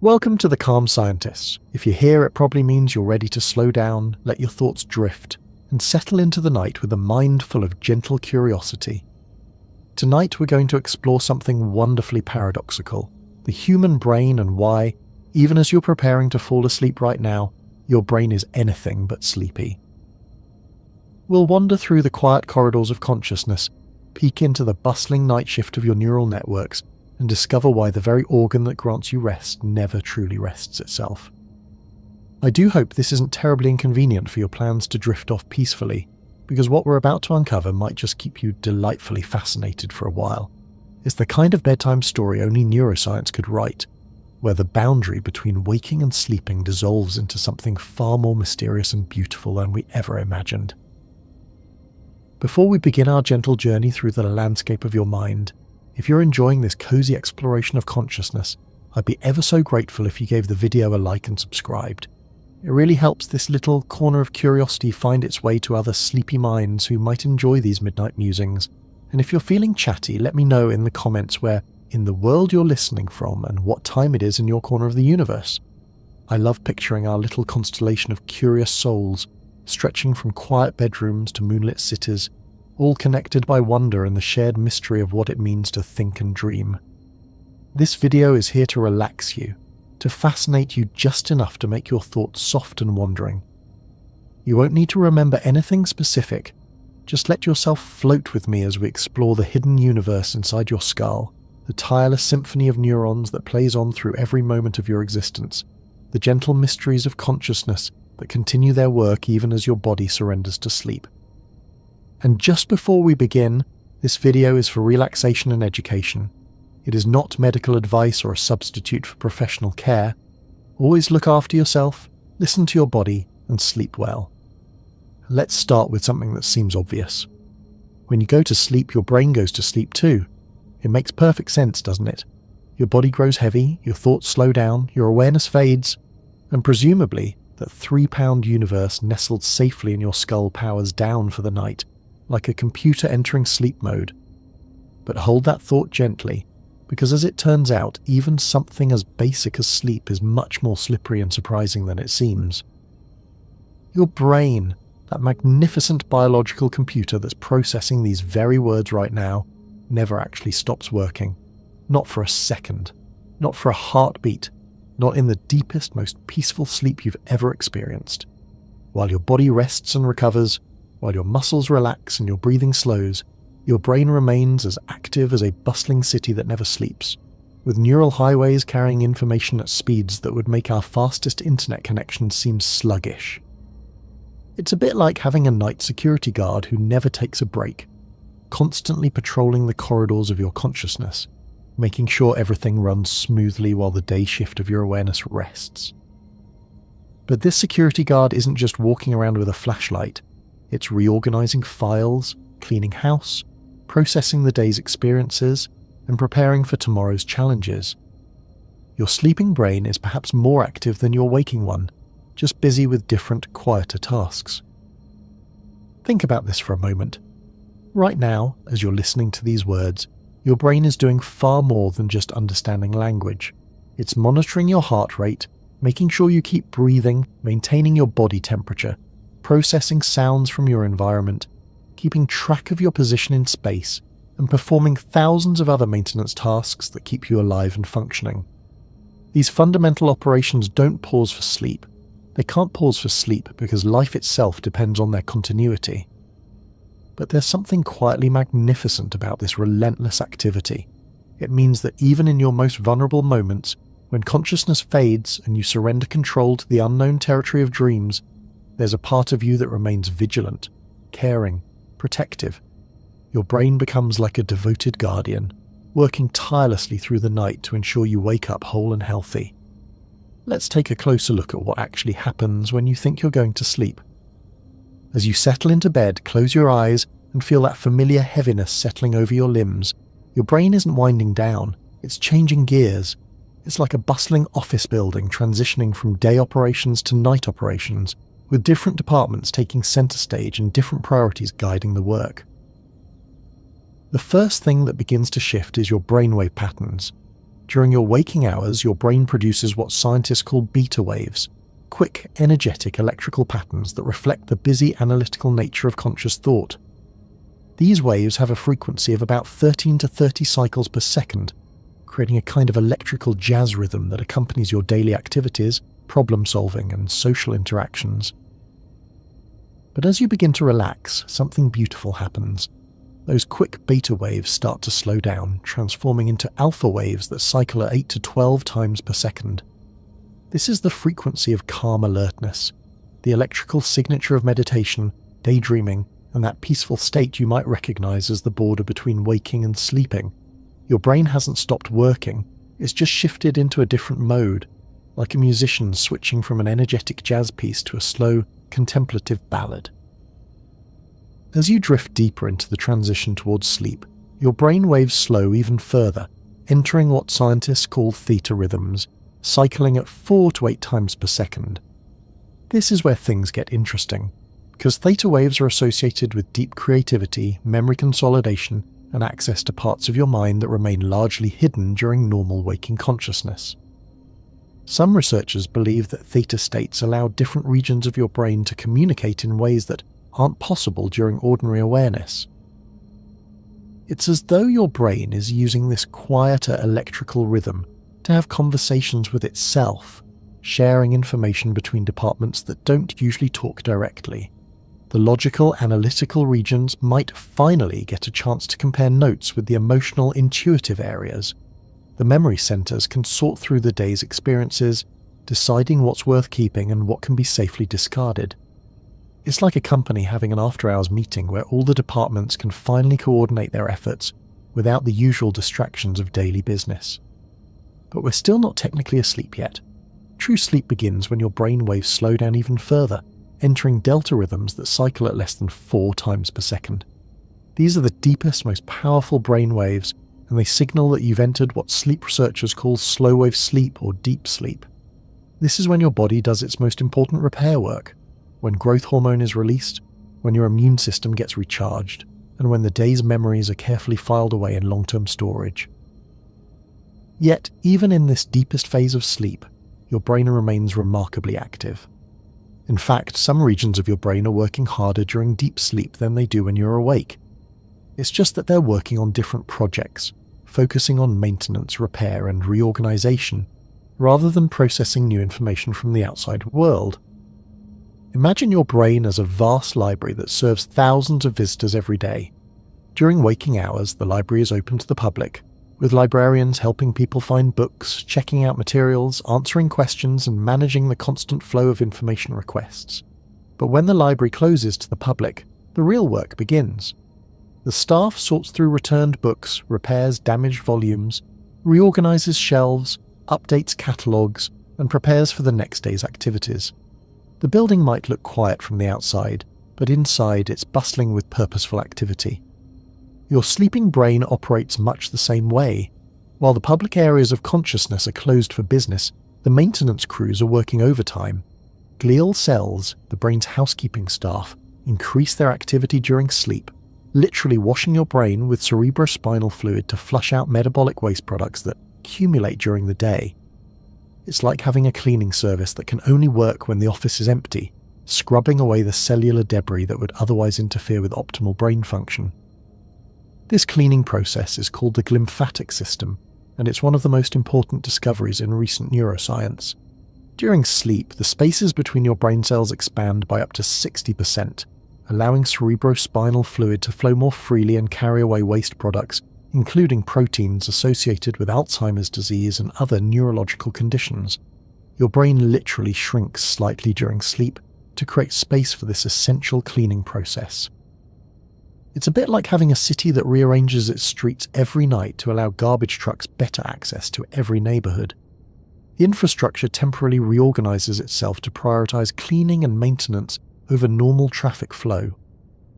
Welcome to The Calm Scientists. If you're here, it probably means you're ready to slow down, let your thoughts drift, and settle into the night with a mind full of gentle curiosity. Tonight we're going to explore something wonderfully paradoxical, the human brain and why, even as you're preparing to fall asleep right now, your brain is anything but sleepy. We'll wander through the quiet corridors of consciousness, peek into the bustling night shift of your neural networks, and discover why the very organ that grants you rest never truly rests itself. I do hope this isn't terribly inconvenient for your plans to drift off peacefully, because what we're about to uncover might just keep you delightfully fascinated for a while. It's the kind of bedtime story only neuroscience could write, where the boundary between waking and sleeping dissolves into something far more mysterious and beautiful than we ever imagined. Before we begin our gentle journey through the landscape of your mind, if you're enjoying this cozy exploration of consciousness, I'd be ever so grateful if you gave the video a like and subscribed. It really helps this little corner of curiosity find its way to other sleepy minds who might enjoy these midnight musings. And if you're feeling chatty, let me know in the comments where in the world you're listening from and what time it is in your corner of the universe. I love picturing our little constellation of curious souls, stretching from quiet bedrooms to moonlit cities, all connected by wonder and the shared mystery of what it means to think and dream. This video is here to relax you, to fascinate you just enough to make your thoughts soft and wandering. You won't need to remember anything specific, just let yourself float with me as we explore the hidden universe inside your skull, the tireless symphony of neurons that plays on through every moment of your existence, the gentle mysteries of consciousness that continue their work even as your body surrenders to sleep. And just before we begin, this video is for relaxation and education. It is not medical advice or a substitute for professional care. Always look after yourself, listen to your body, and sleep well. Let's start with something that seems obvious. When you go to sleep, your brain goes to sleep too. It makes perfect sense, doesn't it? Your body grows heavy, your thoughts slow down, your awareness fades, and presumably that 3-pound universe nestled safely in your skull powers down for the night, like a computer entering sleep mode. But hold that thought gently, because as it turns out, even something as basic as sleep is much more slippery and surprising than it seems. Your brain, that magnificent biological computer that's processing these very words right now, never actually stops working. Not for a second. Not for a heartbeat. Not in the deepest, most peaceful sleep you've ever experienced. While your body rests and recovers, while your muscles relax and your breathing slows, your brain remains as active as a bustling city that never sleeps, with neural highways carrying information at speeds that would make our fastest internet connections seem sluggish. It's a bit like having a night security guard who never takes a break, constantly patrolling the corridors of your consciousness, making sure everything runs smoothly while the day shift of your awareness rests. But this security guard isn't just walking around with a flashlight. It's reorganizing files, cleaning house, processing the day's experiences, and preparing for tomorrow's challenges. Your sleeping brain is perhaps more active than your waking one, just busy with different, quieter tasks. Think about this for a moment. Right now, as you're listening to these words, your brain is doing far more than just understanding language. It's monitoring your heart rate, making sure you keep breathing, maintaining your body temperature, processing sounds from your environment, keeping track of your position in space, and performing thousands of other maintenance tasks that keep you alive and functioning. These fundamental operations don't pause for sleep. They can't pause for sleep because life itself depends on their continuity. But there's something quietly magnificent about this relentless activity. It means that even in your most vulnerable moments, when consciousness fades and you surrender control to the unknown territory of dreams, there's a part of you that remains vigilant, caring, protective. Your brain becomes like a devoted guardian, working tirelessly through the night to ensure you wake up whole and healthy. Let's take a closer look at what actually happens when you think you're going to sleep. As you settle into bed, close your eyes and feel that familiar heaviness settling over your limbs. Your brain isn't winding down, it's changing gears. It's like a bustling office building transitioning from day operations to night operations, with different departments taking center stage and different priorities guiding the work. The first thing that begins to shift is your brainwave patterns. During your waking hours, your brain produces what scientists call beta waves, quick, energetic electrical patterns that reflect the busy analytical nature of conscious thought. These waves have a frequency of about 13 to 30 cycles per second, creating a kind of electrical jazz rhythm that accompanies your daily activities, problem solving, and social interactions. But as you begin to relax, something beautiful happens. Those quick beta waves start to slow down, transforming into alpha waves that cycle at 8 to 12 times per second. This is the frequency of calm alertness, the electrical signature of meditation, daydreaming, and that peaceful state you might recognize as the border between waking and sleeping. Your brain hasn't stopped working, it's just shifted into a different mode, like a musician switching from an energetic jazz piece to a slow, contemplative ballad. As you drift deeper into the transition towards sleep, your brain waves slow even further, entering what scientists call theta rhythms, cycling at 4 to 8 times per second. This is where things get interesting, because theta waves are associated with deep creativity, memory consolidation, and access to parts of your mind that remain largely hidden during normal waking consciousness. Some researchers believe that theta states allow different regions of your brain to communicate in ways that aren't possible during ordinary awareness. It's as though your brain is using this quieter electrical rhythm to have conversations with itself, sharing information between departments that don't usually talk directly. The logical, analytical regions might finally get a chance to compare notes with the emotional, intuitive areas. The memory centers can sort through the day's experiences, deciding what's worth keeping and what can be safely discarded. It's like a company having an after-hours meeting where all the departments can finally coordinate their efforts without the usual distractions of daily business. But we're still not technically asleep yet. True sleep begins when your brain waves slow down even further, entering delta rhythms that cycle at less than 4 times per second. These are the deepest, most powerful brain waves, and they signal that you've entered what sleep researchers call slow-wave sleep or deep sleep. This is when your body does its most important repair work, when growth hormone is released, when your immune system gets recharged, and when the day's memories are carefully filed away in long-term storage. Yet, even in this deepest phase of sleep, your brain remains remarkably active. In fact, some regions of your brain are working harder during deep sleep than they do when you're awake. It's just that they're working on different projects, focusing on maintenance, repair, and reorganization, rather than processing new information from the outside world. Imagine your brain as a vast library that serves thousands of visitors every day. During waking hours, the library is open to the public, with librarians helping people find books, checking out materials, answering questions, and managing the constant flow of information requests. But when the library closes to the public, the real work begins. The staff sorts through returned books, repairs damaged volumes, reorganizes shelves, updates catalogues, and prepares for the next day's activities. The building might look quiet from the outside, but inside it's bustling with purposeful activity. Your sleeping brain operates much the same way. While the public areas of consciousness are closed for business, the maintenance crews are working overtime. Glial cells, the brain's housekeeping staff, increase their activity during sleep, literally washing your brain with cerebrospinal fluid to flush out metabolic waste products that accumulate during the day. It's like having a cleaning service that can only work when the office is empty, scrubbing away the cellular debris that would otherwise interfere with optimal brain function. This cleaning process is called the glymphatic system, and it's one of the most important discoveries in recent neuroscience. During sleep, the spaces between your brain cells expand by up to 60%, allowing cerebrospinal fluid to flow more freely and carry away waste products, including proteins associated with Alzheimer's disease and other neurological conditions. Your brain literally shrinks slightly during sleep to create space for this essential cleaning process. It's a bit like having a city that rearranges its streets every night to allow garbage trucks better access to every neighborhood. The infrastructure temporarily reorganizes itself to prioritize cleaning and maintenance over normal traffic flow.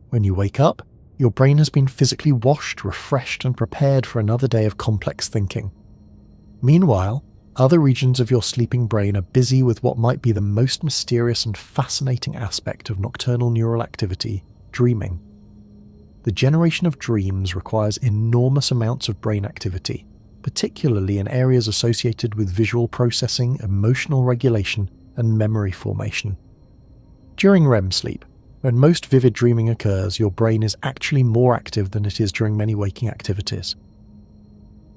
When you wake up, your brain has been physically washed, refreshed, and prepared for another day of complex thinking. Meanwhile, other regions of your sleeping brain are busy with what might be the most mysterious and fascinating aspect of nocturnal neural activity, dreaming. The generation of dreams requires enormous amounts of brain activity, particularly in areas associated with visual processing, emotional regulation, and memory formation. During REM sleep, when most vivid dreaming occurs, your brain is actually more active than it is during many waking activities.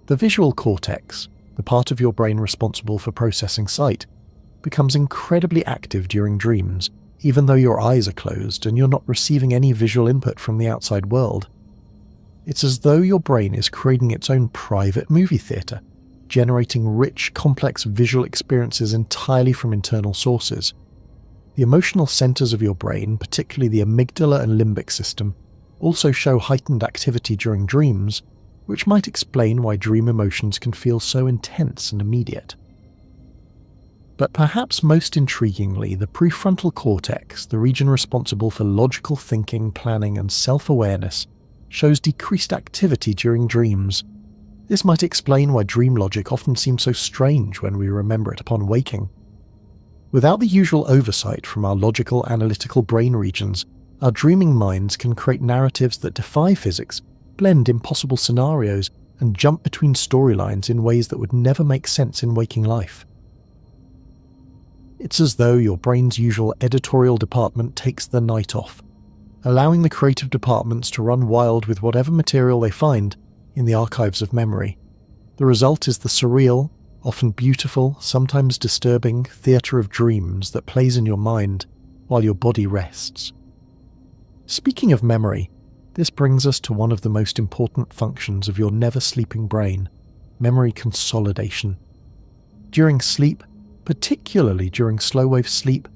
The visual cortex, the part of your brain responsible for processing sight, becomes incredibly active during dreams, even though your eyes are closed and you're not receiving any visual input from the outside world. It's as though your brain is creating its own private movie theatre, generating rich, complex visual experiences entirely from internal sources. The emotional centres of your brain, particularly the amygdala and limbic system, also show heightened activity during dreams, which might explain why dream emotions can feel so intense and immediate. But perhaps most intriguingly, the prefrontal cortex, the region responsible for logical thinking, planning, and self-awareness, shows decreased activity during dreams. This might explain why dream logic often seems so strange when we remember it upon waking. Without the usual oversight from our logical, analytical brain regions, our dreaming minds can create narratives that defy physics, blend impossible scenarios, and jump between storylines in ways that would never make sense in waking life. It's as though your brain's usual editorial department takes the night off, allowing the creative departments to run wild with whatever material they find in the archives of memory. The result is the surreal, often beautiful, sometimes disturbing theatre of dreams that plays in your mind while your body rests. Speaking of memory, this brings us to one of the most important functions of your never-sleeping brain, memory consolidation. During sleep, particularly during slow-wave sleep,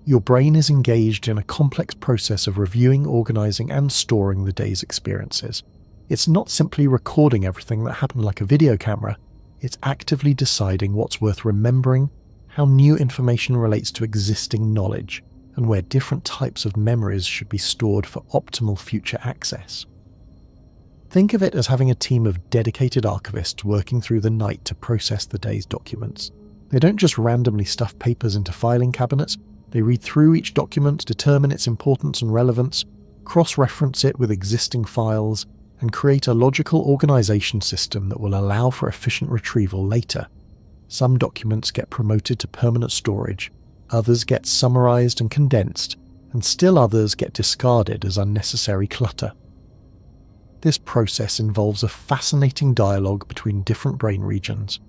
your brain is engaged in a complex process of reviewing, organizing, and storing the day's experiences. It's not simply recording everything that happened like a video camera, it's actively deciding what's worth remembering, how new information relates to existing knowledge, and where different types of memories should be stored for optimal future access. Think of it as having a team of dedicated archivists working through the night to process the day's documents. They don't just randomly stuff papers into filing cabinets, they read through each document, determine its importance and relevance, cross-reference it with existing files, and create a logical organization system that will allow for efficient retrieval later. Some documents get promoted to permanent storage, others get summarized and condensed, and still others get discarded as unnecessary clutter. This process involves a fascinating dialogue between different brain regions.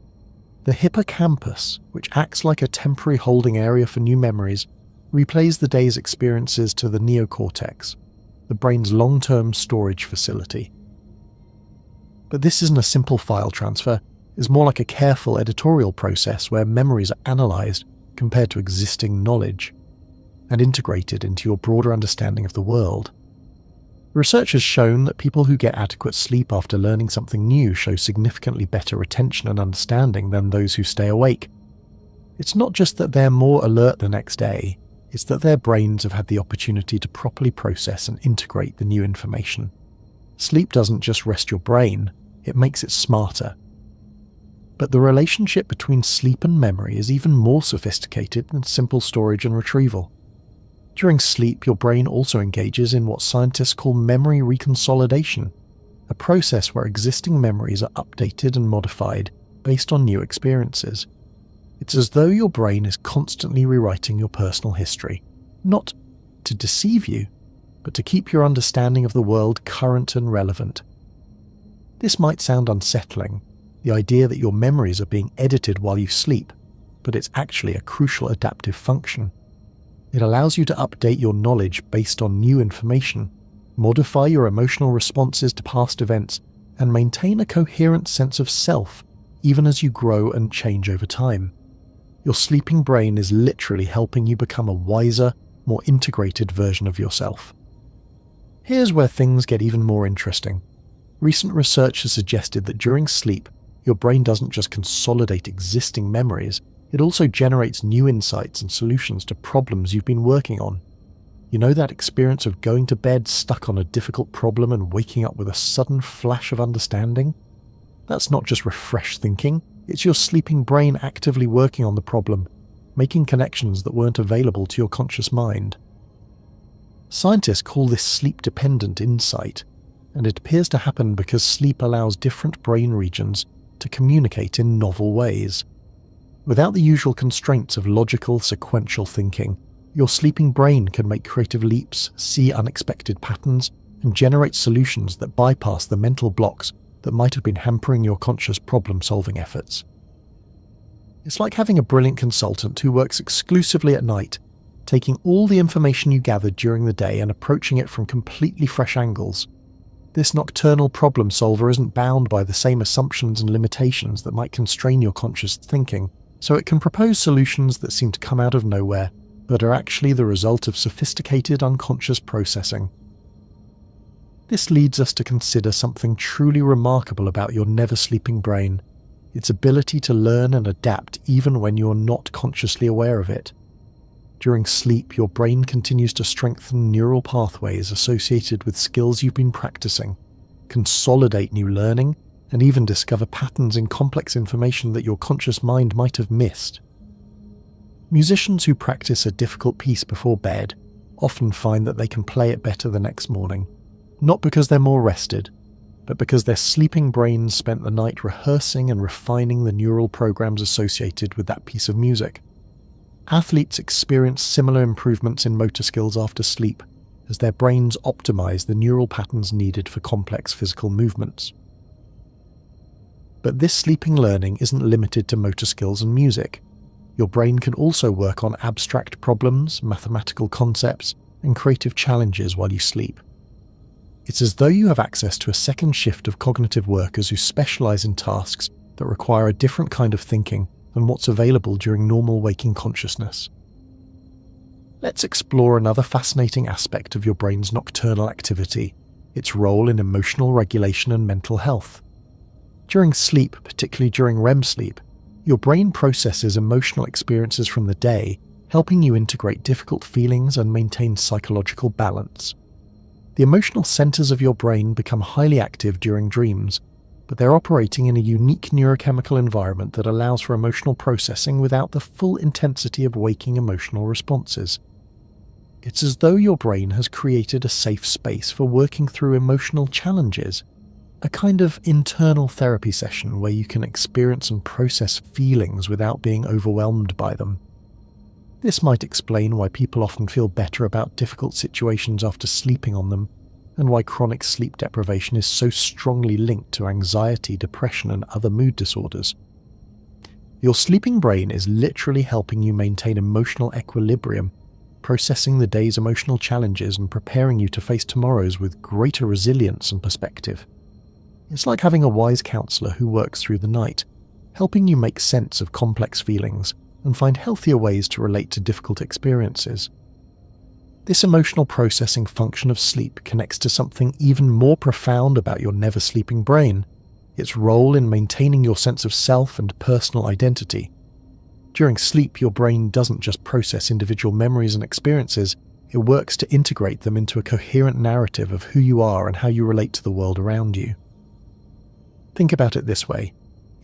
The hippocampus, which acts like a temporary holding area for new memories, replays the day's experiences to the neocortex, the brain's long-term storage facility. But this isn't a simple file transfer, it's more like a careful editorial process where memories are analysed compared to existing knowledge and integrated into your broader understanding of the world. Research has shown that people who get adequate sleep after learning something new show significantly better retention and understanding than those who stay awake. It's not just that they're more alert the next day, it's that their brains have had the opportunity to properly process and integrate the new information. Sleep doesn't just rest your brain, it makes it smarter. But the relationship between sleep and memory is even more sophisticated than simple storage and retrieval. During sleep, your brain also engages in what scientists call memory reconsolidation, a process where existing memories are updated and modified based on new experiences. It's as though your brain is constantly rewriting your personal history, not to deceive you, but to keep your understanding of the world current and relevant. This might sound unsettling, the idea that your memories are being edited while you sleep, but it's actually a crucial adaptive function. It allows you to update your knowledge based on new information, modify your emotional responses to past events, and maintain a coherent sense of self, even as you grow and change over time. Your sleeping brain is literally helping you become a wiser, more integrated version of yourself. Here's where things get even more interesting. Recent research has suggested that during sleep, your brain doesn't just consolidate existing memories, it also generates new insights and solutions to problems you've been working on. You know that experience of going to bed stuck on a difficult problem and waking up with a sudden flash of understanding? That's not just refreshed thinking, it's your sleeping brain actively working on the problem, making connections that weren't available to your conscious mind. Scientists call this sleep-dependent insight, and it appears to happen because sleep allows different brain regions to communicate in novel ways. Without the usual constraints of logical, sequential thinking, your sleeping brain can make creative leaps, see unexpected patterns, and generate solutions that bypass the mental blocks that might have been hampering your conscious problem-solving efforts. It's like having a brilliant consultant who works exclusively at night, taking all the information you gathered during the day and approaching it from completely fresh angles. This nocturnal problem solver isn't bound by the same assumptions and limitations that might constrain your conscious thinking, so it can propose solutions that seem to come out of nowhere, but are actually the result of sophisticated unconscious processing. This leads us to consider something truly remarkable about your never-sleeping brain: its ability to learn and adapt even when you're not consciously aware of it. During sleep, your brain continues to strengthen neural pathways associated with skills you've been practicing, consolidate new learning, and even discover patterns in complex information that your conscious mind might have missed. Musicians who practice a difficult piece before bed often find that they can play it better the next morning, not because they're more rested, but because their sleeping brains spent the night rehearsing and refining the neural programs associated with that piece of music. Athletes experience similar improvements in motor skills after sleep, as their brains optimize the neural patterns needed for complex physical movements. But this sleeping learning isn't limited to motor skills and music. Your brain can also work on abstract problems, mathematical concepts, and creative challenges while you sleep. It's as though you have access to a second shift of cognitive workers who specialize in tasks that require a different kind of thinking than what's available during normal waking consciousness. Let's explore another fascinating aspect of your brain's nocturnal activity: its role in emotional regulation and mental health. During sleep, particularly during REM sleep, your brain processes emotional experiences from the day, helping you integrate difficult feelings and maintain psychological balance. The emotional centers of your brain become highly active during dreams, but they're operating in a unique neurochemical environment that allows for emotional processing without the full intensity of waking emotional responses. It's as though your brain has created a safe space for working through emotional challenges, a kind of internal therapy session where you can experience and process feelings without being overwhelmed by them. This might explain why people often feel better about difficult situations after sleeping on them, and why chronic sleep deprivation is so strongly linked to anxiety, depression, and other mood disorders. Your sleeping brain is literally helping you maintain emotional equilibrium, processing the day's emotional challenges and preparing you to face tomorrow's with greater resilience and perspective. It's like having a wise counselor who works through the night, helping you make sense of complex feelings and find healthier ways to relate to difficult experiences. This emotional processing function of sleep connects to something even more profound about your never-sleeping brain: its role in maintaining your sense of self and personal identity. During sleep, your brain doesn't just process individual memories and experiences, it works to integrate them into a coherent narrative of who you are and how you relate to the world around you. Think about it this way: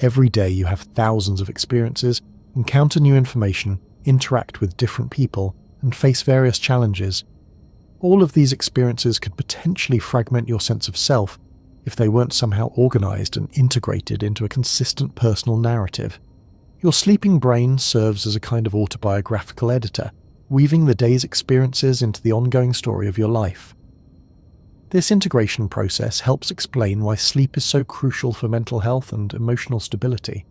every day you have thousands of experiences, encounter new information, interact with different people, and face various challenges. All of these experiences could potentially fragment your sense of self if they weren't somehow organized and integrated into a consistent personal narrative. Your sleeping brain serves as a kind of autobiographical editor, weaving the day's experiences into the ongoing story of your life. This integration process helps explain why sleep is so crucial for mental health and emotional stability.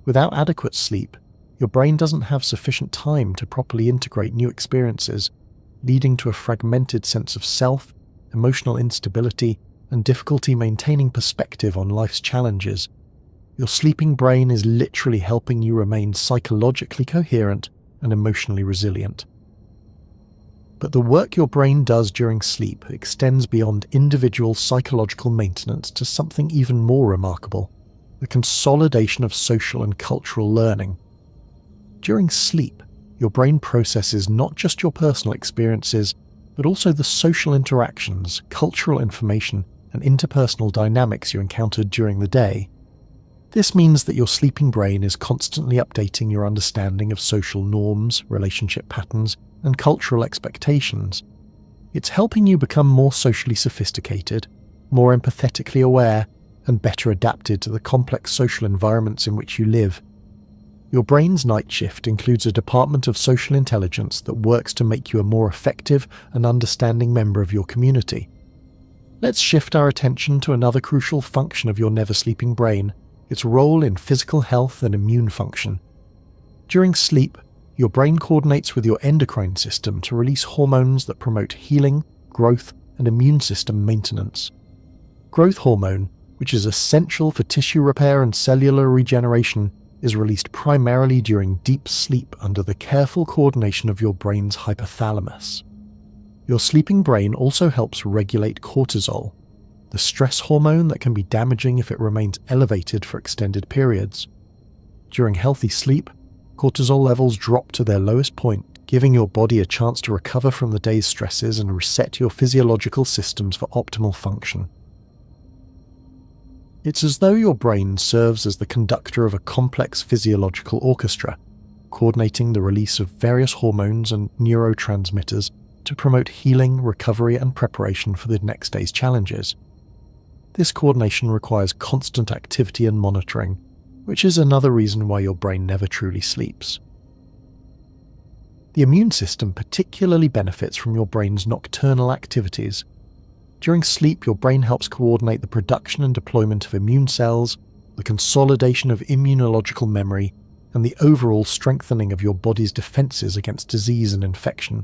Without adequate sleep, your brain doesn't have sufficient time to properly integrate new experiences, leading to a fragmented sense of self, emotional instability, and difficulty maintaining perspective on life's challenges. Your sleeping brain is literally helping you remain psychologically coherent and emotionally resilient. But the work your brain does during sleep extends beyond individual psychological maintenance to something even more remarkable: the consolidation of social and cultural learning. During sleep, your brain processes not just your personal experiences, but also the social interactions, cultural information, and interpersonal dynamics you encountered during the day. This means that your sleeping brain is constantly updating your understanding of social norms, relationship patterns, and cultural expectations. It's helping you become more socially sophisticated, more empathetically aware, and better adapted to the complex social environments in which you live. Your brain's night shift includes a department of social intelligence that works to make you a more effective and understanding member of your community. Let's shift our attention to another crucial function of your never-sleeping brain, its role in physical health and immune function. During sleep, your brain coordinates with your endocrine system to release hormones that promote healing, growth, and immune system maintenance. Growth hormone, which is essential for tissue repair and cellular regeneration, is released primarily during deep sleep under the careful coordination of your brain's hypothalamus. Your sleeping brain also helps regulate cortisol, the stress hormone that can be damaging if it remains elevated for extended periods. During healthy sleep, cortisol levels drop to their lowest point, giving your body a chance to recover from the day's stresses and reset your physiological systems for optimal function. It's as though your brain serves as the conductor of a complex physiological orchestra, coordinating the release of various hormones and neurotransmitters to promote healing, recovery, and preparation for the next day's challenges. This coordination requires constant activity and monitoring, which is another reason why your brain never truly sleeps. The immune system particularly benefits from your brain's nocturnal activities. During sleep, your brain helps coordinate the production and deployment of immune cells, the consolidation of immunological memory, and the overall strengthening of your body's defenses against disease and infection.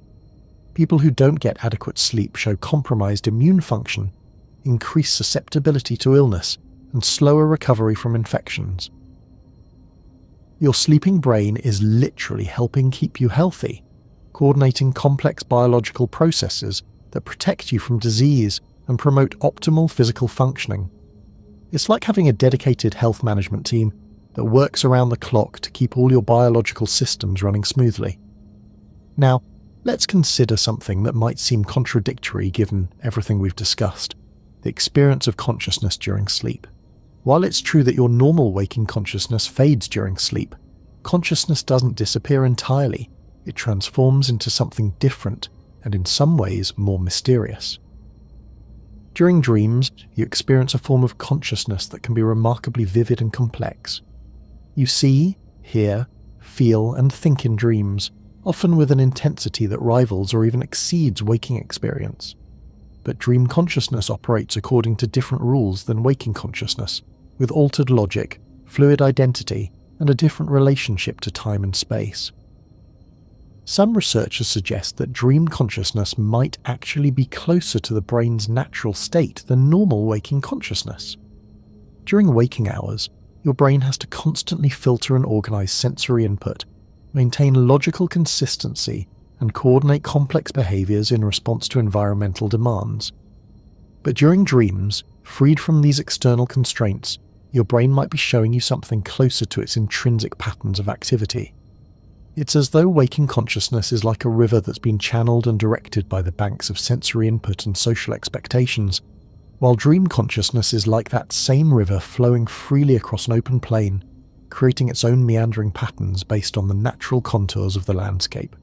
People who don't get adequate sleep show compromised immune function, increased susceptibility to illness, and slower recovery from infections. Your sleeping brain is literally helping keep you healthy, coordinating complex biological processes that protect you from disease and promote optimal physical functioning. It's like having a dedicated health management team that works around the clock to keep all your biological systems running smoothly. Now, let's consider something that might seem contradictory given everything we've discussed: the experience of consciousness during sleep. While it's true that your normal waking consciousness fades during sleep, consciousness doesn't disappear entirely. It transforms into something different and in some ways more mysterious. During dreams, you experience a form of consciousness that can be remarkably vivid and complex. You see, hear, feel, and think in dreams, often with an intensity that rivals or even exceeds waking experience. But dream consciousness operates according to different rules than waking consciousness, with altered logic, fluid identity, and a different relationship to time and space. Some researchers suggest that dream consciousness might actually be closer to the brain's natural state than normal waking consciousness. During waking hours, your brain has to constantly filter and organize sensory input, maintain logical consistency, and coordinate complex behaviors in response to environmental demands. But during dreams, freed from these external constraints, your brain might be showing you something closer to its intrinsic patterns of activity. It's as though waking consciousness is like a river that's been channeled and directed by the banks of sensory input and social expectations, while dream consciousness is like that same river flowing freely across an open plain, creating its own meandering patterns based on the natural contours of the landscape.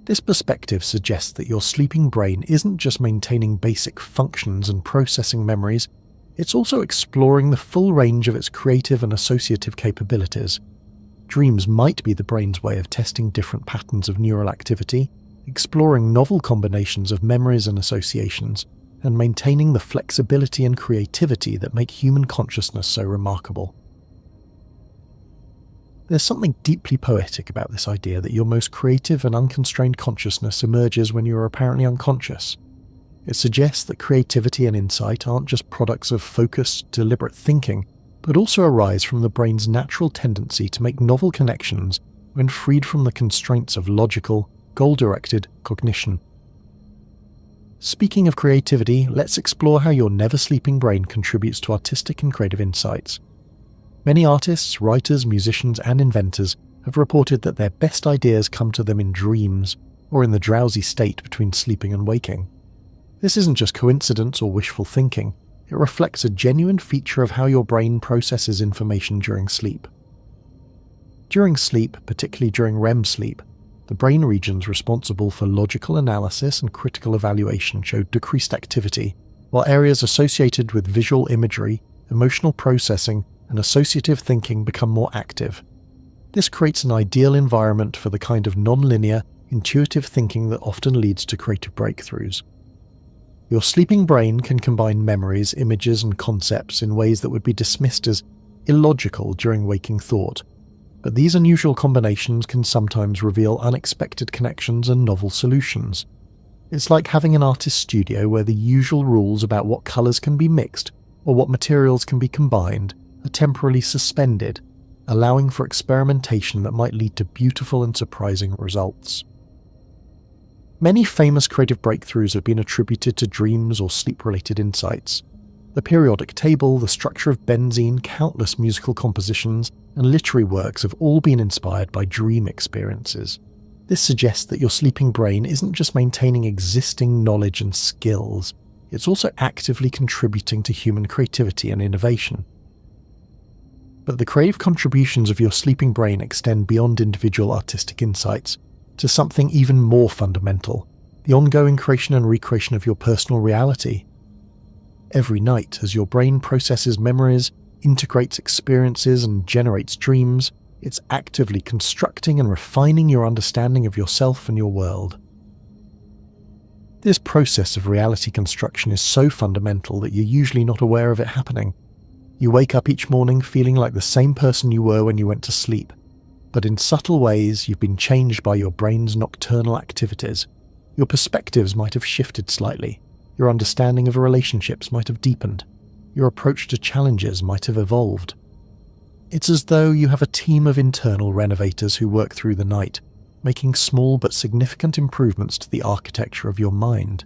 This perspective suggests that your sleeping brain isn't just maintaining basic functions and processing memories, it's also exploring the full range of its creative and associative capabilities. Dreams might be the brain's way of testing different patterns of neural activity, exploring novel combinations of memories and associations, and maintaining the flexibility and creativity that make human consciousness so remarkable. There's something deeply poetic about this idea that your most creative and unconstrained consciousness emerges when you are apparently unconscious. It suggests that creativity and insight aren't just products of focused, deliberate thinking, but also arise from the brain's natural tendency to make novel connections when freed from the constraints of logical, goal-directed cognition. Speaking of creativity, let's explore how your never-sleeping brain contributes to artistic and creative insights. Many artists, writers, musicians, and inventors have reported that their best ideas come to them in dreams, or in the drowsy state between sleeping and waking. This isn't just coincidence or wishful thinking. It reflects a genuine feature of how your brain processes information during sleep. During sleep, particularly during REM sleep, the brain regions responsible for logical analysis and critical evaluation show decreased activity, while areas associated with visual imagery, emotional processing and associative thinking become more active. This creates an ideal environment for the kind of non-linear, intuitive thinking that often leads to creative breakthroughs. Your sleeping brain can combine memories, images, and concepts in ways that would be dismissed as illogical during waking thought, but these unusual combinations can sometimes reveal unexpected connections and novel solutions. It's like having an artist's studio where the usual rules about what colours can be mixed or what materials can be combined are temporarily suspended, allowing for experimentation that might lead to beautiful and surprising results. Many famous creative breakthroughs have been attributed to dreams or sleep-related insights. The periodic table, the structure of benzene, countless musical compositions, and literary works have all been inspired by dream experiences. This suggests that your sleeping brain isn't just maintaining existing knowledge and skills, it's also actively contributing to human creativity and innovation. But the creative contributions of your sleeping brain extend beyond individual artistic insights to something even more fundamental, the ongoing creation and recreation of your personal reality. Every night, as your brain processes memories, integrates experiences, and generates dreams, it's actively constructing and refining your understanding of yourself and your world. This process of reality construction is so fundamental that you're usually not aware of it happening. You wake up each morning feeling like the same person you were when you went to sleep, but in subtle ways you've been changed by your brain's nocturnal activities. Your perspectives might have shifted slightly, your understanding of relationships might have deepened, your approach to challenges might have evolved. It's as though you have a team of internal renovators who work through the night, making small but significant improvements to the architecture of your mind.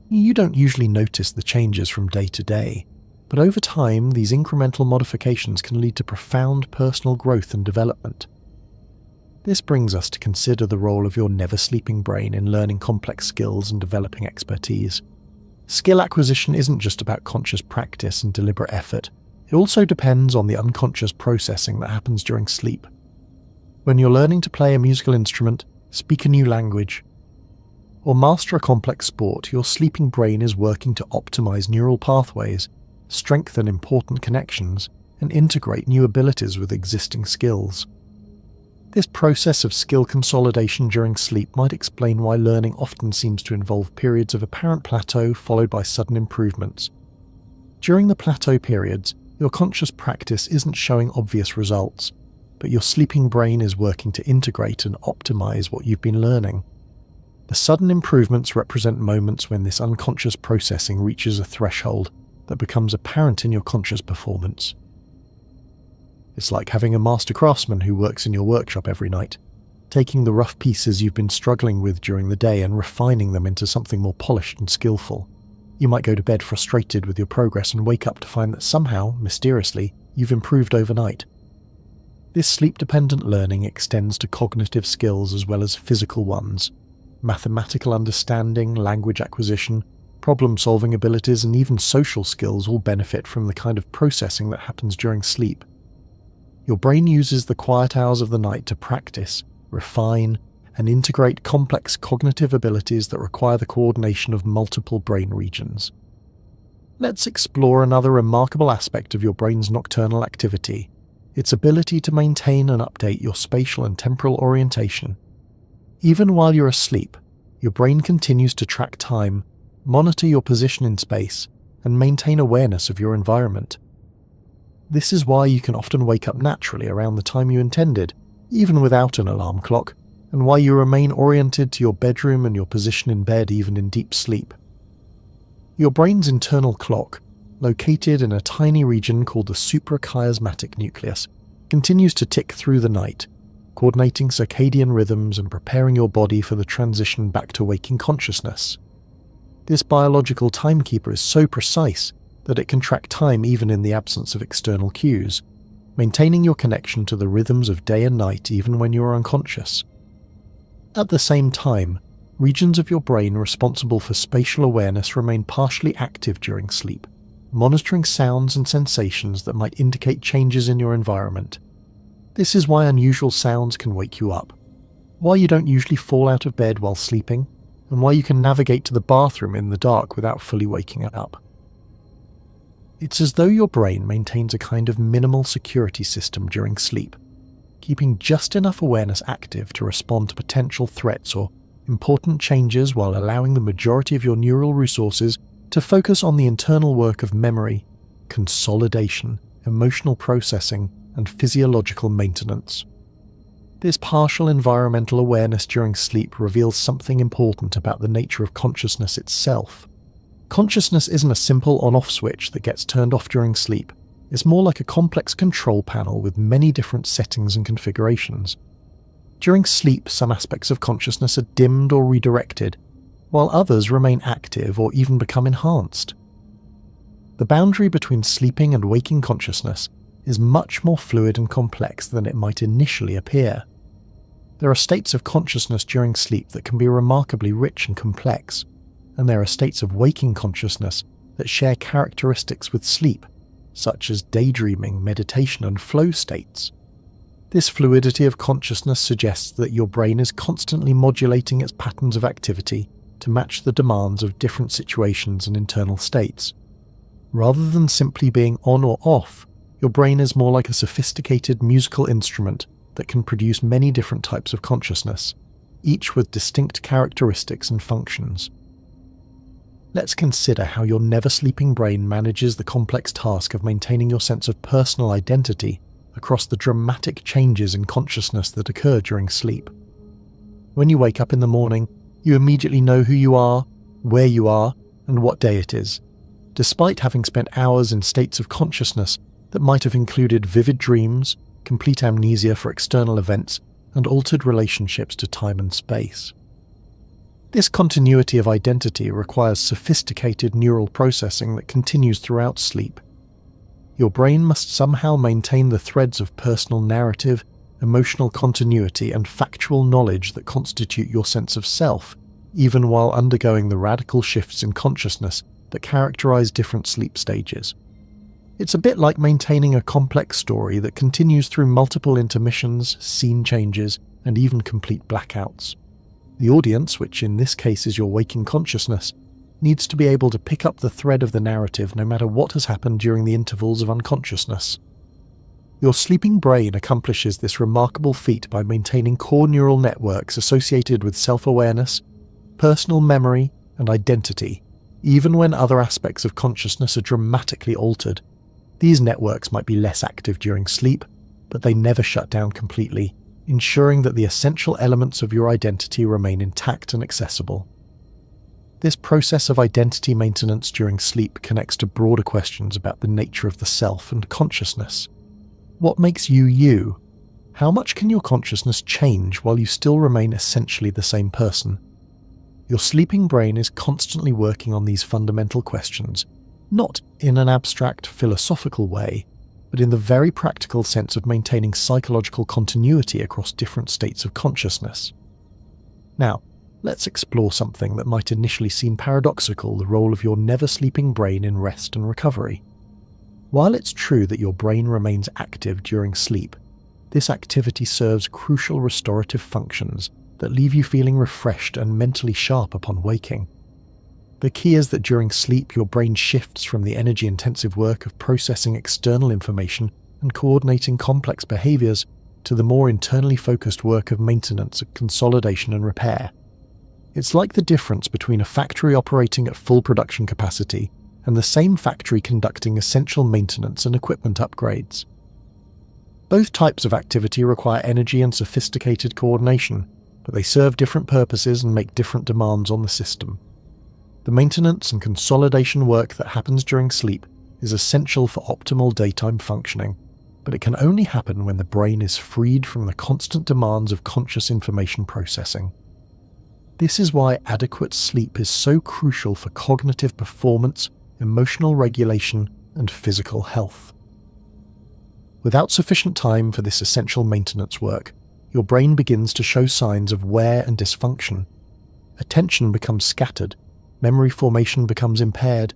You don't usually notice the changes from day to day, but over time these incremental modifications can lead to profound personal growth and development. This brings us to consider the role of your never-sleeping brain in learning complex skills and developing expertise. Skill acquisition isn't just about conscious practice and deliberate effort, it also depends on the unconscious processing that happens during sleep. When you're learning to play a musical instrument, speak a new language, or master a complex sport, your sleeping brain is working to optimize neural pathways, strengthen important connections, and integrate new abilities with existing skills. This process of skill consolidation during sleep might explain why learning often seems to involve periods of apparent plateau followed by sudden improvements. During the plateau periods, your conscious practice isn't showing obvious results, but your sleeping brain is working to integrate and optimize what you've been learning. The sudden improvements represent moments when this unconscious processing reaches a threshold that becomes apparent in your conscious performance. It's like having a master craftsman who works in your workshop every night, taking the rough pieces you've been struggling with during the day and refining them into something more polished and skillful. You might go to bed frustrated with your progress and wake up to find that somehow, mysteriously, you've improved overnight. This sleep-dependent learning extends to cognitive skills as well as physical ones. Mathematical understanding, language acquisition, problem-solving abilities, and even social skills all benefit from the kind of processing that happens during sleep. Your brain uses the quiet hours of the night to practice, refine, and integrate complex cognitive abilities that require the coordination of multiple brain regions. Let's explore another remarkable aspect of your brain's nocturnal activity, its ability to maintain and update your spatial and temporal orientation. Even while you're asleep, your brain continues to track time, monitor your position in space, and maintain awareness of your environment. This is why you can often wake up naturally around the time you intended, even without an alarm clock, and why you remain oriented to your bedroom and your position in bed even in deep sleep. Your brain's internal clock, located in a tiny region called the suprachiasmatic nucleus, continues to tick through the night, coordinating circadian rhythms and preparing your body for the transition back to waking consciousness. This biological timekeeper is so precise that it can track time even in the absence of external cues, maintaining your connection to the rhythms of day and night even when you are unconscious. At the same time, regions of your brain responsible for spatial awareness remain partially active during sleep, monitoring sounds and sensations that might indicate changes in your environment. This is why unusual sounds can wake you up, why you don't usually fall out of bed while sleeping, and why you can navigate to the bathroom in the dark without fully waking up. It's as though your brain maintains a kind of minimal security system during sleep, keeping just enough awareness active to respond to potential threats or important changes while allowing the majority of your neural resources to focus on the internal work of memory, consolidation, emotional processing, and physiological maintenance. This partial environmental awareness during sleep reveals something important about the nature of consciousness itself. Consciousness isn't a simple on-off switch that gets turned off during sleep. It's more like a complex control panel with many different settings and configurations. During sleep, some aspects of consciousness are dimmed or redirected, while others remain active or even become enhanced. The boundary between sleeping and waking consciousness is much more fluid and complex than it might initially appear. There are states of consciousness during sleep that can be remarkably rich and complex, and there are states of waking consciousness that share characteristics with sleep, such as daydreaming, meditation, and flow states. This fluidity of consciousness suggests that your brain is constantly modulating its patterns of activity to match the demands of different situations and internal states. Rather than simply being on or off, your brain is more like a sophisticated musical instrument that can produce many different types of consciousness, each with distinct characteristics and functions. Let's consider how your never-sleeping brain manages the complex task of maintaining your sense of personal identity across the dramatic changes in consciousness that occur during sleep. When you wake up in the morning, you immediately know who you are, where you are, and what day it is, despite having spent hours in states of consciousness that might have included vivid dreams, complete amnesia for external events, and altered relationships to time and space. This continuity of identity requires sophisticated neural processing that continues throughout sleep. Your brain must somehow maintain the threads of personal narrative, emotional continuity, and factual knowledge that constitute your sense of self, even while undergoing the radical shifts in consciousness that characterize different sleep stages. It's a bit like maintaining a complex story that continues through multiple intermissions, scene changes, and even complete blackouts. The audience, which in this case is your waking consciousness, needs to be able to pick up the thread of the narrative no matter what has happened during the intervals of unconsciousness. Your sleeping brain accomplishes this remarkable feat by maintaining core neural networks associated with self-awareness, personal memory, and identity, even when other aspects of consciousness are dramatically altered. These networks might be less active during sleep, but they never shut down completely, ensuring that the essential elements of your identity remain intact and accessible. This process of identity maintenance during sleep connects to broader questions about the nature of the self and consciousness. What makes you you? How much can your consciousness change while you still remain essentially the same person? Your sleeping brain is constantly working on these fundamental questions, not in an abstract philosophical way, but in the very practical sense of maintaining psychological continuity across different states of consciousness. Now, let's explore something that might initially seem paradoxical: the role of your never-sleeping brain in rest and recovery. While it's true that your brain remains active during sleep, this activity serves crucial restorative functions that leave you feeling refreshed and mentally sharp upon waking. The key is that during sleep, your brain shifts from the energy-intensive work of processing external information and coordinating complex behaviors to the more internally focused work of maintenance, consolidation, and repair. It's like the difference between a factory operating at full production capacity and the same factory conducting essential maintenance and equipment upgrades. Both types of activity require energy and sophisticated coordination, but they serve different purposes and make different demands on the system. The maintenance and consolidation work that happens during sleep is essential for optimal daytime functioning, but it can only happen when the brain is freed from the constant demands of conscious information processing. This is why adequate sleep is so crucial for cognitive performance, emotional regulation, and physical health. Without sufficient time for this essential maintenance work, your brain begins to show signs of wear and dysfunction. Attention becomes scattered, memory formation becomes impaired,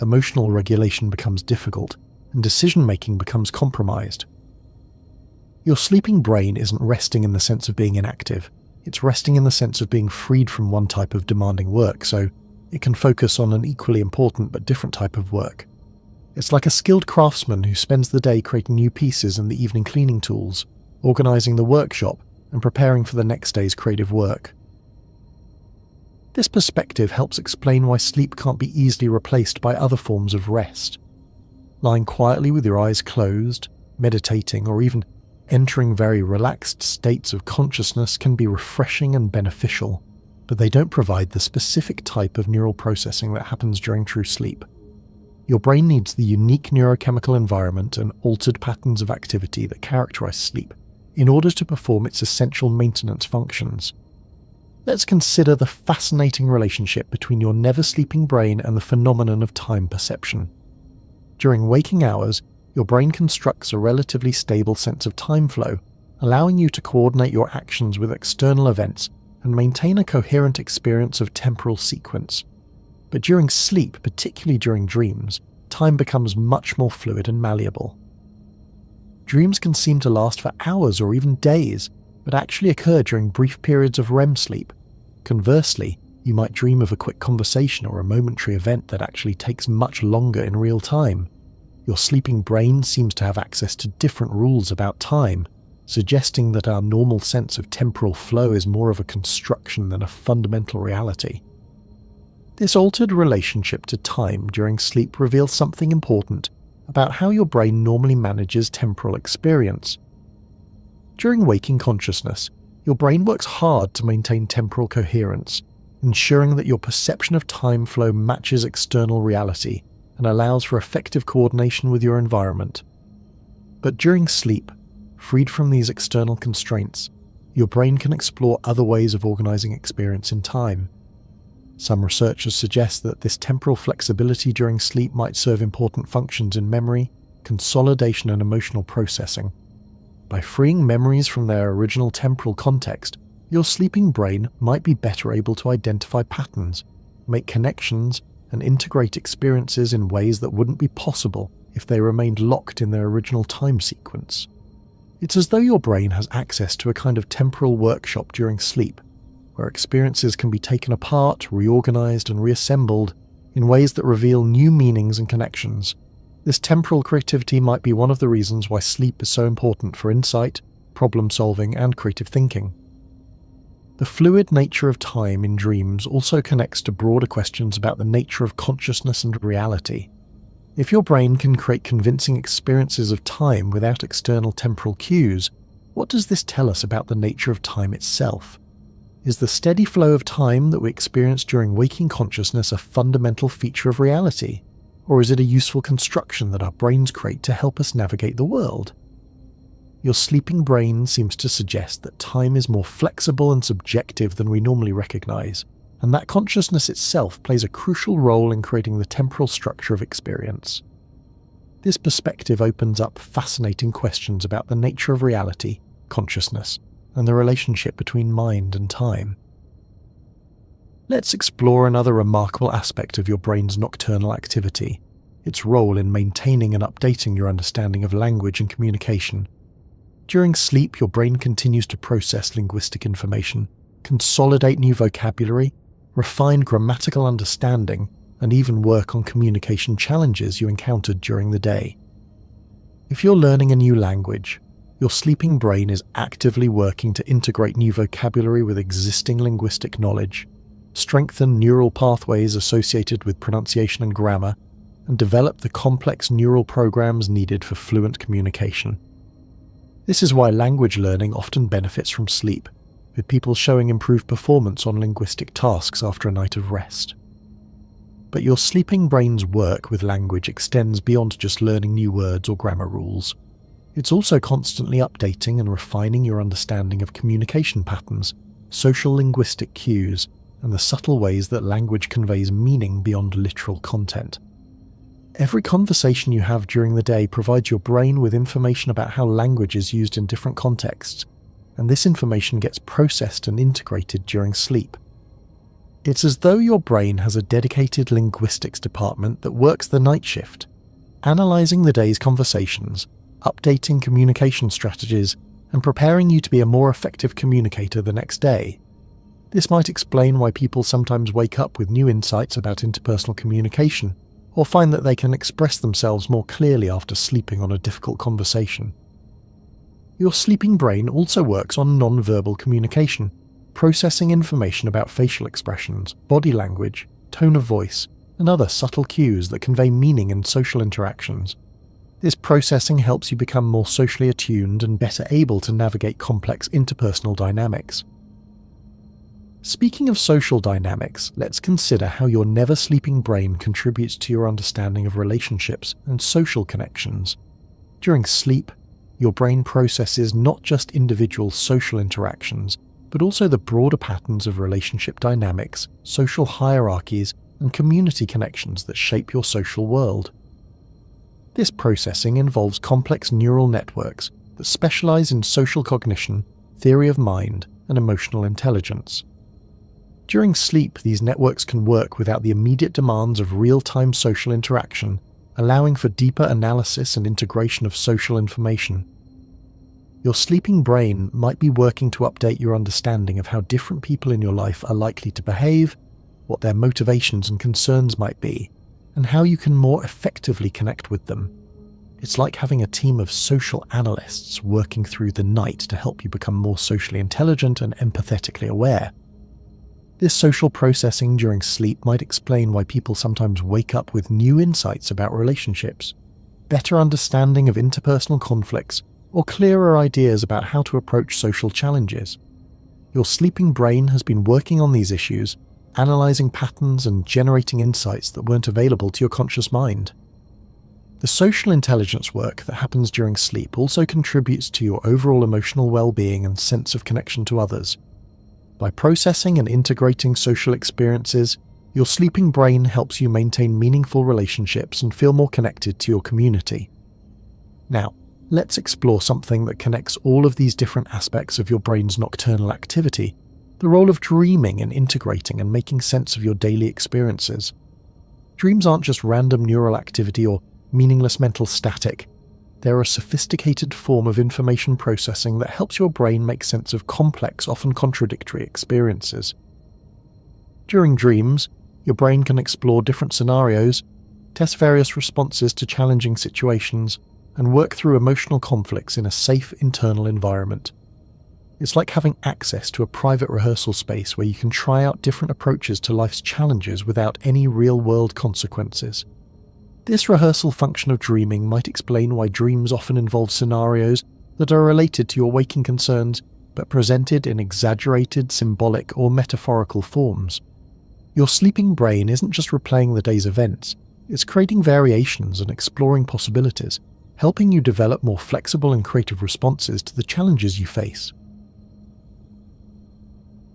emotional regulation becomes difficult, and decision-making becomes compromised. Your sleeping brain isn't resting in the sense of being inactive. It's resting in the sense of being freed from one type of demanding work, so it can focus on an equally important but different type of work. It's like a skilled craftsman who spends the day creating new pieces and the evening cleaning tools, organising the workshop, and preparing for the next day's creative work. This perspective helps explain why sleep can't be easily replaced by other forms of rest. Lying quietly with your eyes closed, meditating, or even entering very relaxed states of consciousness can be refreshing and beneficial, but they don't provide the specific type of neural processing that happens during true sleep. Your brain needs the unique neurochemical environment and altered patterns of activity that characterize sleep in order to perform its essential maintenance functions. Let's consider the fascinating relationship between your never-sleeping brain and the phenomenon of time perception. During waking hours, your brain constructs a relatively stable sense of time flow, allowing you to coordinate your actions with external events and maintain a coherent experience of temporal sequence. But during sleep, particularly during dreams, time becomes much more fluid and malleable. Dreams can seem to last for hours or even days, but actually occur during brief periods of REM sleep. Conversely, you might dream of a quick conversation or a momentary event that actually takes much longer in real time. Your sleeping brain seems to have access to different rules about time, suggesting that our normal sense of temporal flow is more of a construction than a fundamental reality. This altered relationship to time during sleep reveals something important about how your brain normally manages temporal experience. During waking consciousness, your brain works hard to maintain temporal coherence, ensuring that your perception of time flow matches external reality and allows for effective coordination with your environment. But during sleep, freed from these external constraints, your brain can explore other ways of organizing experience in time. Some researchers suggest that this temporal flexibility during sleep might serve important functions in memory, consolidation, and emotional processing. By freeing memories from their original temporal context, your sleeping brain might be better able to identify patterns, make connections, and integrate experiences in ways that wouldn't be possible if they remained locked in their original time sequence. It's as though your brain has access to a kind of temporal workshop during sleep, where experiences can be taken apart, reorganized, and reassembled in ways that reveal new meanings and connections. This temporal creativity might be one of the reasons why sleep is so important for insight, problem-solving, and creative thinking. The fluid nature of time in dreams also connects to broader questions about the nature of consciousness and reality. If your brain can create convincing experiences of time without external temporal cues, what does this tell us about the nature of time itself? Is the steady flow of time that we experience during waking consciousness a fundamental feature of reality? Or is it a useful construction that our brains create to help us navigate the world? Your sleeping brain seems to suggest that time is more flexible and subjective than we normally recognize, and that consciousness itself plays a crucial role in creating the temporal structure of experience. This perspective opens up fascinating questions about the nature of reality, consciousness, and the relationship between mind and time. Let's explore another remarkable aspect of your brain's nocturnal activity, its role in maintaining and updating your understanding of language and communication. During sleep, your brain continues to process linguistic information, consolidate new vocabulary, refine grammatical understanding, and even work on communication challenges you encountered during the day. If you're learning a new language, your sleeping brain is actively working to integrate new vocabulary with existing linguistic knowledge, strengthen neural pathways associated with pronunciation and grammar, and develop the complex neural programs needed for fluent communication. This is why language learning often benefits from sleep, with people showing improved performance on linguistic tasks after a night of rest. But your sleeping brain's work with language extends beyond just learning new words or grammar rules. It's also constantly updating and refining your understanding of communication patterns, social linguistic cues, and the subtle ways that language conveys meaning beyond literal content. Every conversation you have during the day provides your brain with information about how language is used in different contexts, and this information gets processed and integrated during sleep. It's as though your brain has a dedicated linguistics department that works the night shift, analysing the day's conversations, updating communication strategies, and preparing you to be a more effective communicator the next day. This might explain why people sometimes wake up with new insights about interpersonal communication, or find that they can express themselves more clearly after sleeping on a difficult conversation. Your sleeping brain also works on non-verbal communication, processing information about facial expressions, body language, tone of voice, and other subtle cues that convey meaning in social interactions. This processing helps you become more socially attuned and better able to navigate complex interpersonal dynamics. Speaking of social dynamics, let's consider how your never-sleeping brain contributes to your understanding of relationships and social connections. During sleep, your brain processes not just individual social interactions, but also the broader patterns of relationship dynamics, social hierarchies, and community connections that shape your social world. This processing involves complex neural networks that specialize in social cognition, theory of mind, and emotional intelligence. During sleep, these networks can work without the immediate demands of real-time social interaction, allowing for deeper analysis and integration of social information. Your sleeping brain might be working to update your understanding of how different people in your life are likely to behave, what their motivations and concerns might be, and how you can more effectively connect with them. It's like having a team of social analysts working through the night to help you become more socially intelligent and empathetically aware. This social processing during sleep might explain why people sometimes wake up with new insights about relationships, better understanding of interpersonal conflicts, or clearer ideas about how to approach social challenges. Your sleeping brain has been working on these issues, analyzing patterns and generating insights that weren't available to your conscious mind. The social intelligence work that happens during sleep also contributes to your overall emotional well-being and sense of connection to others. By processing and integrating social experiences, your sleeping brain helps you maintain meaningful relationships and feel more connected to your community. Now, let's explore something that connects all of these different aspects of your brain's nocturnal activity: the role of dreaming in integrating and making sense of your daily experiences. Dreams aren't just random neural activity or meaningless mental static. They're a sophisticated form of information processing that helps your brain make sense of complex, often contradictory experiences. During dreams, your brain can explore different scenarios, test various responses to challenging situations, and work through emotional conflicts in a safe internal environment. It's like having access to a private rehearsal space where you can try out different approaches to life's challenges without any real-world consequences. This rehearsal function of dreaming might explain why dreams often involve scenarios that are related to your waking concerns, but presented in exaggerated, symbolic, or metaphorical forms. Your sleeping brain isn't just replaying the day's events, it's creating variations and exploring possibilities, helping you develop more flexible and creative responses to the challenges you face.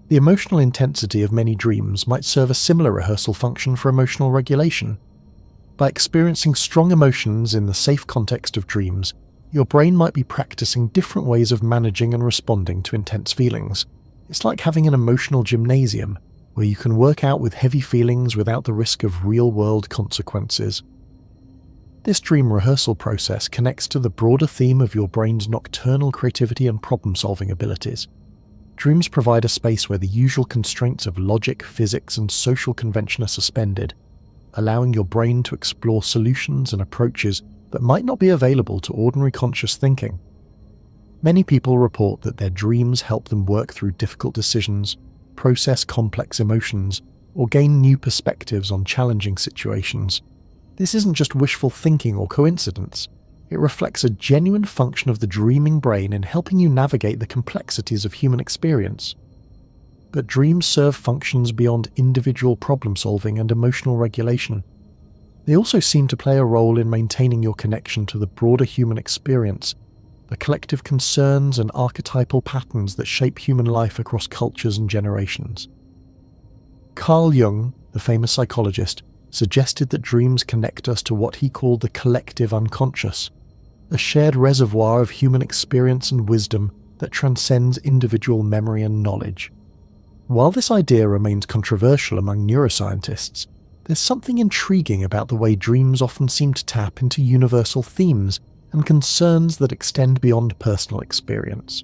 The emotional intensity of many dreams might serve a similar rehearsal function for emotional regulation. By experiencing strong emotions in the safe context of dreams, your brain might be practicing different ways of managing and responding to intense feelings. It's like having an emotional gymnasium, where you can work out with heavy feelings without the risk of real-world consequences. This dream rehearsal process connects to the broader theme of your brain's nocturnal creativity and problem-solving abilities. Dreams provide a space where the usual constraints of logic, physics, and social convention are suspended, allowing your brain to explore solutions and approaches that might not be available to ordinary conscious thinking. Many people report that their dreams help them work through difficult decisions, process complex emotions, or gain new perspectives on challenging situations. This isn't just wishful thinking or coincidence. It reflects a genuine function of the dreaming brain in helping you navigate the complexities of human experience. But dreams serve functions beyond individual problem-solving and emotional regulation. They also seem to play a role in maintaining your connection to the broader human experience, the collective concerns and archetypal patterns that shape human life across cultures and generations. Carl Jung, the famous psychologist, suggested that dreams connect us to what he called the collective unconscious, a shared reservoir of human experience and wisdom that transcends individual memory and knowledge. While this idea remains controversial among neuroscientists, there's something intriguing about the way dreams often seem to tap into universal themes and concerns that extend beyond personal experience.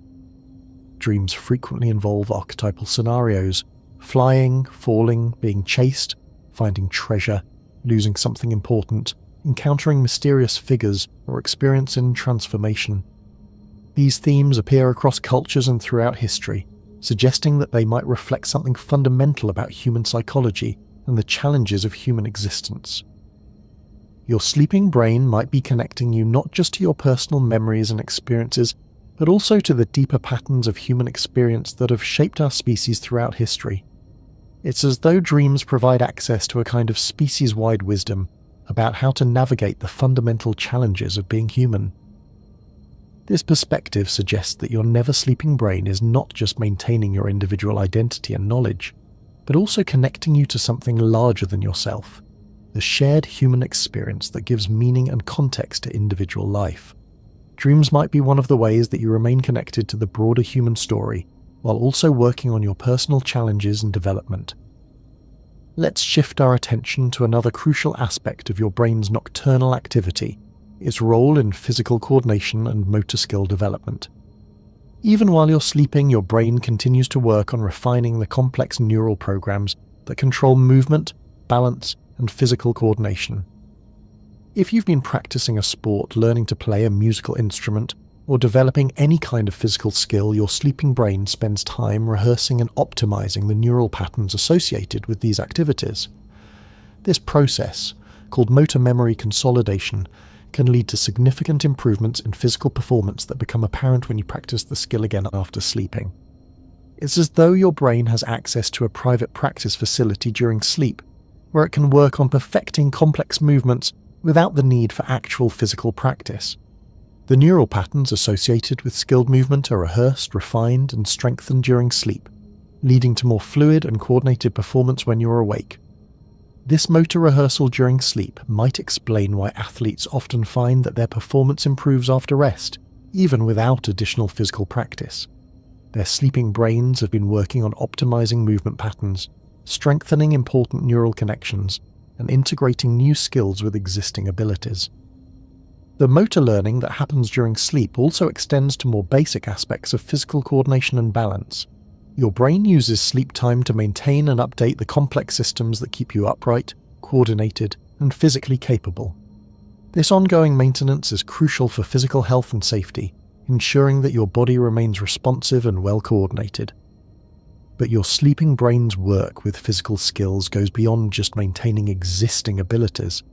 Dreams frequently involve archetypal scenarios: flying, falling, being chased, finding treasure, losing something important, encountering mysterious figures, or experiencing transformation. These themes appear across cultures and throughout history, suggesting that they might reflect something fundamental about human psychology and the challenges of human existence. Your sleeping brain might be connecting you not just to your personal memories and experiences, but also to the deeper patterns of human experience that have shaped our species throughout history. It's as though dreams provide access to a kind of species-wide wisdom about how to navigate the fundamental challenges of being human. This perspective suggests that your never-sleeping brain is not just maintaining your individual identity and knowledge, but also connecting you to something larger than yourself, the shared human experience that gives meaning and context to individual life. Dreams might be one of the ways that you remain connected to the broader human story, while also working on your personal challenges and development. Let's shift our attention to another crucial aspect of your brain's nocturnal activity, its role in physical coordination and motor skill development. Even while you're sleeping, your brain continues to work on refining the complex neural programs that control movement, balance, and physical coordination. If you've been practicing a sport, learning to play a musical instrument, or developing any kind of physical skill, your sleeping brain spends time rehearsing and optimizing the neural patterns associated with these activities. This process, called motor memory consolidation, can lead to significant improvements in physical performance that become apparent when you practice the skill again after sleeping. It's as though your brain has access to a private practice facility during sleep, where it can work on perfecting complex movements without the need for actual physical practice. The neural patterns associated with skilled movement are rehearsed, refined, and strengthened during sleep, leading to more fluid and coordinated performance when you're awake. This motor rehearsal during sleep might explain why athletes often find that their performance improves after rest, even without additional physical practice. Their sleeping brains have been working on optimizing movement patterns, strengthening important neural connections, and integrating new skills with existing abilities. The motor learning that happens during sleep also extends to more basic aspects of physical coordination and balance. Your brain uses sleep time to maintain and update the complex systems that keep you upright, coordinated, and physically capable. This ongoing maintenance is crucial for physical health and safety, ensuring that your body remains responsive and well coordinated. But your sleeping brain's work with physical skills goes beyond just maintaining existing abilities.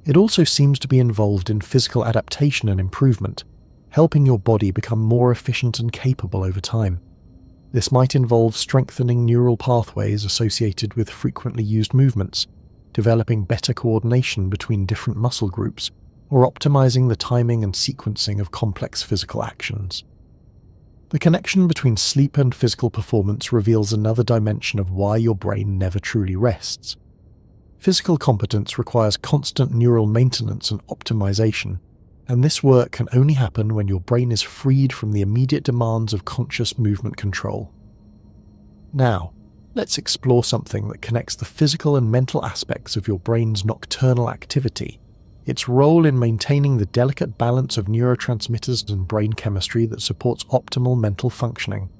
It also seems to be involved in physical adaptation and improvement, helping your body become more efficient and capable over time. This might involve strengthening neural pathways associated with frequently used movements, developing better coordination between different muscle groups, or optimizing the timing and sequencing of complex physical actions. The connection between sleep and physical performance reveals another dimension of why your brain never truly rests. Physical competence requires constant neural maintenance and optimization, and this work can only happen when your brain is freed from the immediate demands of conscious movement control. Now, let's explore something that connects the physical and mental aspects of your brain's nocturnal activity, its role in maintaining the delicate balance of neurotransmitters and brain chemistry that supports optimal mental functioning.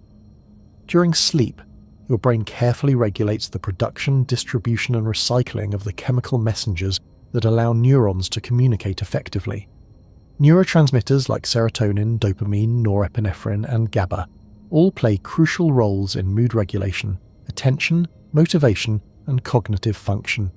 During sleep, your brain carefully regulates the production, distribution, and recycling of the chemical messengers that allow neurons to communicate effectively. Neurotransmitters like serotonin, dopamine, norepinephrine, and GABA all play crucial roles in mood regulation, attention, motivation, and cognitive function.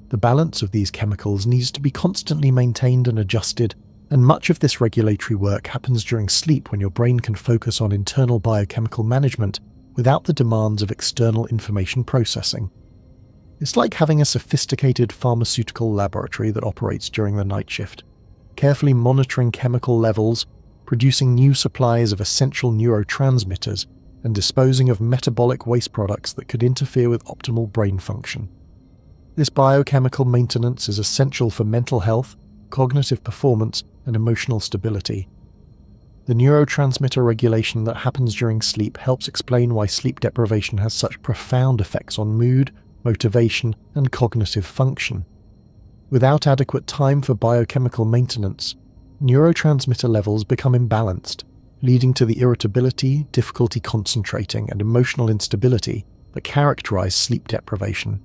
The balance of these chemicals needs to be constantly maintained and adjusted, and much of this regulatory work happens during sleep when your brain can focus on internal biochemical management without the demands of external information processing. It's like having a sophisticated pharmaceutical laboratory that operates during the night shift, carefully monitoring chemical levels, producing new supplies of essential neurotransmitters, and disposing of metabolic waste products that could interfere with optimal brain function. This biochemical maintenance is essential for mental health, cognitive performance, and emotional stability. The neurotransmitter regulation that happens during sleep helps explain why sleep deprivation has such profound effects on mood, motivation, and cognitive function. Without adequate time for biochemical maintenance, neurotransmitter levels become imbalanced, leading to the irritability, difficulty concentrating, and emotional instability that characterize sleep deprivation.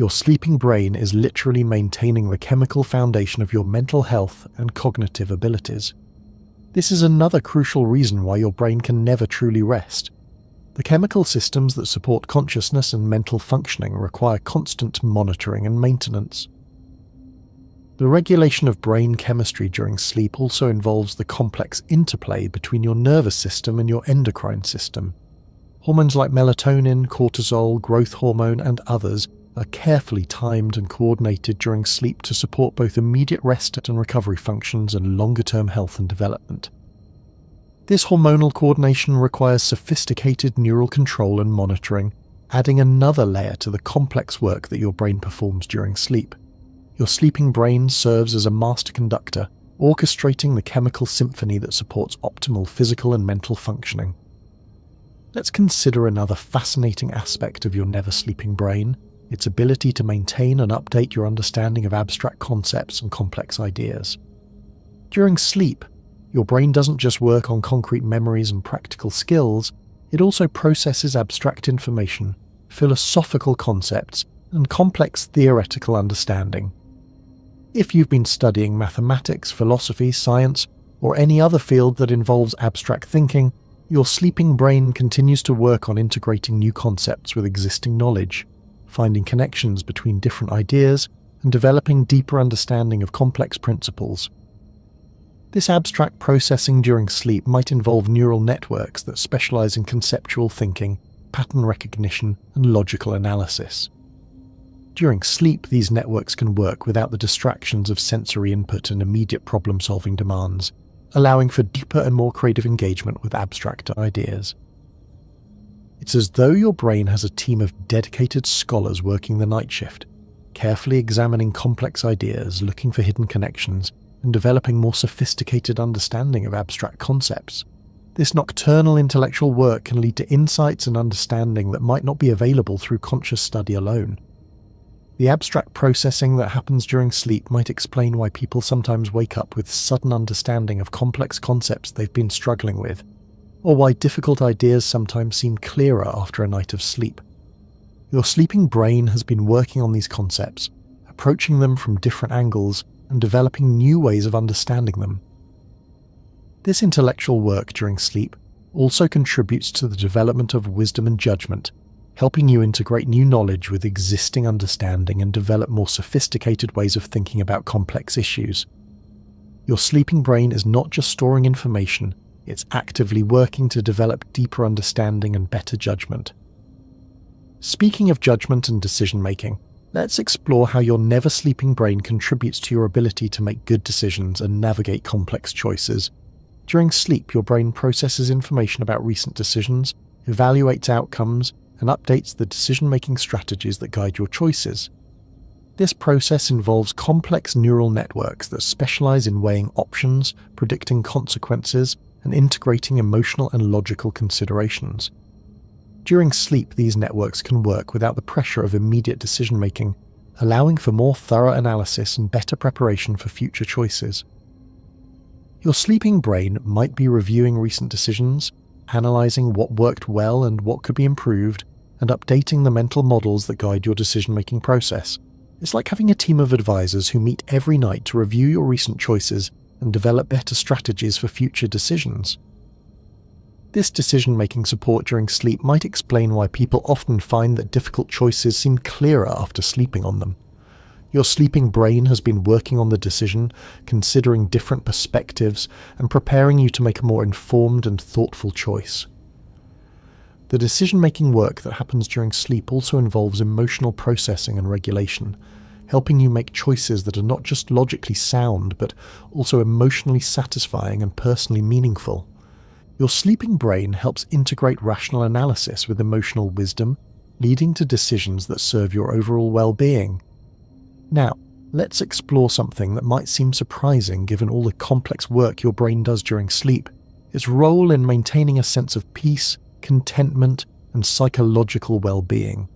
Your sleeping brain is literally maintaining the chemical foundation of your mental health and cognitive abilities. This is another crucial reason why your brain can never truly rest. The chemical systems that support consciousness and mental functioning require constant monitoring and maintenance. The regulation of brain chemistry during sleep also involves the complex interplay between your nervous system and your endocrine system. Hormones like melatonin, cortisol, growth hormone, and others are carefully timed and coordinated during sleep to support both immediate rest and recovery functions and longer-term health and development. This hormonal coordination requires sophisticated neural control and monitoring, adding another layer to the complex work that your brain performs during sleep. Your sleeping brain serves as a master conductor, orchestrating the chemical symphony that supports optimal physical and mental functioning. Let's consider another fascinating aspect of your never-sleeping brain: its ability to maintain and update your understanding of abstract concepts and complex ideas. During sleep, your brain doesn't just work on concrete memories and practical skills, it also processes abstract information, philosophical concepts, and complex theoretical understanding. If you've been studying mathematics, philosophy, science, or any other field that involves abstract thinking, your sleeping brain continues to work on integrating new concepts with existing knowledge, finding connections between different ideas, and developing deeper understanding of complex principles. This abstract processing during sleep might involve neural networks that specialize in conceptual thinking, pattern recognition, and logical analysis. During sleep, these networks can work without the distractions of sensory input and immediate problem-solving demands, allowing for deeper and more creative engagement with abstract ideas. It's as though your brain has a team of dedicated scholars working the night shift, carefully examining complex ideas, looking for hidden connections, and developing more sophisticated understanding of abstract concepts. This nocturnal intellectual work can lead to insights and understanding that might not be available through conscious study alone. The abstract processing that happens during sleep might explain why people sometimes wake up with sudden understanding of complex concepts they've been struggling with, or why difficult ideas sometimes seem clearer after a night of sleep. Your sleeping brain has been working on these concepts, approaching them from different angles and developing new ways of understanding them. This intellectual work during sleep also contributes to the development of wisdom and judgment, helping you integrate new knowledge with existing understanding and develop more sophisticated ways of thinking about complex issues. Your sleeping brain is not just storing information, it's actively working to develop deeper understanding and better judgment. Speaking of judgment and decision-making, let's explore how your never-sleeping brain contributes to your ability to make good decisions and navigate complex choices. During sleep, your brain processes information about recent decisions, evaluates outcomes, and updates the decision-making strategies that guide your choices. This process involves complex neural networks that specialize in weighing options, predicting consequences, and integrating emotional and logical considerations. During sleep, these networks can work without the pressure of immediate decision-making, allowing for more thorough analysis and better preparation for future choices. Your sleeping brain might be reviewing recent decisions, analyzing what worked well and what could be improved, and updating the mental models that guide your decision-making process. It's like having a team of advisors who meet every night to review your recent choices and develop better strategies for future decisions. This decision-making support during sleep might explain why people often find that difficult choices seem clearer after sleeping on them. Your sleeping brain has been working on the decision, considering different perspectives, and preparing you to make a more informed and thoughtful choice. The decision-making work that happens during sleep also involves emotional processing and regulation, helping you make choices that are not just logically sound, but also emotionally satisfying and personally meaningful. Your sleeping brain helps integrate rational analysis with emotional wisdom, leading to decisions that serve your overall well-being. Now, let's explore something that might seem surprising given all the complex work your brain does during sleep: its role in maintaining a sense of peace, contentment, and psychological well-being.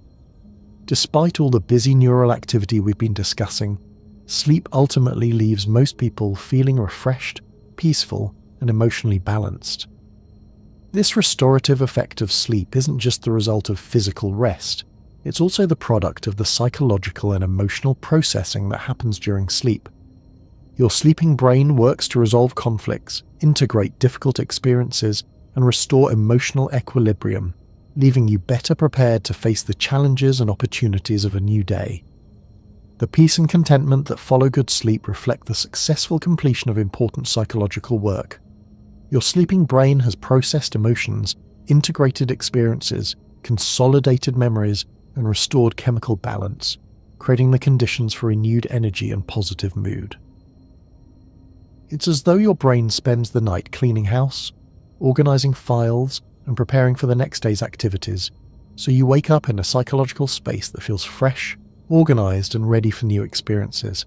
Despite all the busy neural activity we've been discussing, sleep ultimately leaves most people feeling refreshed, peaceful, and emotionally balanced. This restorative effect of sleep isn't just the result of physical rest. It's also the product of the psychological and emotional processing that happens during sleep. Your sleeping brain works to resolve conflicts, integrate difficult experiences, and restore emotional equilibrium, leaving you better prepared to face the challenges and opportunities of a new day. The peace and contentment that follow good sleep reflect the successful completion of important psychological work. Your sleeping brain has processed emotions, integrated experiences, consolidated memories, and restored chemical balance, creating the conditions for renewed energy and positive mood. It's as though your brain spends the night cleaning house, organizing files, and preparing for the next day's activities, so you wake up in a psychological space that feels fresh, organized, and ready for new experiences.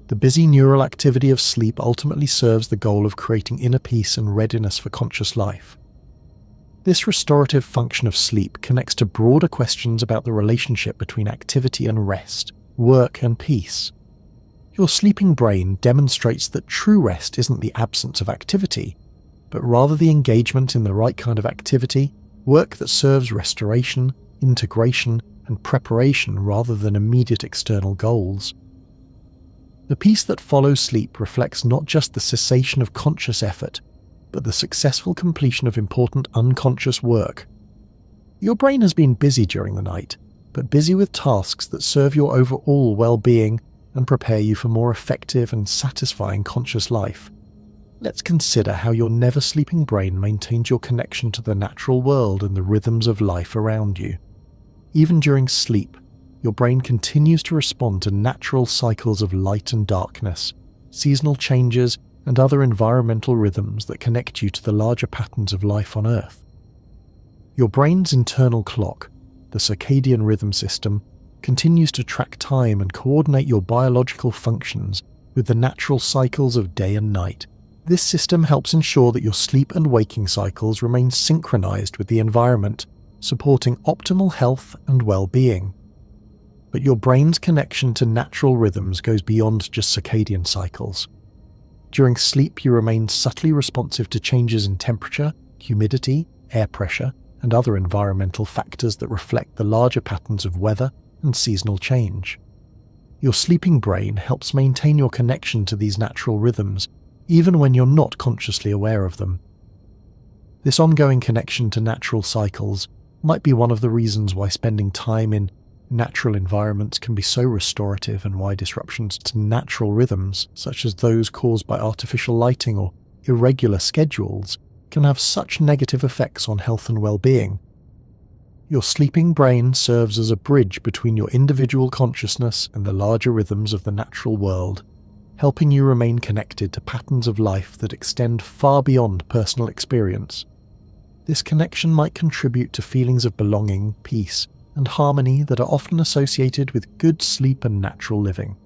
The busy neural activity of sleep ultimately serves the goal of creating inner peace and readiness for conscious life. This restorative function of sleep connects to broader questions about the relationship between activity and rest, work and peace. Your sleeping brain demonstrates that true rest isn't the absence of activity, but rather the engagement in the right kind of activity, work that serves restoration, integration, and preparation rather than immediate external goals. The peace that follows sleep reflects not just the cessation of conscious effort, but the successful completion of important unconscious work. Your brain has been busy during the night, but busy with tasks that serve your overall well-being and prepare you for more effective and satisfying conscious life. Let's consider how your never-sleeping brain maintains your connection to the natural world and the rhythms of life around you. Even during sleep, your brain continues to respond to natural cycles of light and darkness, seasonal changes, and other environmental rhythms that connect you to the larger patterns of life on Earth. Your brain's internal clock, the circadian rhythm system, continues to track time and coordinate your biological functions with the natural cycles of day and night. This system helps ensure that your sleep and waking cycles remain synchronized with the environment, supporting optimal health and well-being. But your brain's connection to natural rhythms goes beyond just circadian cycles. During sleep, you remain subtly responsive to changes in temperature, humidity, air pressure, and other environmental factors that reflect the larger patterns of weather and seasonal change. Your sleeping brain helps maintain your connection to these natural rhythms, even when you're not consciously aware of them. This ongoing connection to natural cycles might be one of the reasons why spending time in natural environments can be so restorative, and why disruptions to natural rhythms, such as those caused by artificial lighting or irregular schedules, can have such negative effects on health and well-being. Your sleeping brain serves as a bridge between your individual consciousness and the larger rhythms of the natural world, helping you remain connected to patterns of life that extend far beyond personal experience. This connection might contribute to feelings of belonging, peace, and harmony that are often associated with good sleep and natural living.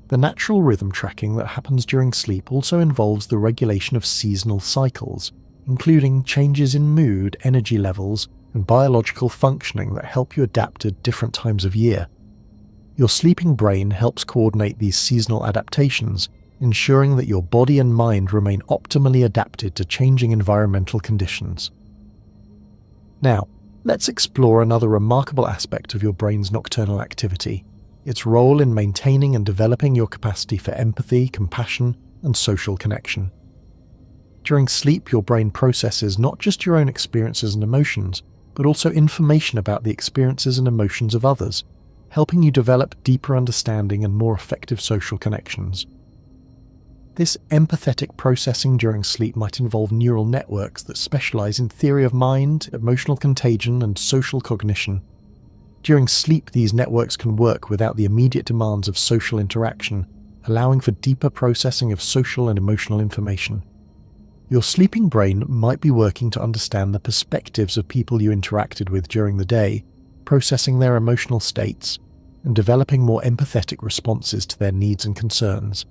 The natural rhythm tracking that happens during sleep also involves the regulation of seasonal cycles, including changes in mood, energy levels, and biological functioning that help you adapt at different times of year. Your sleeping brain helps coordinate these seasonal adaptations, ensuring that your body and mind remain optimally adapted to changing environmental conditions. Now, let's explore another remarkable aspect of your brain's nocturnal activity: its role in maintaining and developing your capacity for empathy, compassion, and social connection. During sleep, your brain processes not just your own experiences and emotions, but also information about the experiences and emotions of others, helping you develop deeper understanding and more effective social connections. This empathetic processing during sleep might involve neural networks that specialize in theory of mind, emotional contagion, and social cognition. During sleep, these networks can work without the immediate demands of social interaction, allowing for deeper processing of social and emotional information. Your sleeping brain might be working to understand the perspectives of people you interacted with during the day, processing their emotional states, and developing more empathetic responses to their needs and concerns.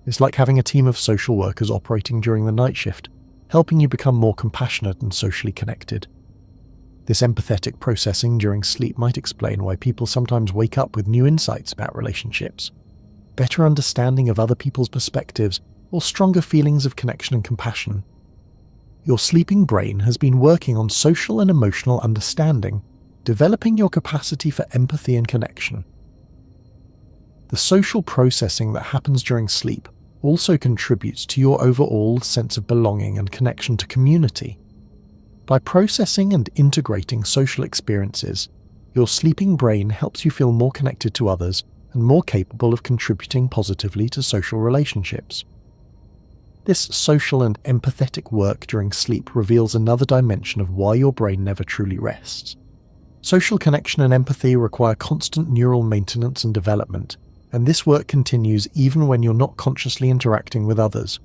It's like having a team of social workers operating during the night shift, helping you become more compassionate and socially connected. This empathetic processing during sleep might explain why people sometimes wake up with new insights about relationships, better understanding of other people's perspectives, or stronger feelings of connection and compassion. Your sleeping brain has been working on social and emotional understanding, developing your capacity for empathy and connection. The social processing that happens during sleep also contributes to your overall sense of belonging and connection to community. By processing and integrating social experiences, your sleeping brain helps you feel more connected to others and more capable of contributing positively to social relationships. This social and empathetic work during sleep reveals another dimension of why your brain never truly rests. Social connection and empathy require constant neural maintenance and development, and this work continues even when you're not consciously interacting with others.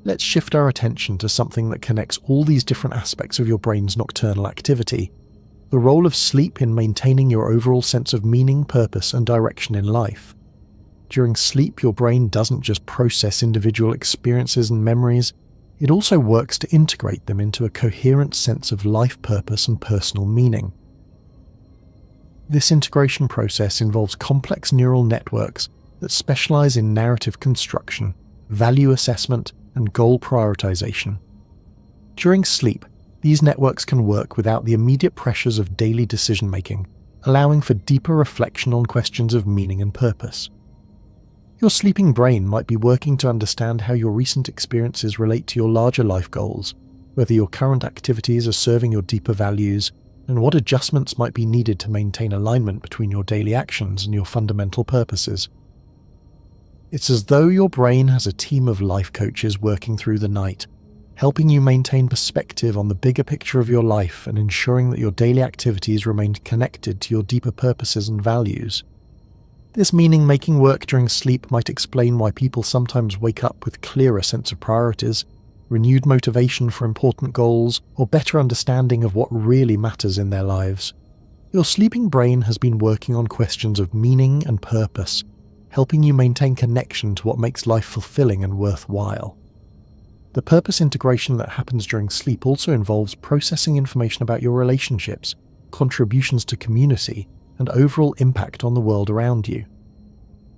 Let's shift our attention to something that connects all these different aspects of your brain's nocturnal activity: the role of sleep in maintaining your overall sense of meaning, purpose, and direction in life. During sleep, your brain doesn't just process individual experiences and memories, it also works to integrate them into a coherent sense of life purpose and personal meaning. This integration process involves complex neural networks that specialize in narrative construction, value assessment, and goal prioritization. During sleep, these networks can work without the immediate pressures of daily decision-making, allowing for deeper reflection on questions of meaning and purpose. Your sleeping brain might be working to understand how your recent experiences relate to your larger life goals, whether your current activities are serving your deeper values, and what adjustments might be needed to maintain alignment between your daily actions and your fundamental purposes. It's as though your brain has a team of life coaches working through the night, helping you maintain perspective on the bigger picture of your life and ensuring that your daily activities remain connected to your deeper purposes and values. This meaning-making work during sleep might explain why people sometimes wake up with clearer sense of priorities, renewed motivation for important goals, or better understanding of what really matters in their lives. Your sleeping brain has been working on questions of meaning and purpose, helping you maintain connection to what makes life fulfilling and worthwhile. The purpose integration that happens during sleep also involves processing information about your relationships, contributions to community, and overall impact on the world around you.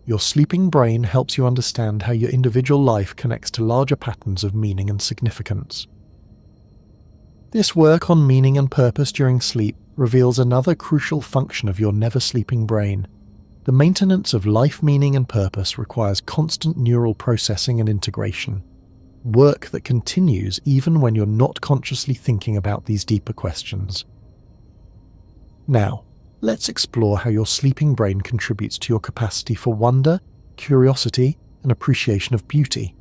Your sleeping brain helps you understand how your individual life connects to larger patterns of meaning and significance. This work on meaning and purpose during sleep reveals another crucial function of your never-sleeping brain. The maintenance of life meaning and purpose requires constant neural processing and integration, work that continues even when you're not consciously thinking about these deeper questions. Now, let's explore how your sleeping brain contributes to your capacity for wonder, curiosity, and appreciation of beauty.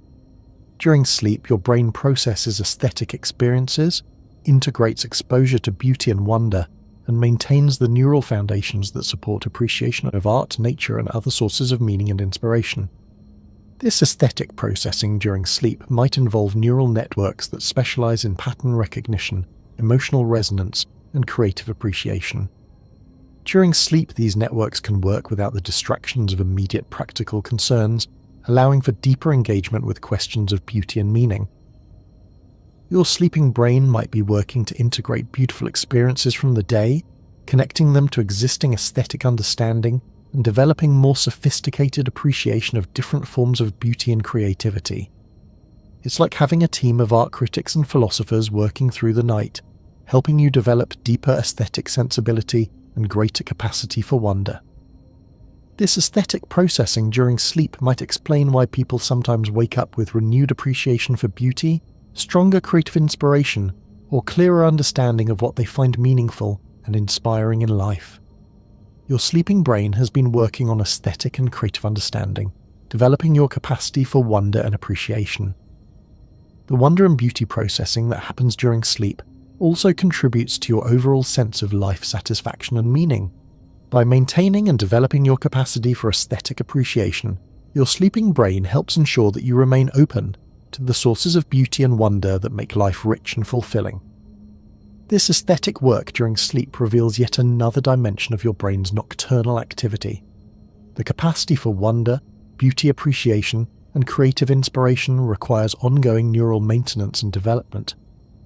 During sleep, your brain processes aesthetic experiences, integrates exposure to beauty and wonder, and maintains the neural foundations that support appreciation of art, nature, and other sources of meaning and inspiration. This aesthetic processing during sleep might involve neural networks that specialize in pattern recognition, emotional resonance, and creative appreciation. During sleep, these networks can work without the distractions of immediate practical concerns, allowing for deeper engagement with questions of beauty and meaning. Your sleeping brain might be working to integrate beautiful experiences from the day, connecting them to existing aesthetic understanding, and developing more sophisticated appreciation of different forms of beauty and creativity. It's like having a team of art critics and philosophers working through the night, helping you develop deeper aesthetic sensibility and greater capacity for wonder. This aesthetic processing during sleep might explain why people sometimes wake up with renewed appreciation for beauty, stronger creative inspiration, or clearer understanding of what they find meaningful and inspiring in life. Your sleeping brain has been working on aesthetic and creative understanding, developing your capacity for wonder and appreciation. The wonder and beauty processing that happens during sleep also contributes to your overall sense of life satisfaction and meaning. By maintaining and developing your capacity for aesthetic appreciation, your sleeping brain helps ensure that you remain open to the sources of beauty and wonder that make life rich and fulfilling. This aesthetic work during sleep reveals yet another dimension of your brain's nocturnal activity. The capacity for wonder, beauty appreciation, and creative inspiration requires ongoing neural maintenance and development,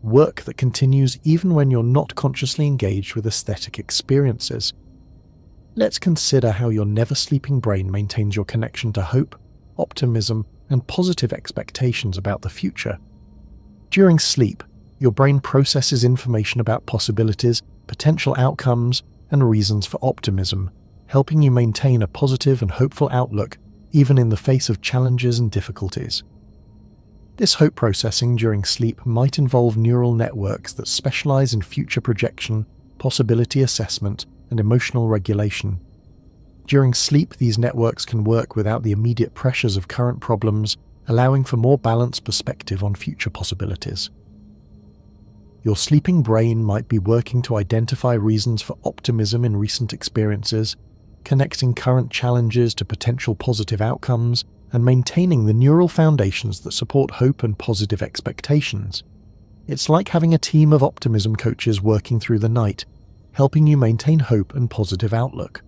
work that continues even when you're not consciously engaged with aesthetic experiences. Let's consider how your never-sleeping brain maintains your connection to hope, optimism, and positive expectations about the future. During sleep, your brain processes information about possibilities, potential outcomes, and reasons for optimism, helping you maintain a positive and hopeful outlook even in the face of challenges and difficulties. This hope processing during sleep might involve neural networks that specialize in future projection, possibility assessment, and emotional regulation. During sleep, these networks can work without the immediate pressures of current problems, allowing for more balanced perspective on future possibilities. Your sleeping brain might be working to identify reasons for optimism in recent experiences, connecting current challenges to potential positive outcomes, and maintaining the neural foundations that support hope and positive expectations. It's like having a team of optimism coaches working through the night, helping you maintain hope and positive outlook.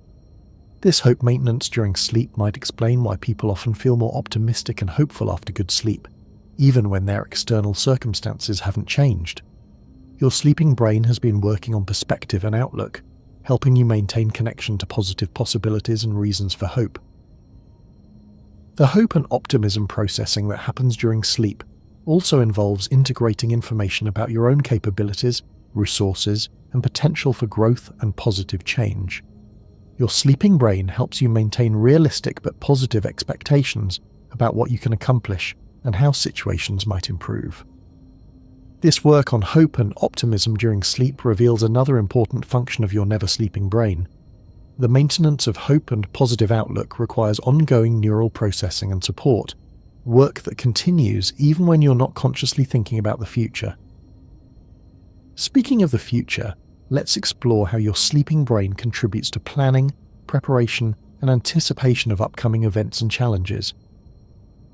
This hope maintenance during sleep might explain why people often feel more optimistic and hopeful after good sleep, even when their external circumstances haven't changed. Your sleeping brain has been working on perspective and outlook, helping you maintain connection to positive possibilities and reasons for hope. The hope and optimism processing that happens during sleep also involves integrating information about your own capabilities, resources, and potential for growth and positive change. Your sleeping brain helps you maintain realistic but positive expectations about what you can accomplish and how situations might improve. This work on hope and optimism during sleep reveals another important function of your never-sleeping brain. The maintenance of hope and positive outlook requires ongoing neural processing and support, work that continues even when you're not consciously thinking about the future. Speaking of the future, let's explore how your sleeping brain contributes to planning, preparation, and anticipation of upcoming events and challenges.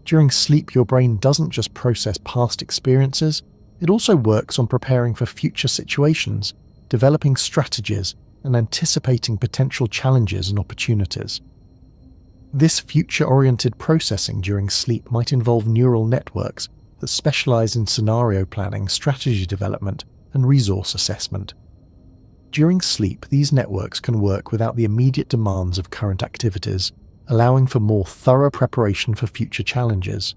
During sleep, your brain doesn't just process past experiences, it also works on preparing for future situations, developing strategies, and anticipating potential challenges and opportunities. This future-oriented processing during sleep might involve neural networks that specialize in scenario planning, strategy development, and resource assessment. During sleep, these networks can work without the immediate demands of current activities, allowing for more thorough preparation for future challenges.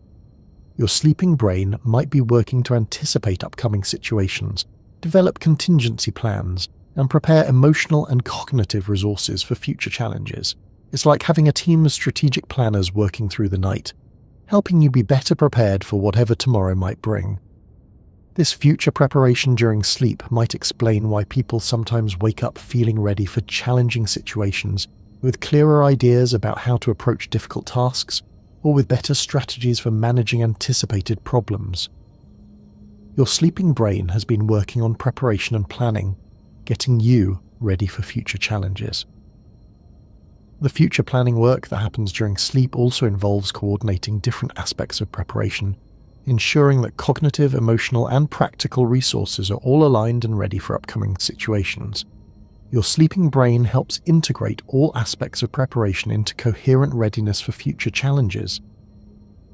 Your sleeping brain might be working to anticipate upcoming situations, develop contingency plans, and prepare emotional and cognitive resources for future challenges. It's like having a team of strategic planners working through the night, helping you be better prepared for whatever tomorrow might bring. This future preparation during sleep might explain why people sometimes wake up feeling ready for challenging situations, with clearer ideas about how to approach difficult tasks, or with better strategies for managing anticipated problems. Your sleeping brain has been working on preparation and planning, getting you ready for future challenges. The future planning work that happens during sleep also involves coordinating different aspects of preparation, ensuring that cognitive, emotional, and practical resources are all aligned and ready for upcoming situations. Your sleeping brain helps integrate all aspects of preparation into coherent readiness for future challenges.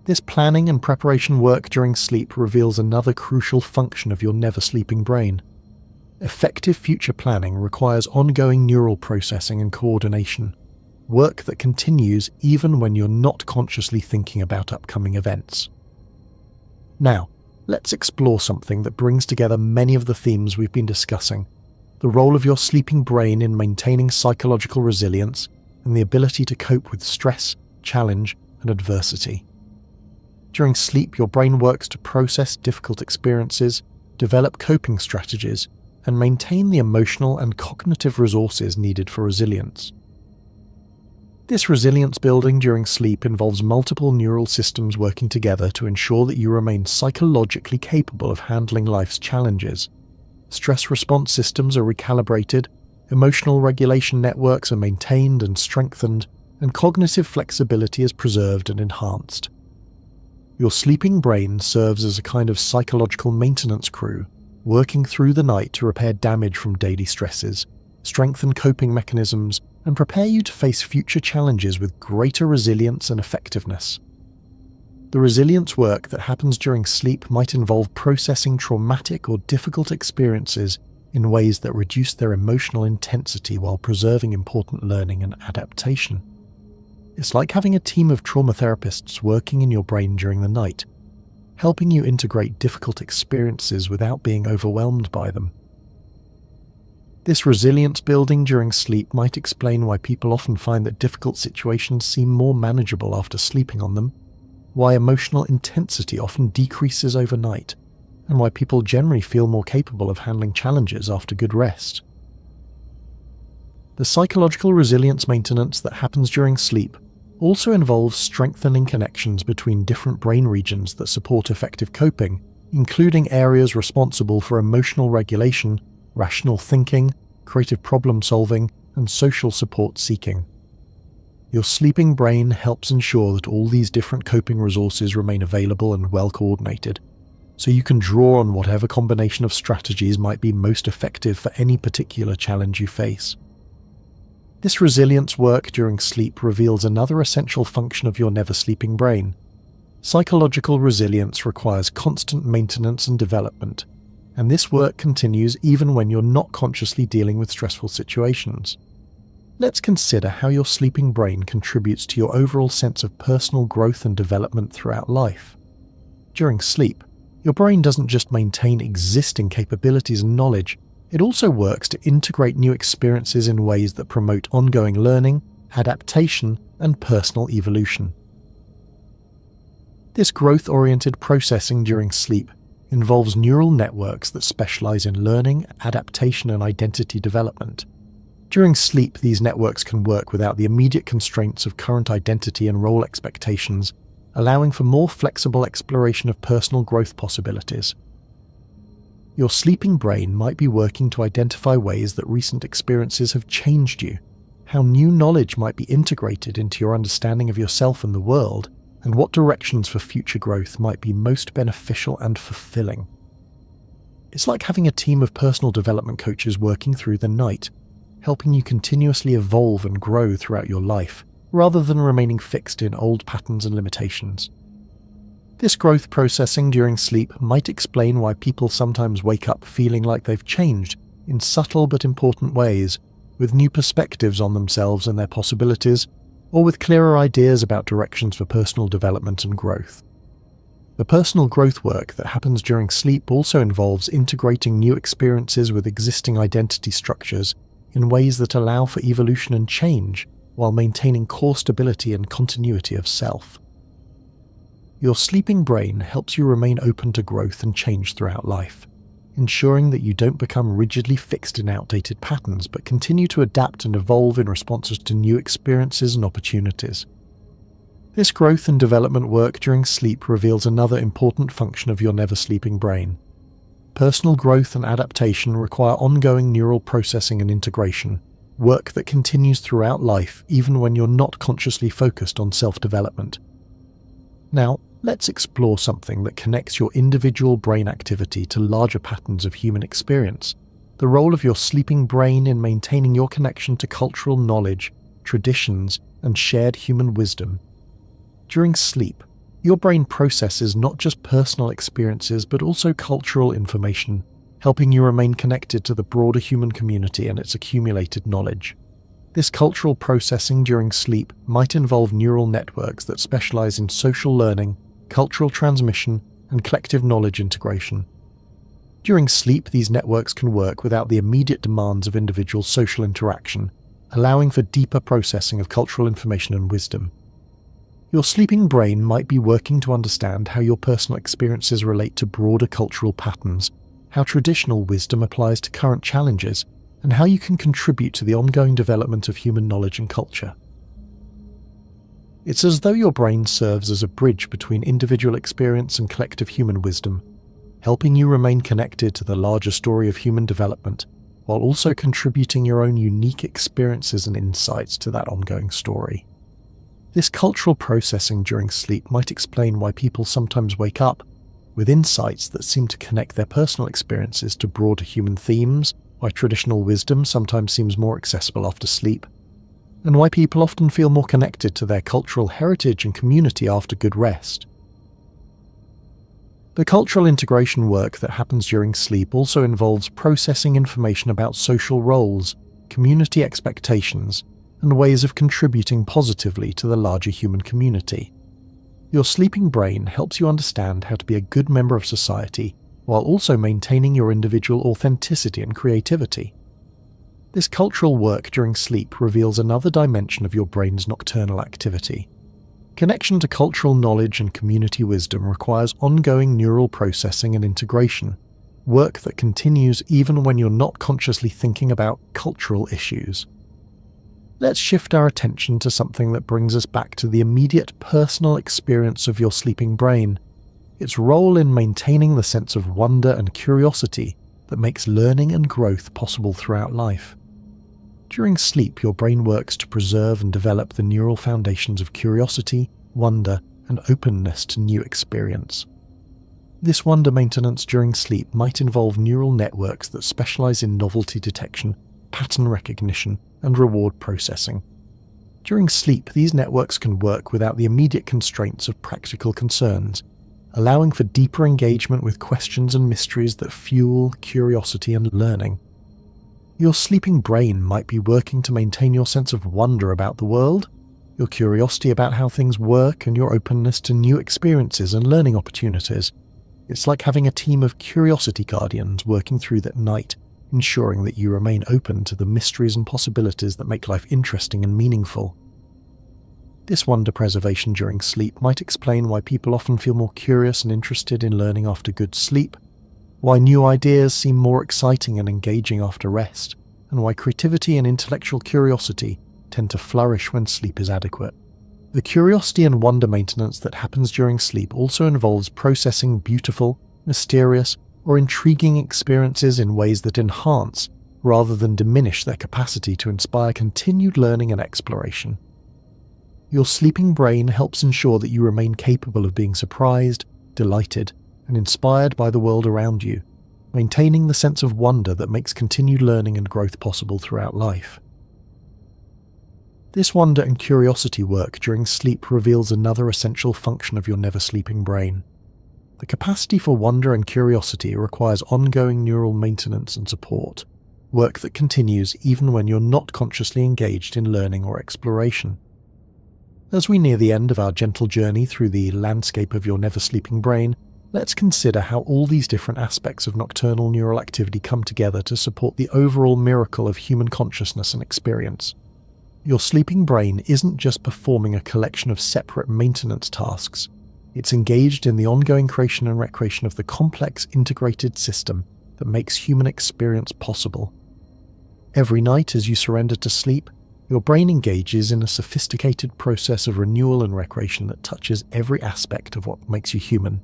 This planning and preparation work during sleep reveals another crucial function of your never-sleeping brain. Effective future planning requires ongoing neural processing and coordination, work that continues even when you're not consciously thinking about upcoming events. Now, let's explore something that brings together many of the themes we've been discussing: the role of your sleeping brain in maintaining psychological resilience and the ability to cope with stress, challenge, and adversity. During sleep, your brain works to process difficult experiences, develop coping strategies, and maintain the emotional and cognitive resources needed for resilience. This resilience building during sleep involves multiple neural systems working together to ensure that you remain psychologically capable of handling life's challenges. Stress response systems are recalibrated, emotional regulation networks are maintained and strengthened, and cognitive flexibility is preserved and enhanced. Your sleeping brain serves as a kind of psychological maintenance crew, working through the night to repair damage from daily stresses, strengthen coping mechanisms, and prepare you to face future challenges with greater resilience and effectiveness. The resilience work that happens during sleep might involve processing traumatic or difficult experiences in ways that reduce their emotional intensity while preserving important learning and adaptation. It's like having a team of trauma therapists working in your brain during the night, helping you integrate difficult experiences without being overwhelmed by them. This resilience building during sleep might explain why people often find that difficult situations seem more manageable after sleeping on them, why emotional intensity often decreases overnight, and why people generally feel more capable of handling challenges after good rest. The psychological resilience maintenance that happens during sleep also involves strengthening connections between different brain regions that support effective coping, including areas responsible for emotional regulation, rational thinking, creative problem solving, and social support seeking. Your sleeping brain helps ensure that all these different coping resources remain available and well coordinated, so you can draw on whatever combination of strategies might be most effective for any particular challenge you face. This resilience work during sleep reveals another essential function of your never-sleeping brain. Psychological resilience requires constant maintenance and development, and this work continues even when you're not consciously dealing with stressful situations. Let's consider how your sleeping brain contributes to your overall sense of personal growth and development throughout life. During sleep, your brain doesn't just maintain existing capabilities and knowledge, it also works to integrate new experiences in ways that promote ongoing learning, adaptation, and personal evolution. This growth-oriented processing during sleep involves neural networks that specialize in learning, adaptation, and identity development. During sleep, these networks can work without the immediate constraints of current identity and role expectations, allowing for more flexible exploration of personal growth possibilities. Your sleeping brain might be working to identify ways that recent experiences have changed you, how new knowledge might be integrated into your understanding of yourself and the world, and what directions for future growth might be most beneficial and fulfilling. It's like having a team of personal development coaches working through the night, helping you continuously evolve and grow throughout your life, rather than remaining fixed in old patterns and limitations. This growth processing during sleep might explain why people sometimes wake up feeling like they've changed in subtle but important ways, with new perspectives on themselves and their possibilities, or with clearer ideas about directions for personal development and growth. The personal growth work that happens during sleep also involves integrating new experiences with existing identity structures in ways that allow for evolution and change, while maintaining core stability and continuity of self. Your sleeping brain helps you remain open to growth and change throughout life, ensuring that you don't become rigidly fixed in outdated patterns but continue to adapt and evolve in responses to new experiences and opportunities. This growth and development work during sleep reveals another important function of your never-sleeping brain. Personal growth and adaptation require ongoing neural processing and integration, work that continues throughout life even when you're not consciously focused on self-development. Now, let's explore something that connects your individual brain activity to larger patterns of human experience, the role of your sleeping brain in maintaining your connection to cultural knowledge, traditions, and shared human wisdom. During sleep, your brain processes not just personal experiences but also cultural information, helping you remain connected to the broader human community and its accumulated knowledge. This cultural processing during sleep might involve neural networks that specialize in social learning, cultural transmission, and collective knowledge integration. During sleep, these networks can work without the immediate demands of individual social interaction, allowing for deeper processing of cultural information and wisdom. Your sleeping brain might be working to understand how your personal experiences relate to broader cultural patterns, how traditional wisdom applies to current challenges, and how you can contribute to the ongoing development of human knowledge and culture. It's as though your brain serves as a bridge between individual experience and collective human wisdom, helping you remain connected to the larger story of human development, while also contributing your own unique experiences and insights to that ongoing story. This cultural processing during sleep might explain why people sometimes wake up with insights that seem to connect their personal experiences to broader human themes, why traditional wisdom sometimes seems more accessible after sleep, and why people often feel more connected to their cultural heritage and community after good rest. The cultural integration work that happens during sleep also involves processing information about social roles, community expectations, and ways of contributing positively to the larger human community. Your sleeping brain helps you understand how to be a good member of society while also maintaining your individual authenticity and creativity. This cultural work during sleep reveals another dimension of your brain's nocturnal activity. Connection to cultural knowledge and community wisdom requires ongoing neural processing and integration, work that continues even when you're not consciously thinking about cultural issues. Let's shift our attention to something that brings us back to the immediate personal experience of your sleeping brain, its role in maintaining the sense of wonder and curiosity that makes learning and growth possible throughout life. During sleep, your brain works to preserve and develop the neural foundations of curiosity, wonder, and openness to new experience. This wonder maintenance during sleep might involve neural networks that specialize in novelty detection, pattern recognition, and reward processing. During sleep, these networks can work without the immediate constraints of practical concerns, allowing for deeper engagement with questions and mysteries that fuel curiosity and learning. Your sleeping brain might be working to maintain your sense of wonder about the world, your curiosity about how things work, and your openness to new experiences and learning opportunities. It's like having a team of curiosity guardians working through that night, ensuring that you remain open to the mysteries and possibilities that make life interesting and meaningful. This wonder preservation during sleep might explain why people often feel more curious and interested in learning after good sleep, why new ideas seem more exciting and engaging after rest, and why creativity and intellectual curiosity tend to flourish when sleep is adequate. The curiosity and wonder maintenance that happens during sleep also involves processing beautiful, mysterious, or intriguing experiences in ways that enhance, rather than diminish their capacity to inspire continued learning and exploration. Your sleeping brain helps ensure that you remain capable of being surprised, delighted, and inspired by the world around you, maintaining the sense of wonder that makes continued learning and growth possible throughout life. This wonder and curiosity work during sleep reveals another essential function of your never-sleeping brain. The capacity for wonder and curiosity requires ongoing neural maintenance and support, work that continues even when you're not consciously engaged in learning or exploration. As we near the end of our gentle journey through the landscape of your never-sleeping brain, let's consider how all these different aspects of nocturnal neural activity come together to support the overall miracle of human consciousness and experience. Your sleeping brain isn't just performing a collection of separate maintenance tasks, it's engaged in the ongoing creation and recreation of the complex integrated system that makes human experience possible. Every night as you surrender to sleep, your brain engages in a sophisticated process of renewal and recreation that touches every aspect of what makes you human.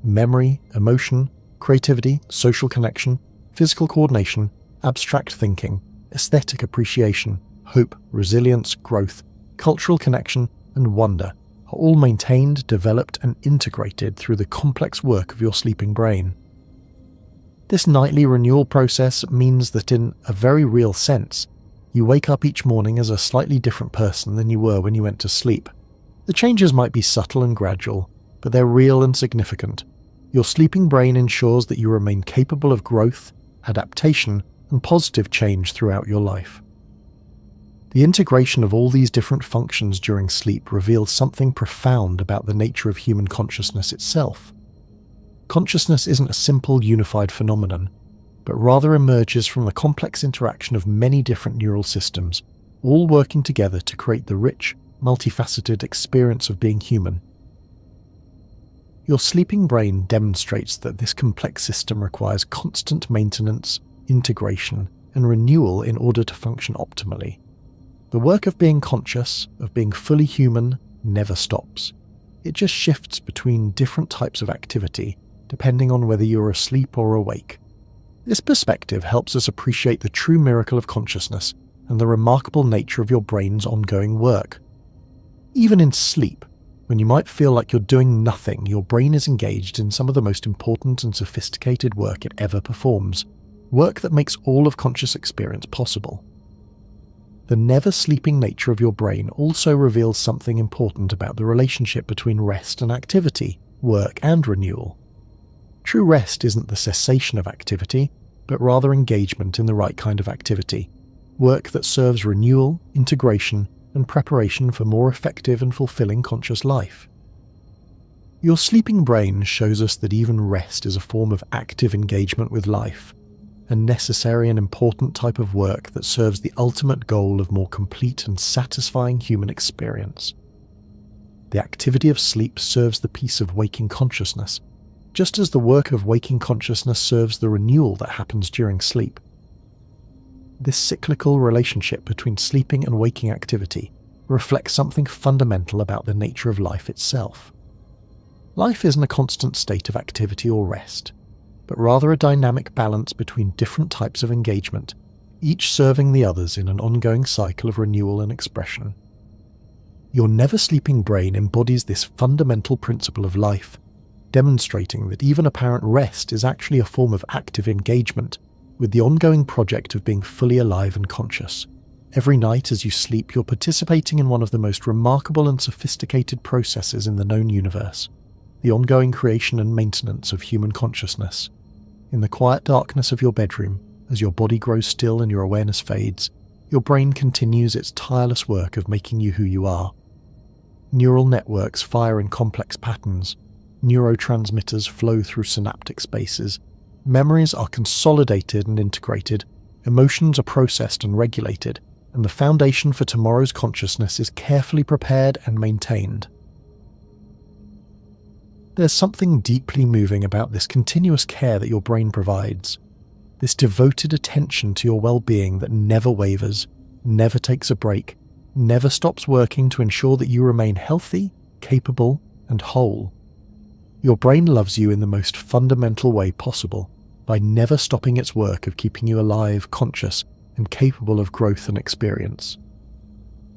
Memory, emotion, creativity, social connection, physical coordination, abstract thinking, aesthetic appreciation, hope, resilience, growth, cultural connection, and wonder are all maintained, developed, and integrated through the complex work of your sleeping brain. This nightly renewal process means that in a very real sense, you wake up each morning as a slightly different person than you were when you went to sleep. The changes might be subtle and gradual, but they're real and significant. Your sleeping brain ensures that you remain capable of growth, adaptation, and positive change throughout your life. The integration of all these different functions during sleep reveals something profound about the nature of human consciousness itself. Consciousness isn't a simple unified phenomenon, but rather emerges from the complex interaction of many different neural systems, all working together to create the rich, multifaceted experience of being human. Your sleeping brain demonstrates that this complex system requires constant maintenance, integration, and renewal in order to function optimally. The work of being conscious, of being fully human, never stops. It just shifts between different types of activity, depending on whether you're asleep or awake. This perspective helps us appreciate the true miracle of consciousness and the remarkable nature of your brain's ongoing work. Even in sleep, when you might feel like you're doing nothing, your brain is engaged in some of the most important and sophisticated work it ever performs, work that makes all of conscious experience possible. The never-sleeping nature of your brain also reveals something important about the relationship between rest and activity, work and renewal. True rest isn't the cessation of activity, but rather engagement in the right kind of activity, work that serves renewal, integration, and preparation for more effective and fulfilling conscious life. Your sleeping brain shows us that even rest is a form of active engagement with life, a necessary and important type of work that serves the ultimate goal of more complete and satisfying human experience. The activity of sleep serves the peace of waking consciousness, just as the work of waking consciousness serves the renewal that happens during sleep. This cyclical relationship between sleeping and waking activity reflects something fundamental about the nature of life itself. Life isn't a constant state of activity or rest, but rather a dynamic balance between different types of engagement, each serving the others in an ongoing cycle of renewal and expression. Your never-sleeping brain embodies this fundamental principle of life, demonstrating that even apparent rest is actually a form of active engagement with the ongoing project of being fully alive and conscious. Every night as you sleep, you're participating in one of the most remarkable and sophisticated processes in the known universe, the ongoing creation and maintenance of human consciousness. In the quiet darkness of your bedroom, as your body grows still and your awareness fades, your brain continues its tireless work of making you who you are. Neural networks fire in complex patterns, neurotransmitters flow through synaptic spaces, memories are consolidated and integrated, emotions are processed and regulated, and the foundation for tomorrow's consciousness is carefully prepared and maintained. There's something deeply moving about this continuous care that your brain provides, this devoted attention to your well-being that never wavers, never takes a break, never stops working to ensure that you remain healthy, capable, and whole. Your brain loves you in the most fundamental way possible, by never stopping its work of keeping you alive, conscious, and capable of growth and experience.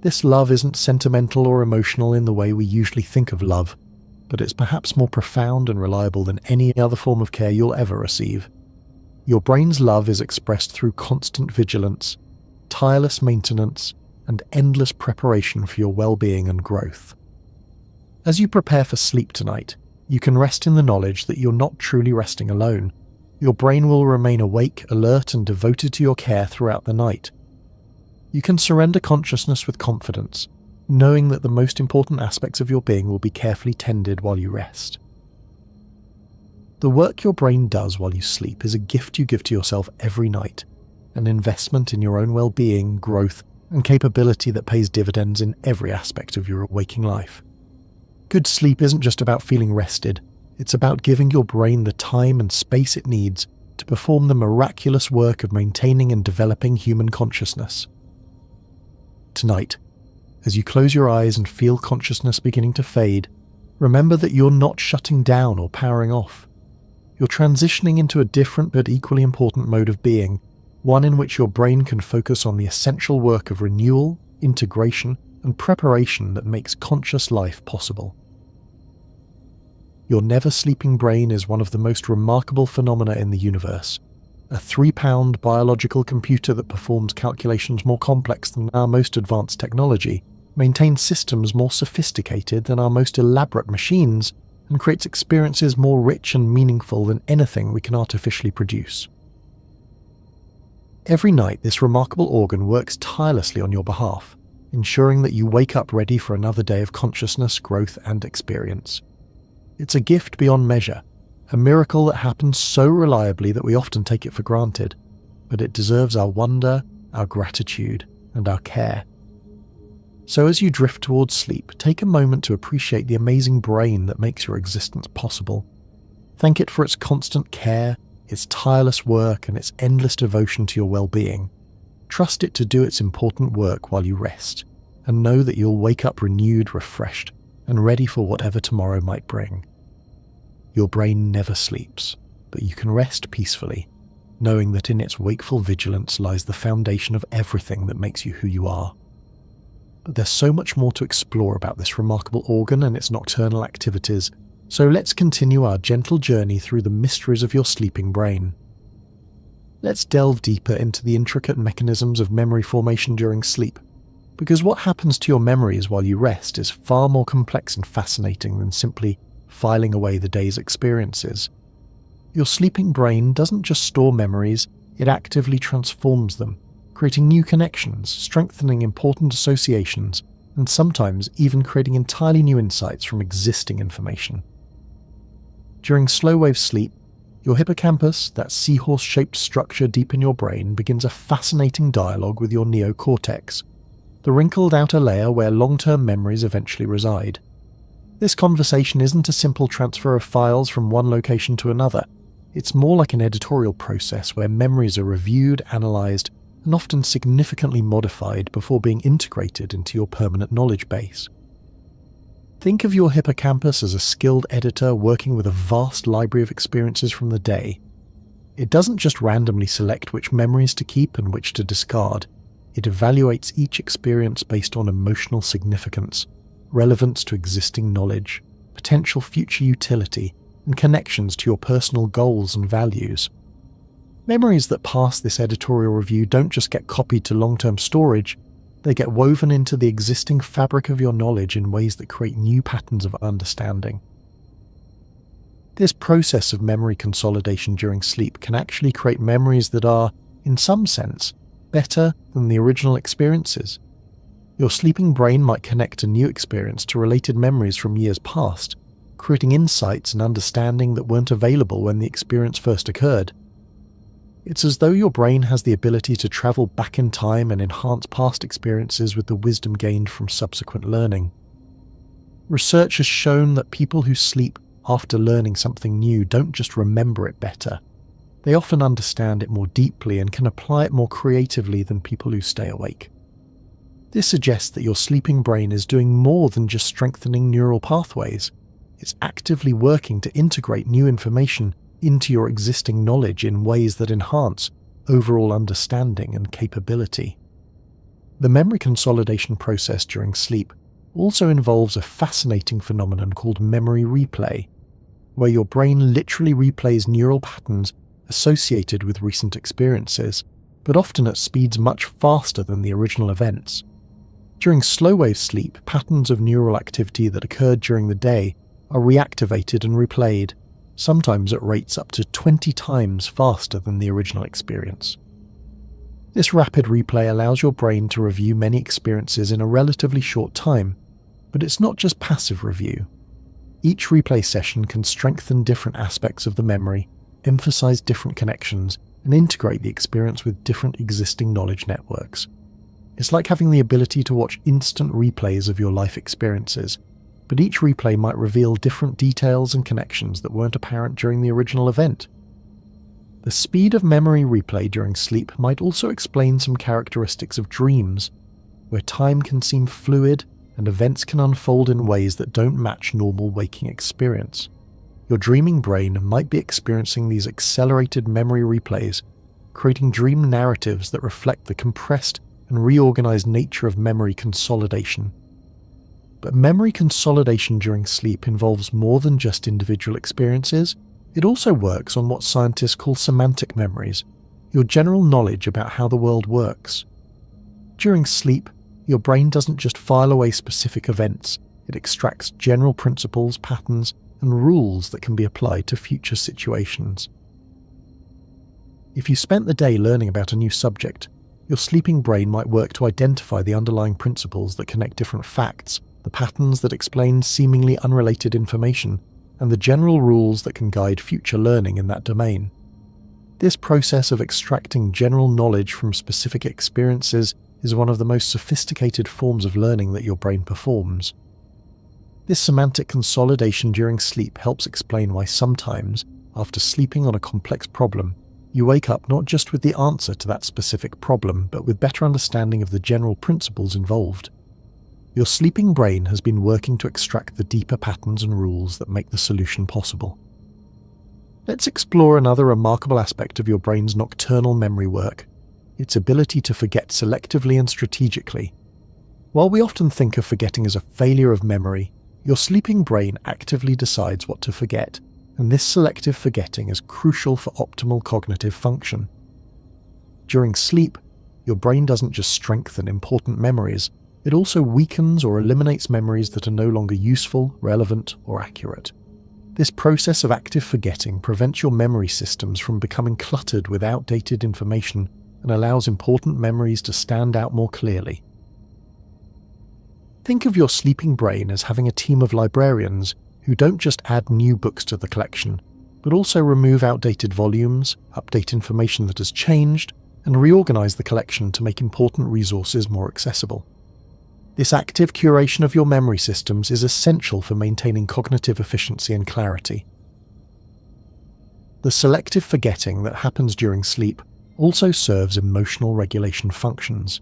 This love isn't sentimental or emotional in the way we usually think of love, but it's perhaps more profound and reliable than any other form of care you'll ever receive. Your brain's love is expressed through constant vigilance, tireless maintenance, and endless preparation for your well-being and growth. As you prepare for sleep tonight, you can rest in the knowledge that you're not truly resting alone. Your brain will remain awake, alert, and devoted to your care throughout the night. You can surrender consciousness with confidence, knowing that the most important aspects of your being will be carefully tended while you rest. The work your brain does while you sleep is a gift you give to yourself every night, an investment in your own well-being, growth, and capability that pays dividends in every aspect of your waking life. Good sleep isn't just about feeling rested, it's about giving your brain the time and space it needs to perform the miraculous work of maintaining and developing human consciousness. Tonight, as you close your eyes and feel consciousness beginning to fade, remember that you're not shutting down or powering off. You're transitioning into a different but equally important mode of being, one in which your brain can focus on the essential work of renewal, integration, and preparation that makes conscious life possible. Your never-sleeping brain is one of the most remarkable phenomena in the universe. A 3-pound biological computer that performs calculations more complex than our most advanced technology, maintains systems more sophisticated than our most elaborate machines, and creates experiences more rich and meaningful than anything we can artificially produce. Every night, this remarkable organ works tirelessly on your behalf, ensuring that you wake up ready for another day of consciousness, growth, and experience. It's a gift beyond measure, a miracle that happens so reliably that we often take it for granted, but it deserves our wonder, our gratitude, and our care. So as you drift towards sleep, take a moment to appreciate the amazing brain that makes your existence possible. Thank it for its constant care, its tireless work, and its endless devotion to your well-being. Trust it to do its important work while you rest, and know that you'll wake up renewed, refreshed, and ready for whatever tomorrow might bring. Your brain never sleeps, but you can rest peacefully, knowing that in its wakeful vigilance lies the foundation of everything that makes you who you are. But there's so much more to explore about this remarkable organ and its nocturnal activities, so let's continue our gentle journey through the mysteries of your sleeping brain. Let's delve deeper into the intricate mechanisms of memory formation during sleep, because what happens to your memories while you rest is far more complex and fascinating than simply filing away the day's experiences. Your sleeping brain doesn't just store memories, it actively transforms them, creating new connections, strengthening important associations, and sometimes even creating entirely new insights from existing information. During slow-wave sleep, Your hippocampus, that seahorse-shaped structure deep in your brain, begins a fascinating dialogue with your neocortex, the wrinkled outer layer where long-term memories eventually reside. This conversation isn't a simple transfer of files from one location to another. It's more like an editorial process where memories are reviewed, analysed, and often significantly modified before being integrated into your permanent knowledge base. Think of your hippocampus as a skilled editor working with a vast library of experiences from the day. It doesn't just randomly select which memories to keep and which to discard. It evaluates each experience based on emotional significance, relevance to existing knowledge, potential future utility, and connections to your personal goals and values. Memories that pass this editorial review don't just get copied to long-term storage, they get woven into the existing fabric of your knowledge in ways that create new patterns of understanding. This process of memory consolidation during sleep can actually create memories that are, in some sense, better than the original experiences. Your sleeping brain might connect a new experience to related memories from years past, creating insights and understanding that weren't available when the experience first occurred. It's as though your brain has the ability to travel back in time and enhance past experiences with the wisdom gained from subsequent learning. Research has shown that people who sleep after learning something new don't just remember it better. They often understand it more deeply and can apply it more creatively than people who stay awake. This suggests that your sleeping brain is doing more than just strengthening neural pathways. It's actively working to integrate new information into your existing knowledge in ways that enhance overall understanding and capability. The memory consolidation process during sleep also involves a fascinating phenomenon called memory replay, where your brain literally replays neural patterns associated with recent experiences, but often at speeds much faster than the original events. During slow-wave sleep, patterns of neural activity that occurred during the day are reactivated and replayed, sometimes at rates up to 20 times faster than the original experience. This rapid replay allows your brain to review many experiences in a relatively short time, but it's not just passive review. Each replay session can strengthen different aspects of the memory, emphasize different connections, and integrate the experience with different existing knowledge networks. It's like having the ability to watch instant replays of your life experiences, but each replay might reveal different details and connections that weren't apparent during the original event. The speed of memory replay during sleep might also explain some characteristics of dreams, where time can seem fluid and events can unfold in ways that don't match normal waking experience. Your dreaming brain might be experiencing these accelerated memory replays, creating dream narratives that reflect the compressed and reorganized nature of memory consolidation. But memory consolidation during sleep involves more than just individual experiences. It also works on what scientists call semantic memories, your general knowledge about how the world works. During sleep, your brain doesn't just file away specific events, it extracts general principles, patterns, and rules that can be applied to future situations. If you spent the day learning about a new subject, your sleeping brain might work to identify the underlying principles that connect different facts, the patterns that explain seemingly unrelated information, and the general rules that can guide future learning in that domain. This process of extracting general knowledge from specific experiences is one of the most sophisticated forms of learning that your brain performs. This semantic consolidation during sleep helps explain why sometimes, after sleeping on a complex problem, you wake up not just with the answer to that specific problem, but with better understanding of the general principles involved. Your sleeping brain has been working to extract the deeper patterns and rules that make the solution possible. Let's explore another remarkable aspect of your brain's nocturnal memory work, its ability to forget selectively and strategically. While we often think of forgetting as a failure of memory, your sleeping brain actively decides what to forget, and this selective forgetting is crucial for optimal cognitive function. During sleep, your brain doesn't just strengthen important memories, it also weakens or eliminates memories that are no longer useful, relevant, or accurate. This process of active forgetting prevents your memory systems from becoming cluttered with outdated information and allows important memories to stand out more clearly. Think of your sleeping brain as having a team of librarians who don't just add new books to the collection, but also remove outdated volumes, update information that has changed, and reorganize the collection to make important resources more accessible. This active curation of your memory systems is essential for maintaining cognitive efficiency and clarity. The selective forgetting that happens during sleep also serves emotional regulation functions.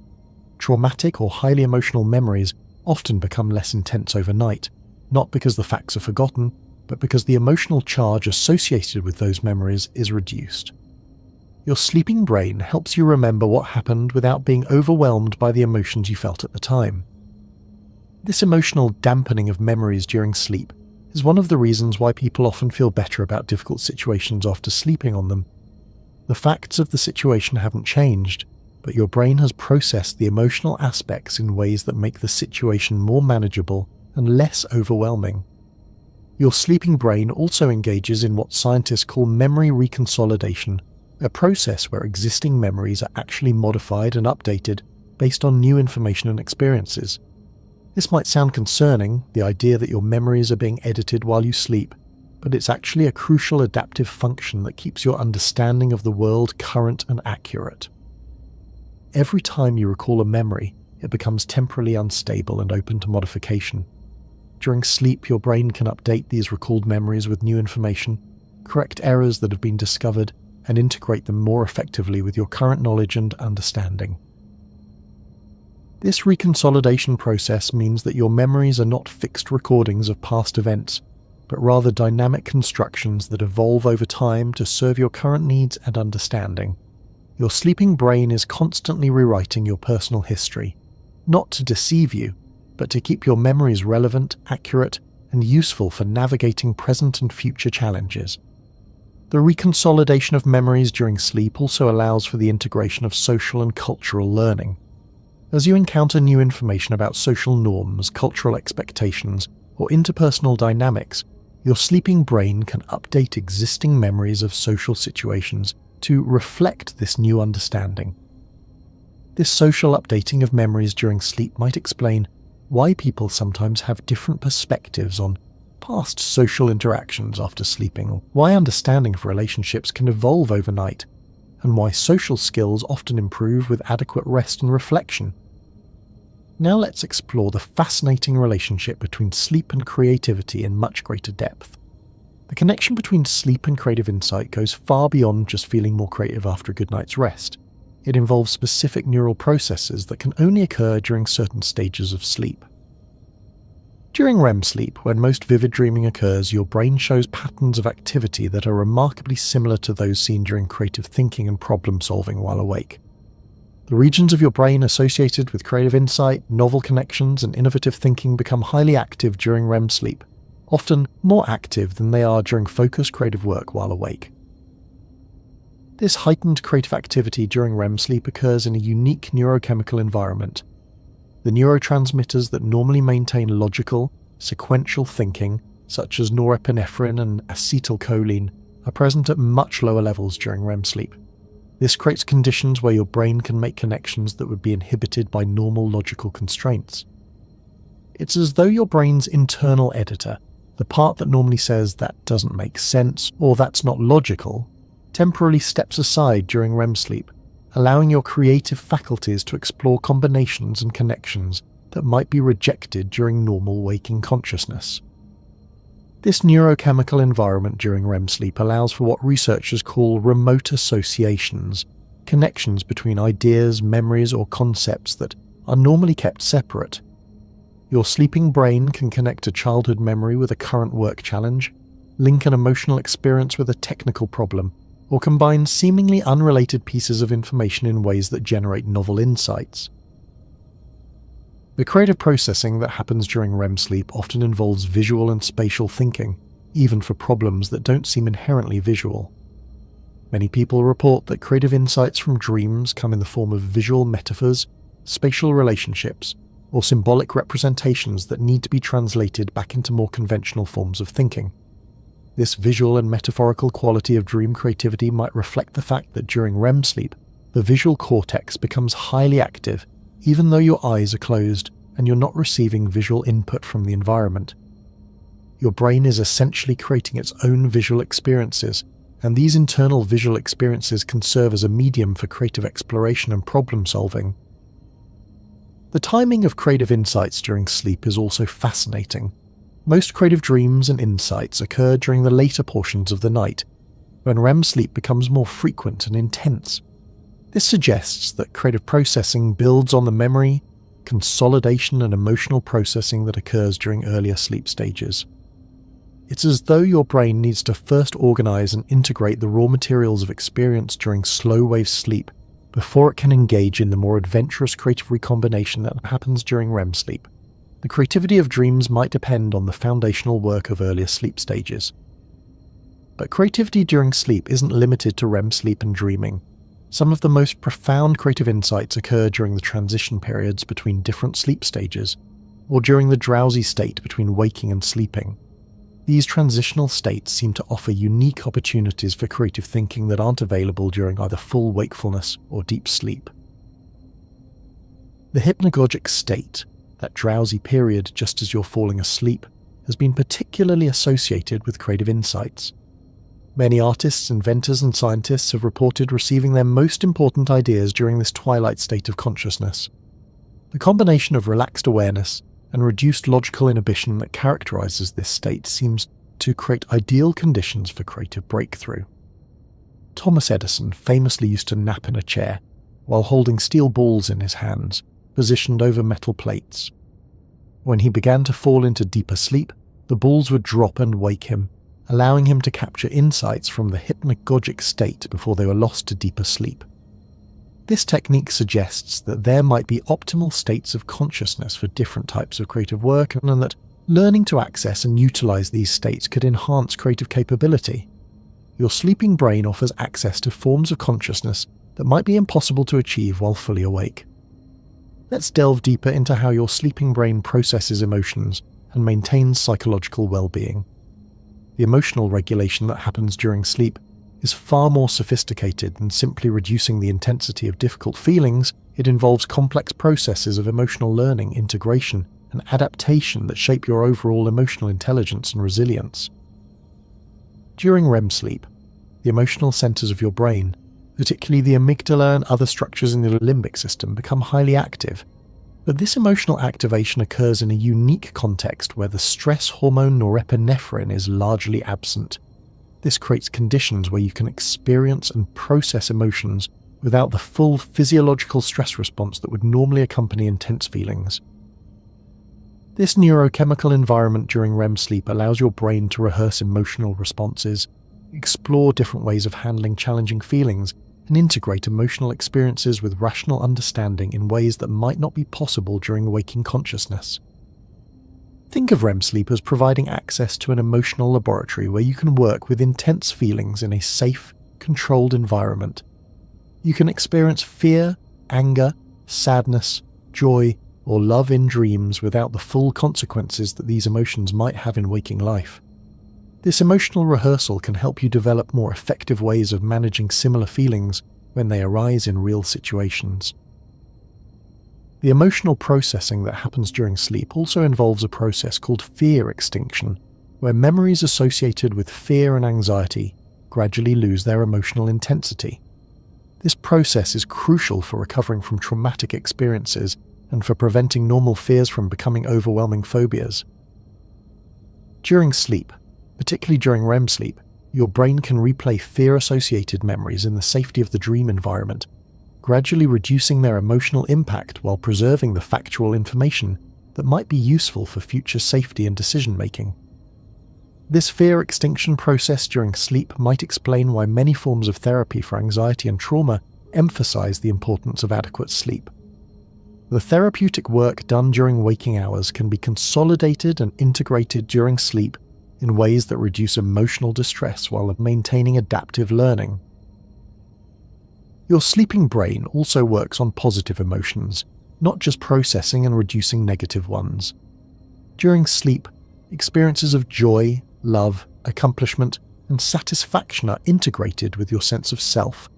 Traumatic or highly emotional memories often become less intense overnight, not because the facts are forgotten, but because the emotional charge associated with those memories is reduced. Your sleeping brain helps you remember what happened without being overwhelmed by the emotions you felt at the time. This emotional dampening of memories during sleep is one of the reasons why people often feel better about difficult situations after sleeping on them. The facts of the situation haven't changed, but your brain has processed the emotional aspects in ways that make the situation more manageable and less overwhelming. Your sleeping brain also engages in what scientists call memory reconsolidation, a process where existing memories are actually modified and updated based on new information and experiences. This might sound concerning, the idea that your memories are being edited while you sleep, but it's actually a crucial adaptive function that keeps your understanding of the world current and accurate. Every time you recall a memory, it becomes temporarily unstable and open to modification. During sleep, your brain can update these recalled memories with new information, correct errors that have been discovered, and integrate them more effectively with your current knowledge and understanding. This reconsolidation process means that your memories are not fixed recordings of past events, but rather dynamic constructions that evolve over time to serve your current needs and understanding. Your sleeping brain is constantly rewriting your personal history, not to deceive you, but to keep your memories relevant, accurate, and useful for navigating present and future challenges. The reconsolidation of memories during sleep also allows for the integration of social and cultural learning. As you encounter new information about social norms, cultural expectations, or interpersonal dynamics, your sleeping brain can update existing memories of social situations to reflect this new understanding. This social updating of memories during sleep might explain why people sometimes have different perspectives on past social interactions after sleeping, or why understanding of relationships can evolve overnight, and why social skills often improve with adequate rest and reflection. Now let's explore the fascinating relationship between sleep and creativity in much greater depth. The connection between sleep and creative insight goes far beyond just feeling more creative after a good night's rest. It involves specific neural processes that can only occur during certain stages of sleep. During REM sleep, when most vivid dreaming occurs, your brain shows patterns of activity that are remarkably similar to those seen during creative thinking and problem-solving while awake. The regions of your brain associated with creative insight, novel connections, and innovative thinking become highly active during REM sleep, often more active than they are during focused creative work while awake. This heightened creative activity during REM sleep occurs in a unique neurochemical environment. The neurotransmitters that normally maintain logical, sequential thinking, such as norepinephrine and acetylcholine, are present at much lower levels during REM sleep. This creates conditions where your brain can make connections that would be inhibited by normal logical constraints. It's as though your brain's internal editor, the part that normally says that doesn't make sense or that's not logical, temporarily steps aside during REM sleep, allowing your creative faculties to explore combinations and connections that might be rejected during normal waking consciousness. This neurochemical environment during REM sleep allows for what researchers call remote associations, connections between ideas, memories, or concepts that are normally kept separate. Your sleeping brain can connect a childhood memory with a current work challenge, link an emotional experience with a technical problem, or combine seemingly unrelated pieces of information in ways that generate novel insights. The creative processing that happens during REM sleep often involves visual and spatial thinking, even for problems that don't seem inherently visual. Many people report that creative insights from dreams come in the form of visual metaphors, spatial relationships, or symbolic representations that need to be translated back into more conventional forms of thinking. This visual and metaphorical quality of dream creativity might reflect the fact that during REM sleep, the visual cortex becomes highly active even though your eyes are closed and you're not receiving visual input from the environment. your brain is essentially creating its own visual experiences, and these internal visual experiences can serve as a medium for creative exploration and problem solving. The timing of creative insights during sleep is also fascinating. Most creative dreams and insights occur during the later portions of the night, when REM sleep becomes more frequent and intense. This suggests that creative processing builds on the memory, consolidation, and emotional processing that occurs during earlier sleep stages. It's as though your brain needs to first organize and integrate the raw materials of experience during slow-wave sleep before it can engage in the more adventurous creative recombination that happens during REM sleep. The creativity of dreams might depend on the foundational work of earlier sleep stages. But creativity during sleep isn't limited to REM sleep and dreaming. Some of the most profound creative insights occur during the transition periods between different sleep stages, or during the drowsy state between waking and sleeping. These transitional states seem to offer unique opportunities for creative thinking that aren't available during either full wakefulness or deep sleep. The hypnagogic state, that drowsy period just as you're falling asleep, has been particularly associated with creative insights. Many artists, inventors, and scientists have reported receiving their most important ideas during this twilight state of consciousness. The combination of relaxed awareness and reduced logical inhibition that characterizes this state seems to create ideal conditions for creative breakthrough. Thomas Edison famously used to nap in a chair while holding steel balls in his hands, positioned over metal plates. When he began to fall into deeper sleep, the balls would drop and wake him, allowing him to capture insights from the hypnagogic state before they were lost to deeper sleep. This technique suggests that there might be optimal states of consciousness for different types of creative work, and that learning to access and utilize these states could enhance creative capability. Your sleeping brain offers access to forms of consciousness that might be impossible to achieve while fully awake. Let's delve deeper into how your sleeping brain processes emotions and maintains psychological well-being. The emotional regulation that happens during sleep is far more sophisticated than simply reducing the intensity of difficult feelings. It involves complex processes of emotional learning, integration, and adaptation that shape your overall emotional intelligence and resilience. During REM sleep, the emotional centers of your brain, particularly the amygdala and other structures in the limbic system, become highly active. But this emotional activation occurs in a unique context where the stress hormone norepinephrine is largely absent. This creates conditions where you can experience and process emotions without the full physiological stress response that would normally accompany intense feelings. This neurochemical environment during REM sleep allows your brain to rehearse emotional responses, explore different ways of handling challenging feelings, and integrate emotional experiences with rational understanding in ways that might not be possible during waking consciousness. Think of REM sleep as providing access to an emotional laboratory where you can work with intense feelings in a safe, controlled environment. You can experience fear, anger, sadness, joy, or love in dreams without the full consequences that these emotions might have in waking life. This emotional rehearsal can help you develop more effective ways of managing similar feelings when they arise in real situations. The emotional processing that happens during sleep also involves a process called fear extinction, where memories associated with fear and anxiety gradually lose their emotional intensity. This process is crucial for recovering from traumatic experiences and for preventing normal fears from becoming overwhelming phobias. During sleep, particularly during REM sleep, your brain can replay fear-associated memories in the safety of the dream environment, gradually reducing their emotional impact while preserving the factual information that might be useful for future safety and decision-making. This fear extinction process during sleep might explain why many forms of therapy for anxiety and trauma emphasize the importance of adequate sleep. The therapeutic work done during waking hours can be consolidated and integrated during sleep in ways that reduce emotional distress while maintaining adaptive learning. Your sleeping brain also works on positive emotions, not just processing and reducing negative ones. During sleep, experiences of joy, love, accomplishment, and satisfaction are integrated with your sense of self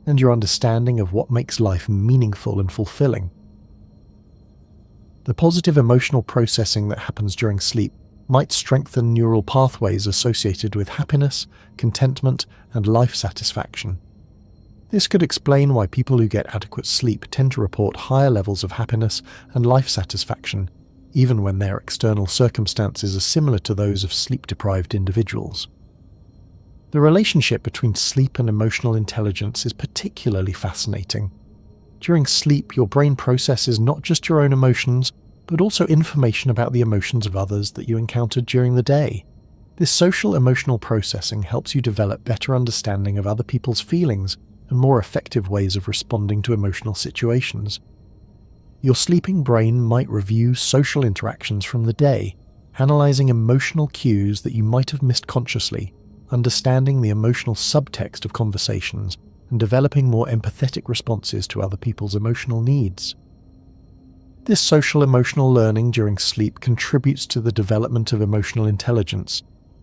and your understanding of what makes life meaningful and fulfilling. The positive emotional processing that happens during sleep might strengthen neural pathways associated with happiness, contentment, and life satisfaction. This could explain why people who get adequate sleep tend to report higher levels of happiness and life satisfaction, even when their external circumstances are similar to those of sleep-deprived individuals. The relationship between sleep and emotional intelligence is particularly fascinating. During sleep, your brain processes not just your own emotions, but also information about the emotions of others that you encountered during the day. This social emotional processing helps you develop better understanding of other people's feelings and more effective ways of responding to emotional situations. Your sleeping brain might review social interactions from the day, analyzing emotional cues that you might have missed consciously, understanding the emotional subtext of conversations, and developing more empathetic responses to other people's emotional needs. This social emotional learning during sleep contributes to the development of emotional intelligence,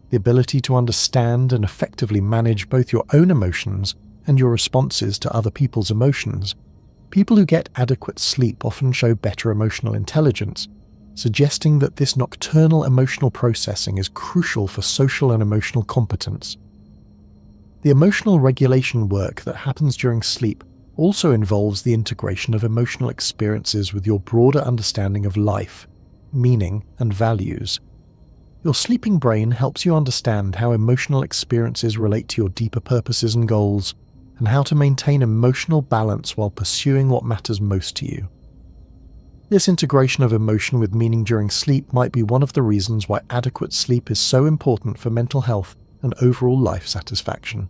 the ability to understand and effectively manage both your own emotions and your responses to other people's emotions. People who get adequate sleep often show better emotional intelligence, suggesting that this nocturnal emotional processing is crucial for social and emotional competence. The emotional regulation work that happens during sleep also involves the integration of emotional experiences with your broader understanding of life, meaning, and values. Your sleeping brain helps you understand how emotional experiences relate to your deeper purposes and goals, and how to maintain emotional balance while pursuing what matters most to you. This integration of emotion with meaning during sleep might be one of the reasons why adequate sleep is so important for mental health and overall life satisfaction.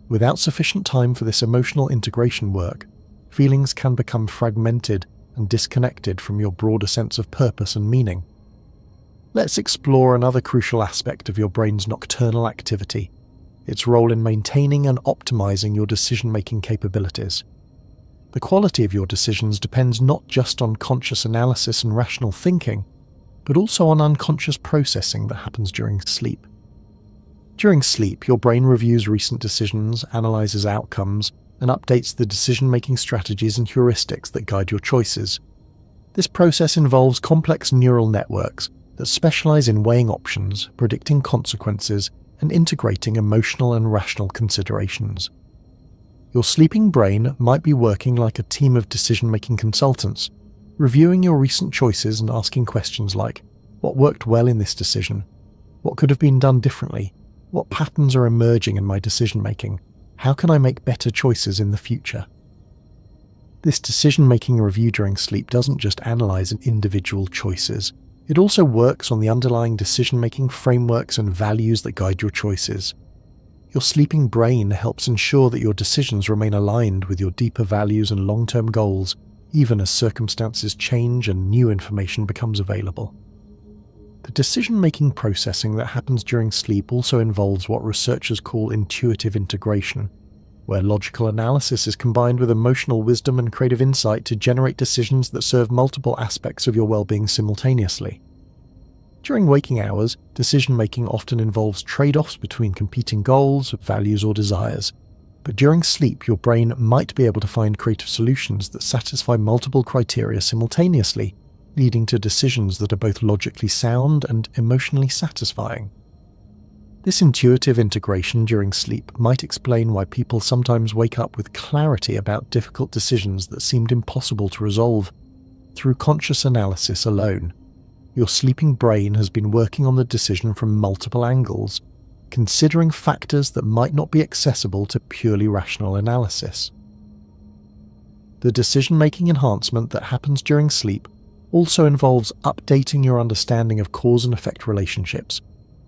Without sufficient time for this emotional integration work, feelings can become fragmented and disconnected from your broader sense of purpose and meaning. Let's explore another crucial aspect of your brain's nocturnal activity: its role in maintaining and optimizing your decision-making capabilities. The quality of your decisions depends not just on conscious analysis and rational thinking, but also on unconscious processing that happens during sleep. During sleep, your brain reviews recent decisions, analyzes outcomes, and updates the decision-making strategies and heuristics that guide your choices. This process involves complex neural networks that specialize in weighing options, predicting consequences, and integrating emotional and rational considerations. Your sleeping brain might be working like a team of decision-making consultants, reviewing your recent choices and asking questions like, what worked well in this decision? What could have been done differently? What patterns are emerging in my decision-making? How can I make better choices in the future? This decision-making review during sleep doesn't just analyze individual choices. It also works on the underlying decision-making frameworks and values that guide your choices. Your sleeping brain helps ensure that your decisions remain aligned with your deeper values and long-term goals, even as circumstances change and new information becomes available. The decision-making processing that happens during sleep also involves what researchers call intuitive integration, where logical analysis is combined with emotional wisdom and creative insight to generate decisions that serve multiple aspects of your well-being simultaneously. During waking hours, decision-making often involves trade-offs between competing goals, values, or desires. But during sleep, your brain might be able to find creative solutions that satisfy multiple criteria simultaneously, leading to decisions that are both logically sound and emotionally satisfying. This intuitive integration during sleep might explain why people sometimes wake up with clarity about difficult decisions that seemed impossible to resolve. Through conscious analysis alone, your sleeping brain has been working on the decision from multiple angles, considering factors that might not be accessible to purely rational analysis. The decision-making enhancement that happens during sleep also involves updating your understanding of cause and effect relationships,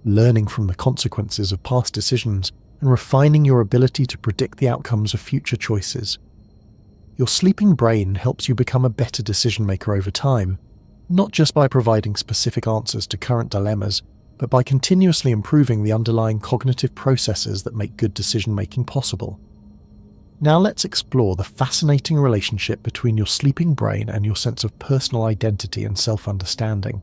learning from the consequences of past decisions, and refining your ability to predict the outcomes of future choices. Your sleeping brain helps you become a better decision-maker over time, not just by providing specific answers to current dilemmas, but by continuously improving the underlying cognitive processes that make good decision-making possible. Now let's explore the fascinating relationship between your sleeping brain and your sense of personal identity and self-understanding.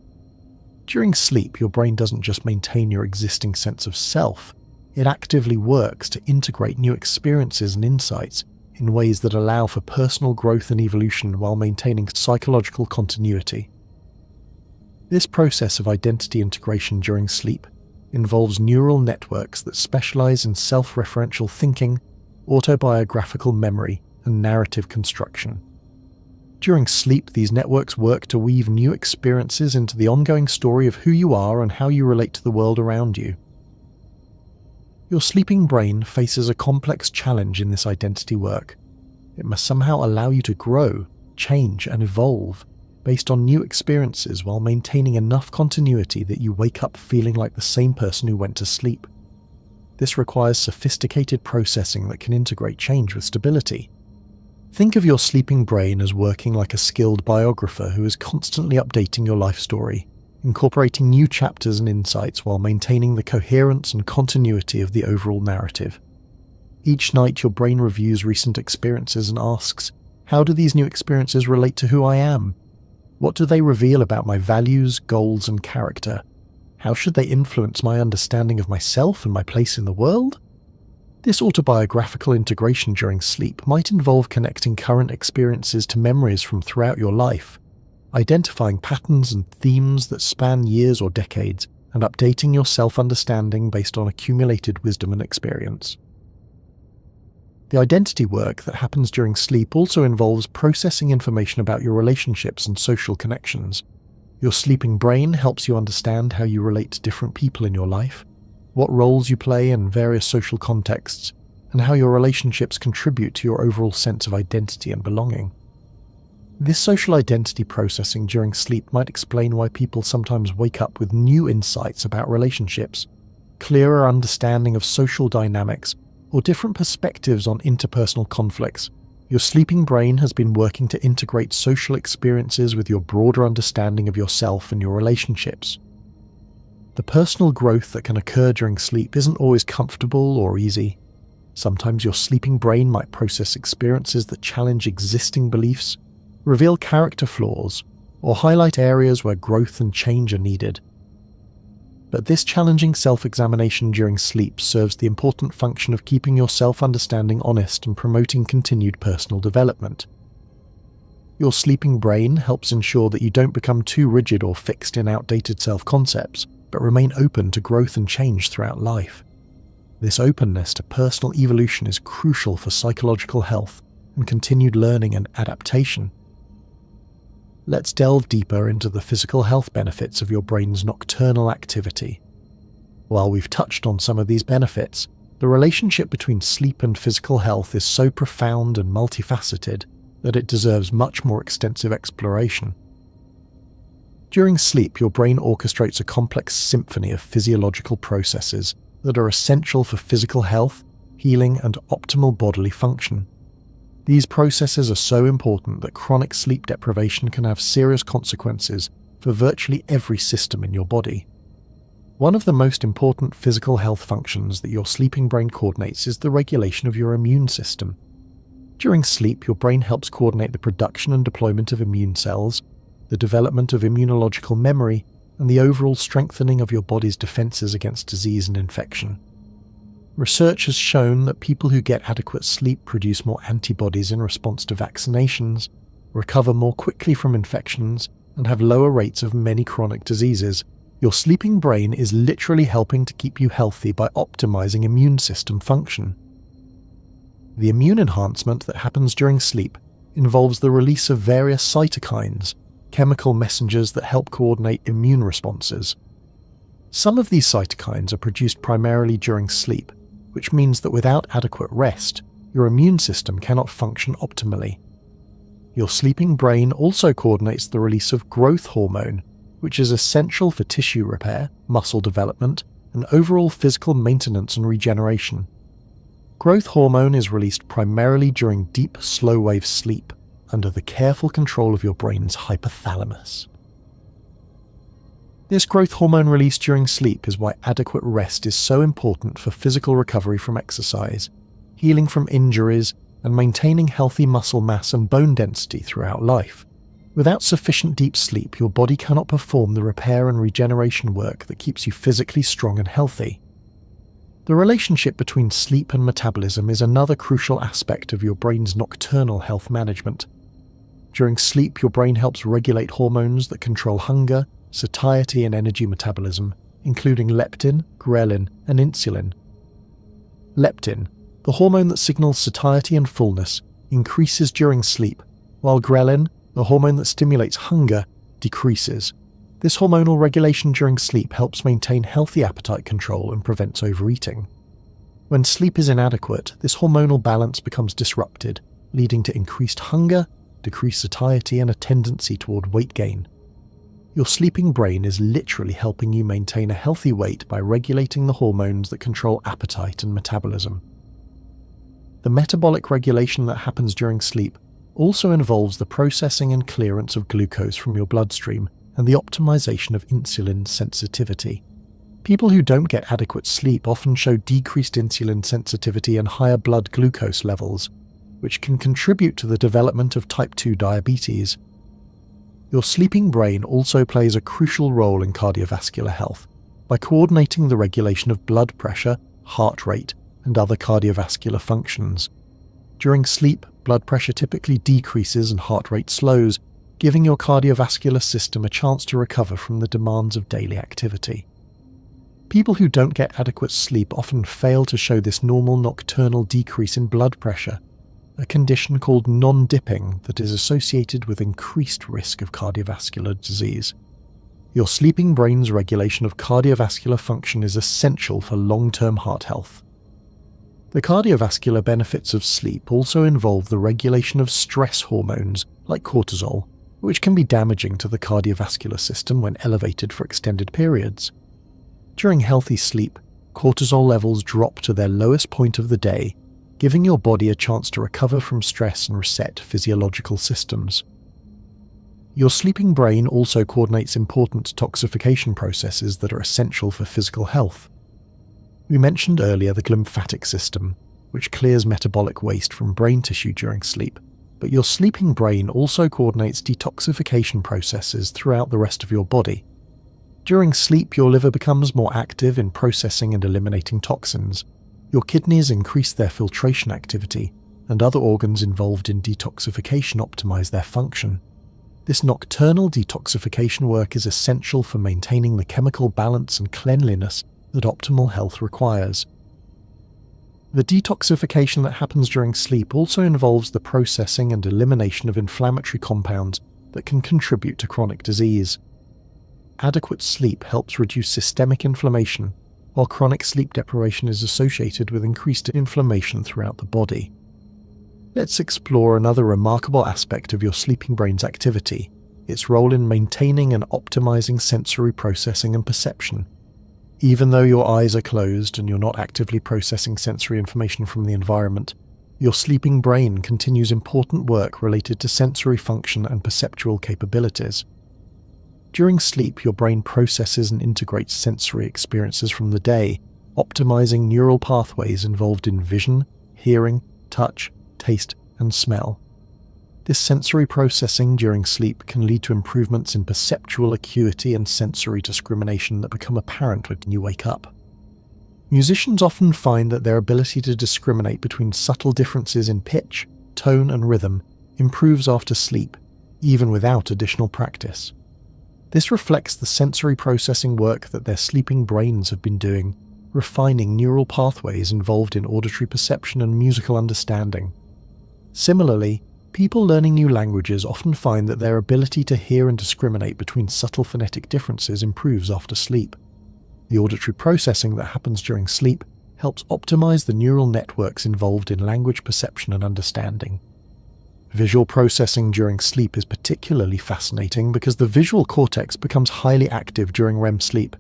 During sleep, your brain doesn't just maintain your existing sense of self, it actively works to integrate new experiences and insights in ways that allow for personal growth and evolution while maintaining psychological continuity. This process of identity integration during sleep involves neural networks that specialize in self-referential thinking, autobiographical memory, and narrative construction. During sleep, these networks work to weave new experiences into the ongoing story of who you are and how you relate to the world around you. Your sleeping brain faces a complex challenge in this identity work. It must somehow allow you to grow, change, and evolve based on new experiences while maintaining enough continuity that you wake up feeling like the same person who went to sleep. This requires sophisticated processing that can integrate change with stability. Think of your sleeping brain as working like a skilled biographer who is constantly updating your life story, incorporating new chapters and insights while maintaining the coherence and continuity of the overall narrative. Each night your brain reviews recent experiences and asks, how do these new experiences relate to who I am? What do they reveal about my values, goals, and character? How should they influence my understanding of myself and my place in the world? This autobiographical integration during sleep might involve connecting current experiences to memories from throughout your life, identifying patterns and themes that span years or decades, and updating your self-understanding based on accumulated wisdom and experience. The identity work that happens during sleep also involves processing information about your relationships and social connections. Your sleeping brain helps you understand how you relate to different people in your life, what roles you play in various social contexts, and how your relationships contribute to your overall sense of identity and belonging. This social identity processing during sleep might explain why people sometimes wake up with new insights about relationships, clearer understanding of social dynamics, or different perspectives on interpersonal conflicts. Your sleeping brain has been working to integrate social experiences with your broader understanding of yourself and your relationships. The personal growth that can occur during sleep isn't always comfortable or easy. Sometimes your sleeping brain might process experiences that challenge existing beliefs, reveal character flaws, or highlight areas where growth and change are needed. But this challenging self-examination during sleep serves the important function of keeping your self-understanding honest and promoting continued personal development. Your sleeping brain helps ensure that you don't become too rigid or fixed in outdated self-concepts, but remain open to growth and change throughout life. This openness to personal evolution is crucial for psychological health and continued learning and adaptation. Let's delve deeper into the physical health benefits of your brain's nocturnal activity. While we've touched on some of these benefits, the relationship between sleep and physical health is so profound and multifaceted that it deserves much more extensive exploration. During sleep, your brain orchestrates a complex symphony of physiological processes that are essential for physical health, healing, and optimal bodily function. These processes are so important that chronic sleep deprivation can have serious consequences for virtually every system in your body. One of the most important physical health functions that your sleeping brain coordinates is the regulation of your immune system. During sleep, your brain helps coordinate the production and deployment of immune cells, the development of immunological memory, and the overall strengthening of your body's defenses against disease and infection. Research has shown that people who get adequate sleep produce more antibodies in response to vaccinations, recover more quickly from infections, and have lower rates of many chronic diseases. Your sleeping brain is literally helping to keep you healthy by optimizing immune system function. The immune enhancement that happens during sleep involves the release of various cytokines, chemical messengers that help coordinate immune responses. Some of these cytokines are produced primarily during sleep, which means that without adequate rest, your immune system cannot function optimally. Your sleeping brain also coordinates the release of growth hormone, which is essential for tissue repair, muscle development, and overall physical maintenance and regeneration. Growth hormone is released primarily during deep, slow-wave sleep, under the careful control of your brain's hypothalamus. This growth hormone release during sleep is why adequate rest is so important for physical recovery from exercise, healing from injuries, and maintaining healthy muscle mass and bone density throughout life. Without sufficient deep sleep, your body cannot perform the repair and regeneration work that keeps you physically strong and healthy. The relationship between sleep and metabolism is another crucial aspect of your brain's nocturnal health management. During sleep, your brain helps regulate hormones that control hunger, satiety and energy metabolism, including leptin, ghrelin, and insulin. Leptin, the hormone that signals satiety and fullness, increases during sleep, while ghrelin, the hormone that stimulates hunger, decreases. This hormonal regulation during sleep helps maintain healthy appetite control and prevents overeating. When sleep is inadequate, this hormonal balance becomes disrupted, leading to increased hunger, decreased satiety, and a tendency toward weight gain. Your sleeping brain is literally helping you maintain a healthy weight by regulating the hormones that control appetite and metabolism. The metabolic regulation that happens during sleep also involves the processing and clearance of glucose from your bloodstream and the optimization of insulin sensitivity. People who don't get adequate sleep often show decreased insulin sensitivity and higher blood glucose levels, which can contribute to the development of type 2 diabetes. Your sleeping brain also plays a crucial role in cardiovascular health by coordinating the regulation of blood pressure, heart rate, and other cardiovascular functions. During sleep, blood pressure typically decreases and heart rate slows, giving your cardiovascular system a chance to recover from the demands of daily activity. People who don't get adequate sleep often fail to show this normal nocturnal decrease in blood pressure, a condition called non-dipping that is associated with increased risk of cardiovascular disease. Your sleeping brain's regulation of cardiovascular function is essential for long-term heart health. The cardiovascular benefits of sleep also involve the regulation of stress hormones like cortisol, which can be damaging to the cardiovascular system when elevated for extended periods. During healthy sleep, cortisol levels drop to their lowest point of the day, giving your body a chance to recover from stress and reset physiological systems. Your sleeping brain also coordinates important detoxification processes that are essential for physical health. We mentioned earlier the glymphatic system, which clears metabolic waste from brain tissue during sleep, but your sleeping brain also coordinates detoxification processes throughout the rest of your body. During sleep, your liver becomes more active in processing and eliminating toxins. Your kidneys increase their filtration activity, and other organs involved in detoxification optimize their function. This nocturnal detoxification work is essential for maintaining the chemical balance and cleanliness that optimal health requires. The detoxification that happens during sleep also involves the processing and elimination of inflammatory compounds that can contribute to chronic disease. Adequate sleep helps reduce systemic inflammation, while chronic sleep deprivation is associated with increased inflammation throughout the body. Let's explore another remarkable aspect of your sleeping brain's activity, its role in maintaining and optimizing sensory processing and perception. Even though your eyes are closed and you're not actively processing sensory information from the environment, your sleeping brain continues important work related to sensory function and perceptual capabilities. During sleep, your brain processes and integrates sensory experiences from the day, optimizing neural pathways involved in vision, hearing, touch, taste, and smell. This sensory processing during sleep can lead to improvements in perceptual acuity and sensory discrimination that become apparent when you wake up. Musicians often find that their ability to discriminate between subtle differences in pitch, tone, and rhythm improves after sleep, even without additional practice. This reflects the sensory processing work that their sleeping brains have been doing, refining neural pathways involved in auditory perception and musical understanding. Similarly, people learning new languages often find that their ability to hear and discriminate between subtle phonetic differences improves after sleep. The auditory processing that happens during sleep helps optimize the neural networks involved in language perception and understanding. Visual processing during sleep is particularly fascinating because the visual cortex becomes highly active during REM sleep,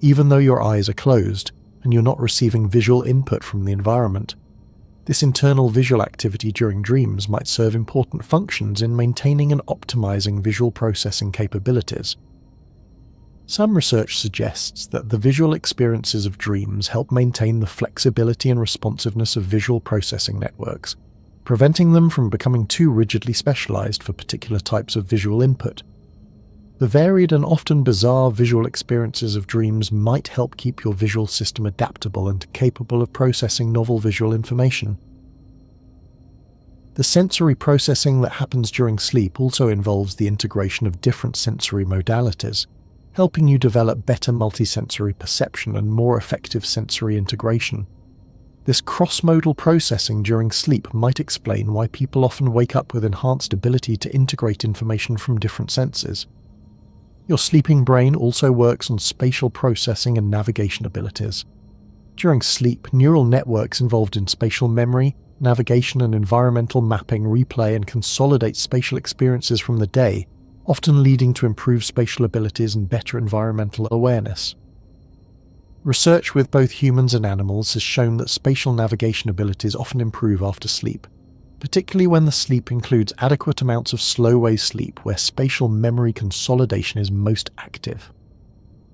even though your eyes are closed and you're not receiving visual input from the environment. This internal visual activity during dreams might serve important functions in maintaining and optimizing visual processing capabilities. Some research suggests that the visual experiences of dreams help maintain the flexibility and responsiveness of visual processing networks, preventing them from becoming too rigidly specialized for particular types of visual input. The varied and often bizarre visual experiences of dreams might help keep your visual system adaptable and capable of processing novel visual information. The sensory processing that happens during sleep also involves the integration of different sensory modalities, helping you develop better multisensory perception and more effective sensory integration. This cross-modal processing during sleep might explain why people often wake up with enhanced ability to integrate information from different senses. Your sleeping brain also works on spatial processing and navigation abilities. During sleep, neural networks involved in spatial memory, navigation and environmental mapping replay and consolidate spatial experiences from the day, often leading to improved spatial abilities and better environmental awareness. Research with both humans and animals has shown that spatial navigation abilities often improve after sleep, particularly when the sleep includes adequate amounts of slow-wave sleep where spatial memory consolidation is most active.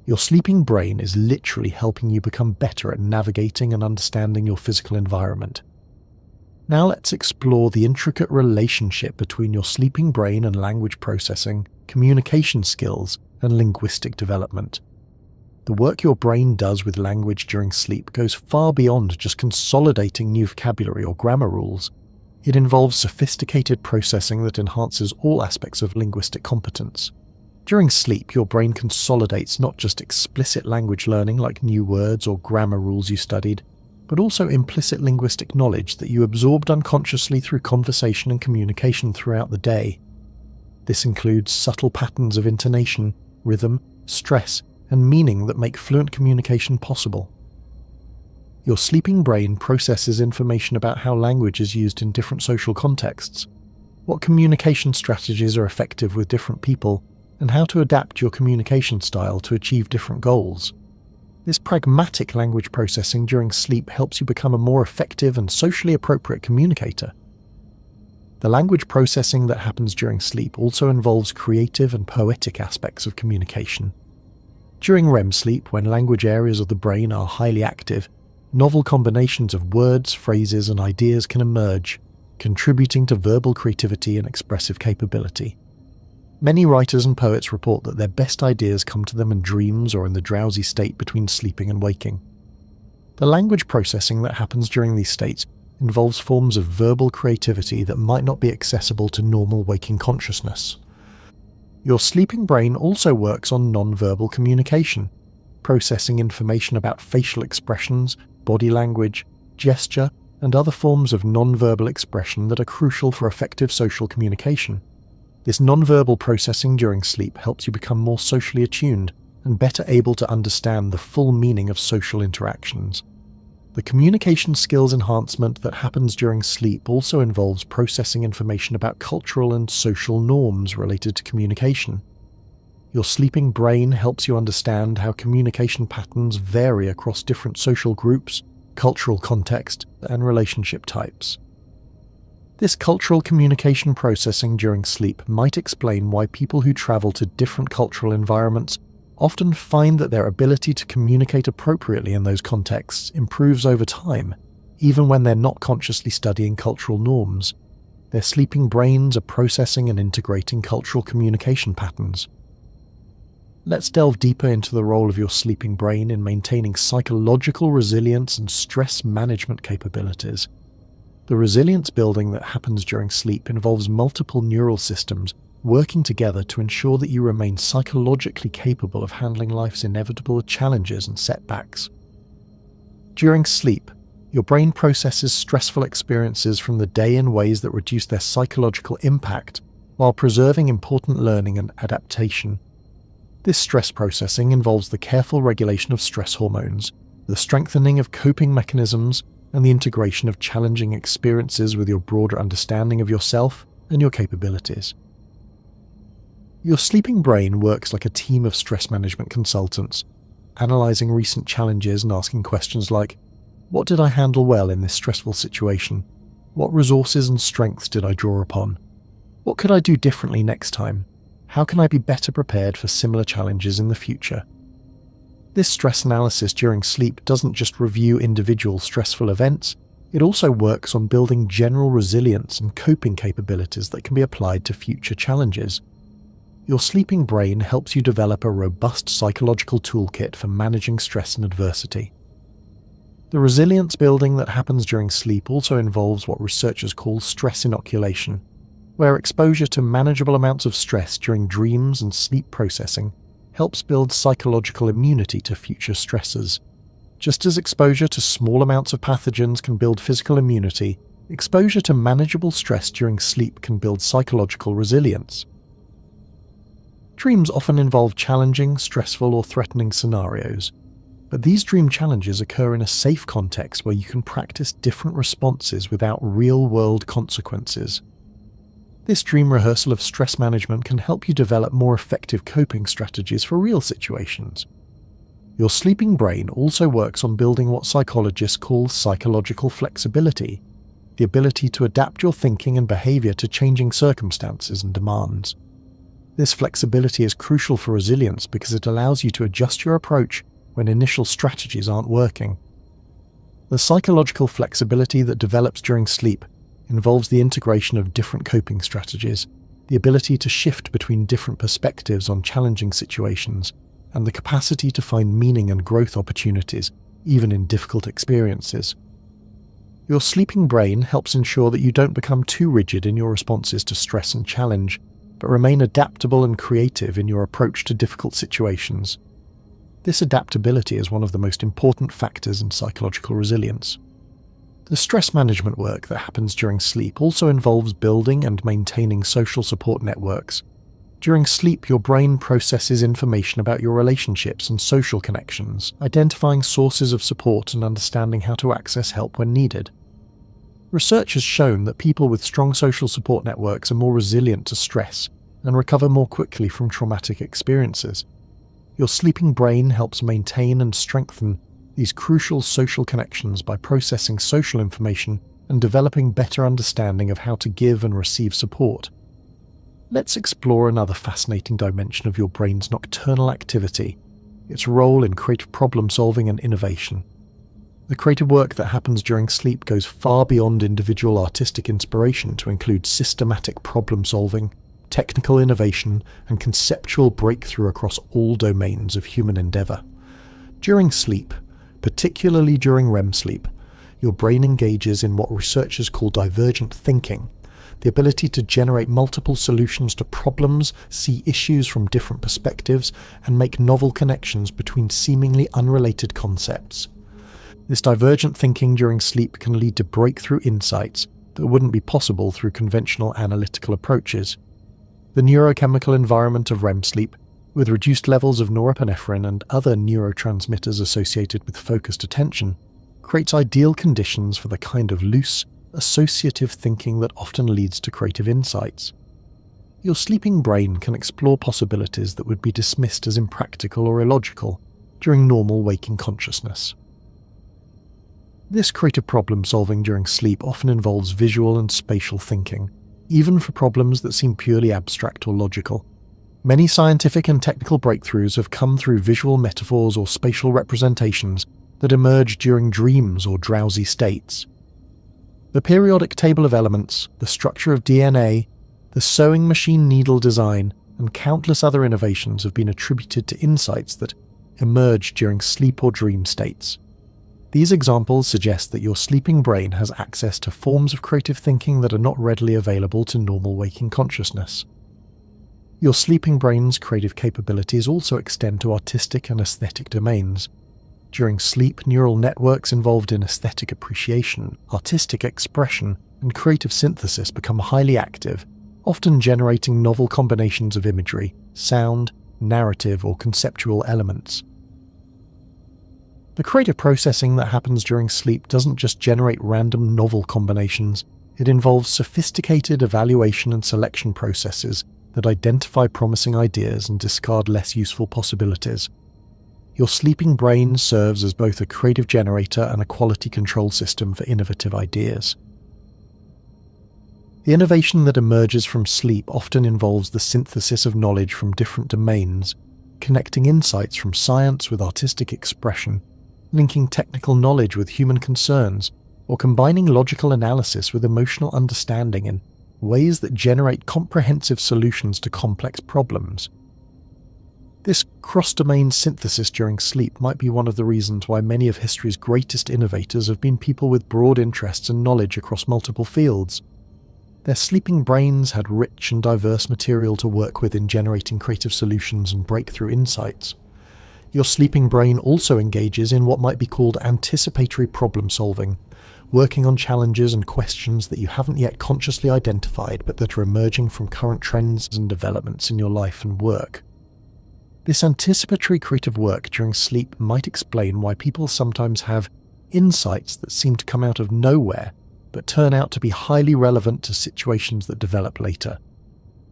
Your sleeping brain is literally helping you become better at navigating and understanding your physical environment. Now let's explore the intricate relationship between your sleeping brain and language processing, communication skills, and linguistic development. The work your brain does with language during sleep goes far beyond just consolidating new vocabulary or grammar rules. It involves sophisticated processing that enhances all aspects of linguistic competence. During sleep, your brain consolidates not just explicit language learning like new words or grammar rules you studied, but also implicit linguistic knowledge that you absorbed unconsciously through conversation and communication throughout the day. This includes subtle patterns of intonation, rhythm, stress, and meaning that make fluent communication possible. Your sleeping brain processes information about how language is used in different social contexts, what communication strategies are effective with different people, and how to adapt your communication style to achieve different goals. This pragmatic language processing during sleep helps you become a more effective and socially appropriate communicator. The language processing that happens during sleep also involves creative and poetic aspects of communication. During REM sleep, when language areas of the brain are highly active, novel combinations of words, phrases, and ideas can emerge, contributing to verbal creativity and expressive capability. Many writers and poets report that their best ideas come to them in dreams or in the drowsy state between sleeping and waking. The language processing that happens during these states involves forms of verbal creativity that might not be accessible to normal waking consciousness. Your sleeping brain also works on non-verbal communication, processing information about facial expressions, body language, gesture, and other forms of non-verbal expression that are crucial for effective social communication. This non-verbal processing during sleep helps you become more socially attuned and better able to understand the full meaning of social interactions. The communication skills enhancement that happens during sleep also involves processing information about cultural and social norms related to communication. Your sleeping brain helps you understand how communication patterns vary across different social groups, cultural context, and relationship types. This cultural communication processing during sleep might explain why people who travel to different cultural environments often find that their ability to communicate appropriately in those contexts improves over time, even when they're not consciously studying cultural norms. Their sleeping brains are processing and integrating cultural communication patterns. Let's delve deeper into the role of your sleeping brain in maintaining psychological resilience and stress management capabilities. The resilience building that happens during sleep involves multiple neural systems working together to ensure that you remain psychologically capable of handling life's inevitable challenges and setbacks. During sleep, your brain processes stressful experiences from the day in ways that reduce their psychological impact while preserving important learning and adaptation. This stress processing involves the careful regulation of stress hormones, the strengthening of coping mechanisms, and the integration of challenging experiences with your broader understanding of yourself and your capabilities. Your sleeping brain works like a team of stress management consultants, analyzing recent challenges and asking questions like, what did I handle well in this stressful situation? What resources and strengths did I draw upon? What could I do differently next time? How can I be better prepared for similar challenges in the future? This stress analysis during sleep doesn't just review individual stressful events, it also works on building general resilience and coping capabilities that can be applied to future challenges. Your sleeping brain helps you develop a robust psychological toolkit for managing stress and adversity. The resilience building that happens during sleep also involves what researchers call stress inoculation, where exposure to manageable amounts of stress during dreams and sleep processing helps build psychological immunity to future stressors. Just as exposure to small amounts of pathogens can build physical immunity, exposure to manageable stress during sleep can build psychological resilience. Dreams often involve challenging, stressful, or threatening scenarios, but these dream challenges occur in a safe context where you can practice different responses without real-world consequences. This dream rehearsal of stress management can help you develop more effective coping strategies for real situations. Your sleeping brain also works on building what psychologists call psychological flexibility, the ability to adapt your thinking and behavior to changing circumstances and demands. This flexibility is crucial for resilience because it allows you to adjust your approach when initial strategies aren't working. The psychological flexibility that develops during sleep involves the integration of different coping strategies, the ability to shift between different perspectives on challenging situations, and the capacity to find meaning and growth opportunities, even in difficult experiences. Your sleeping brain helps ensure that you don't become too rigid in your responses to stress and challenge, but remain adaptable and creative in your approach to difficult situations. This adaptability is one of the most important factors in psychological resilience. The stress management work that happens during sleep also involves building and maintaining social support networks. During sleep, your brain processes information about your relationships and social connections, identifying sources of support and understanding how to access help when needed. Research has shown that people with strong social support networks are more resilient to stress and recover more quickly from traumatic experiences. Your sleeping brain helps maintain and strengthen these crucial social connections by processing social information and developing better understanding of how to give and receive support. Let's explore another fascinating dimension of your brain's nocturnal activity, its role in creative problem-solving and innovation. The creative work that happens during sleep goes far beyond individual artistic inspiration to include systematic problem-solving, technical innovation, and conceptual breakthrough across all domains of human endeavor. During sleep, particularly during REM sleep, your brain engages in what researchers call divergent thinking, the ability to generate multiple solutions to problems, see issues from different perspectives, and make novel connections between seemingly unrelated concepts. This divergent thinking during sleep can lead to breakthrough insights that wouldn't be possible through conventional analytical approaches. The neurochemical environment of REM sleep, with reduced levels of norepinephrine and other neurotransmitters associated with focused attention, creates ideal conditions for the kind of loose, associative thinking that often leads to creative insights. Your sleeping brain can explore possibilities that would be dismissed as impractical or illogical during normal waking consciousness. This creative problem-solving during sleep often involves visual and spatial thinking, even for problems that seem purely abstract or logical. Many scientific and technical breakthroughs have come through visual metaphors or spatial representations that emerge during dreams or drowsy states. The periodic table of elements, the structure of DNA, the sewing machine needle design, and countless other innovations have been attributed to insights that emerge during sleep or dream states. These examples suggest that your sleeping brain has access to forms of creative thinking that are not readily available to normal waking consciousness. Your sleeping brain's creative capabilities also extend to artistic and aesthetic domains. During sleep, neural networks involved in aesthetic appreciation, artistic expression, and creative synthesis become highly active, often generating novel combinations of imagery, sound, narrative, or conceptual elements. The creative processing that happens during sleep doesn't just generate random novel combinations, it involves sophisticated evaluation and selection processes that identify promising ideas and discard less useful possibilities. Your sleeping brain serves as both a creative generator and a quality control system for innovative ideas. The innovation that emerges from sleep often involves the synthesis of knowledge from different domains, connecting insights from science with artistic expression, linking technical knowledge with human concerns, or combining logical analysis with emotional understanding in ways that generate comprehensive solutions to complex problems. This cross-domain synthesis during sleep might be one of the reasons why many of history's greatest innovators have been people with broad interests and knowledge across multiple fields. Their sleeping brains had rich and diverse material to work with in generating creative solutions and breakthrough insights. Your sleeping brain also engages in what might be called anticipatory problem solving, working on challenges and questions that you haven't yet consciously identified but that are emerging from current trends and developments in your life and work. This anticipatory creative work during sleep might explain why people sometimes have insights that seem to come out of nowhere but turn out to be highly relevant to situations that develop later.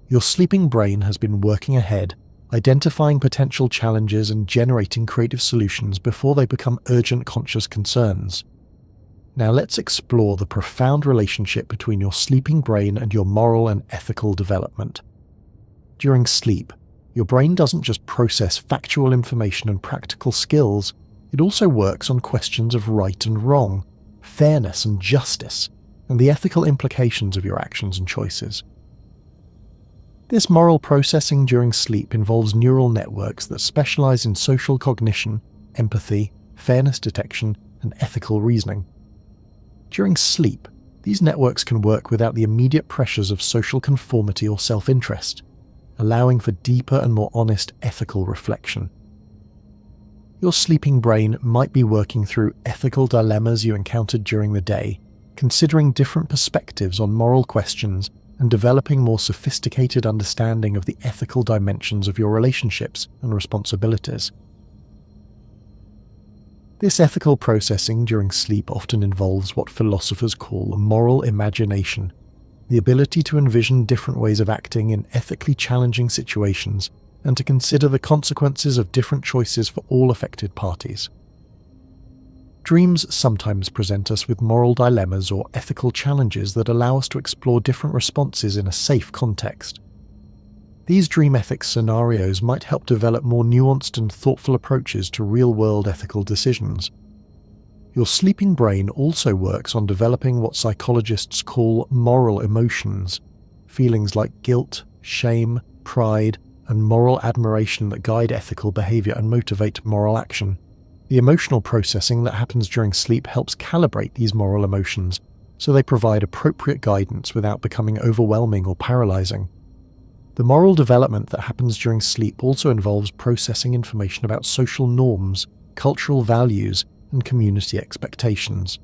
Your sleeping brain has been working ahead, identifying potential challenges and generating creative solutions before they become urgent conscious concerns. Now let's explore the profound relationship between your sleeping brain and your moral and ethical development. During sleep, your brain doesn't just process factual information and practical skills, it also works on questions of right and wrong, fairness and justice, and the ethical implications of your actions and choices. This moral processing during sleep involves neural networks that specialize in social cognition, empathy, fairness detection, and ethical reasoning. During sleep, these networks can work without the immediate pressures of social conformity or self-interest, allowing for deeper and more honest ethical reflection. Your sleeping brain might be working through ethical dilemmas you encountered during the day, considering different perspectives on moral questions and developing more sophisticated understanding of the ethical dimensions of your relationships and responsibilities. This ethical processing during sleep often involves what philosophers call moral imagination, the ability to envision different ways of acting in ethically challenging situations and to consider the consequences of different choices for all affected parties. Dreams sometimes present us with moral dilemmas or ethical challenges that allow us to explore different responses in a safe context. These dream ethics scenarios might help develop more nuanced and thoughtful approaches to real-world ethical decisions. Your sleeping brain also works on developing what psychologists call moral emotions, feelings like guilt, shame, pride, and moral admiration that guide ethical behavior and motivate moral action. The emotional processing that happens during sleep helps calibrate these moral emotions, so they provide appropriate guidance without becoming overwhelming or paralyzing. The moral development that happens during sleep also involves processing information about social norms, cultural values, and community expectations.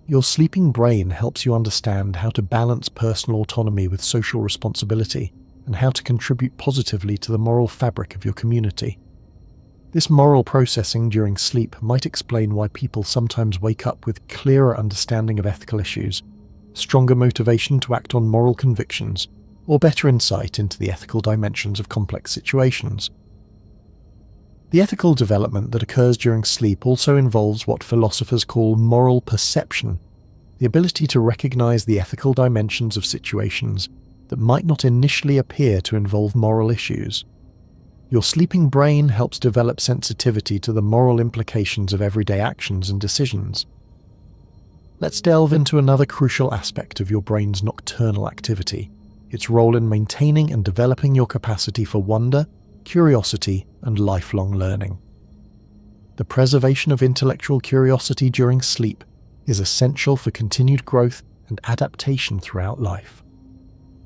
Your sleeping brain helps you understand how to balance personal autonomy with social responsibility and how to contribute positively to the moral fabric of your community. This moral processing during sleep might explain why people sometimes wake up with clearer understanding of ethical issues, stronger motivation to act on moral convictions, or better insight into the ethical dimensions of complex situations. The ethical development that occurs during sleep also involves what philosophers call moral perception, the ability to recognize the ethical dimensions of situations that might not initially appear to involve moral issues. Your sleeping brain helps develop sensitivity to the moral implications of everyday actions and decisions. Let's delve into another crucial aspect of your brain's nocturnal activity, its role in maintaining and developing your capacity for wonder, curiosity, and lifelong learning. The preservation of intellectual curiosity during sleep is essential for continued growth and adaptation throughout life.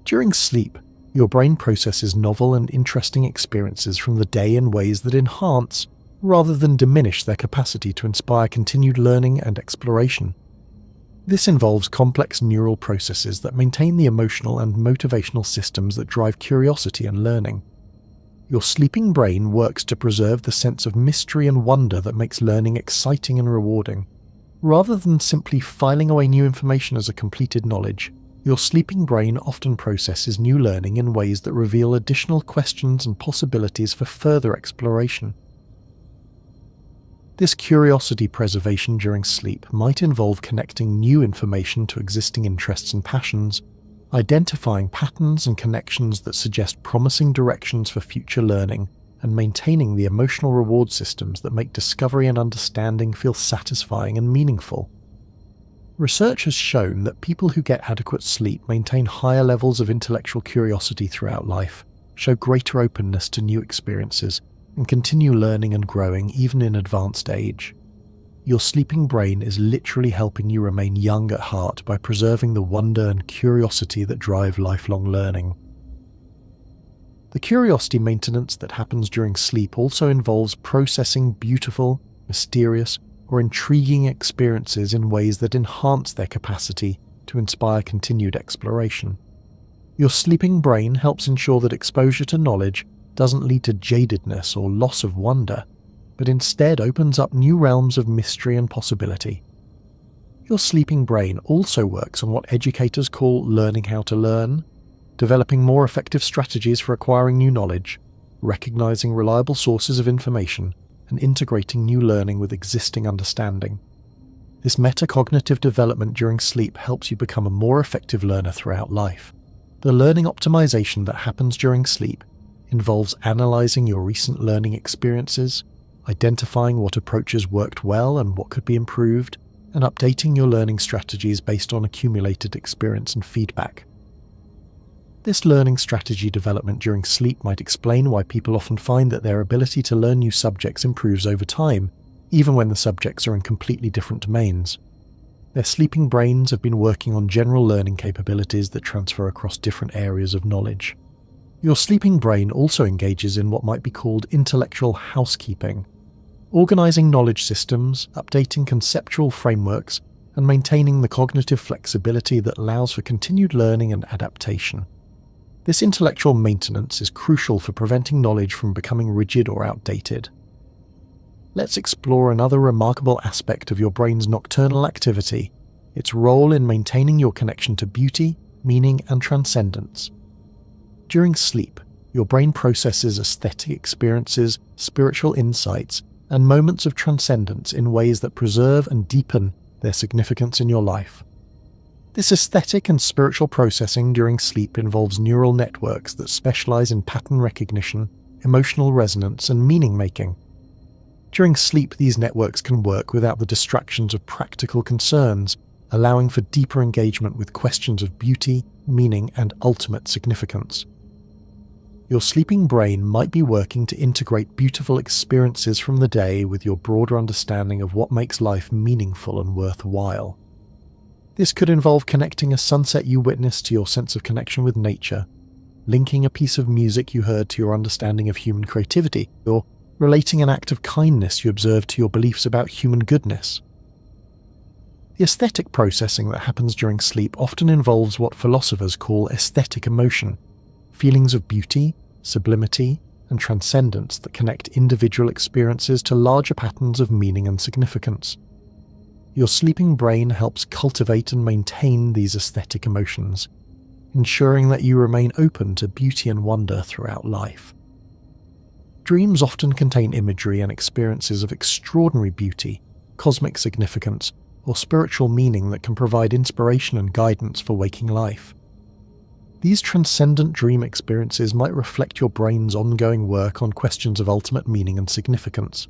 During sleep, your brain processes novel and interesting experiences from the day in ways that enhance, rather than diminish, their capacity to inspire continued learning and exploration. This involves complex neural processes that maintain the emotional and motivational systems that drive curiosity and learning. Your sleeping brain works to preserve the sense of mystery and wonder that makes learning exciting and rewarding. Rather than simply filing away new information as a completed knowledge, your sleeping brain often processes new learning in ways that reveal additional questions and possibilities for further exploration. This curiosity preservation during sleep might involve connecting new information to existing interests and passions, identifying patterns and connections that suggest promising directions for future learning, and maintaining the emotional reward systems that make discovery and understanding feel satisfying and meaningful. Research has shown that people who get adequate sleep maintain higher levels of intellectual curiosity throughout life, show greater openness to new experiences, and continue learning and growing even in advanced age. your sleeping brain is literally helping you remain young at heart by preserving the wonder and curiosity that drive lifelong learning. The curiosity maintenance that happens during sleep also involves processing beautiful, mysterious, or intriguing experiences in ways that enhance their capacity to inspire continued exploration. Your sleeping brain helps ensure that exposure to knowledge doesn't lead to jadedness or loss of wonder, but instead opens up new realms of mystery and possibility. Your sleeping brain also works on what educators call learning how to learn, developing more effective strategies for acquiring new knowledge, recognizing reliable sources of information, and integrating new learning with existing understanding. This metacognitive development during sleep helps you become a more effective learner throughout life. The learning optimization that happens during sleep involves analyzing your recent learning experiences, identifying what approaches worked well and what could be improved, and updating your learning strategies based on accumulated experience and feedback. This learning strategy development during sleep might explain why people often find that their ability to learn new subjects improves over time, even when the subjects are in completely different domains. Their sleeping brains have been working on general learning capabilities that transfer across different areas of knowledge. Your sleeping brain also engages in what might be called intellectual housekeeping, organizing knowledge systems, updating conceptual frameworks, and maintaining the cognitive flexibility that allows for continued learning and adaptation. This intellectual maintenance is crucial for preventing knowledge from becoming rigid or outdated. Let's explore another remarkable aspect of your brain's nocturnal activity, its role in maintaining your connection to beauty, meaning, and transcendence. During sleep, your brain processes aesthetic experiences, spiritual insights, and moments of transcendence in ways that preserve and deepen their significance in your life. This aesthetic and spiritual processing during sleep involves neural networks that specialize in pattern recognition, emotional resonance, and meaning-making. During sleep, these networks can work without the distractions of practical concerns, allowing for deeper engagement with questions of beauty, meaning, and ultimate significance. Your sleeping brain might be working to integrate beautiful experiences from the day with your broader understanding of what makes life meaningful and worthwhile. This could involve connecting a sunset you witnessed to your sense of connection with nature, linking a piece of music you heard to your understanding of human creativity, or relating an act of kindness you observed to your beliefs about human goodness. The aesthetic processing that happens during sleep often involves what philosophers call aesthetic emotion, feelings of beauty, sublimity, and transcendence that connect individual experiences to larger patterns of meaning and significance. Your sleeping brain helps cultivate and maintain these aesthetic emotions, ensuring that you remain open to beauty and wonder throughout life. Dreams often contain imagery and experiences of extraordinary beauty, cosmic significance, or spiritual meaning that can provide inspiration and guidance for waking life. These transcendent dream experiences might reflect your brain's ongoing work on questions of ultimate meaning and significance.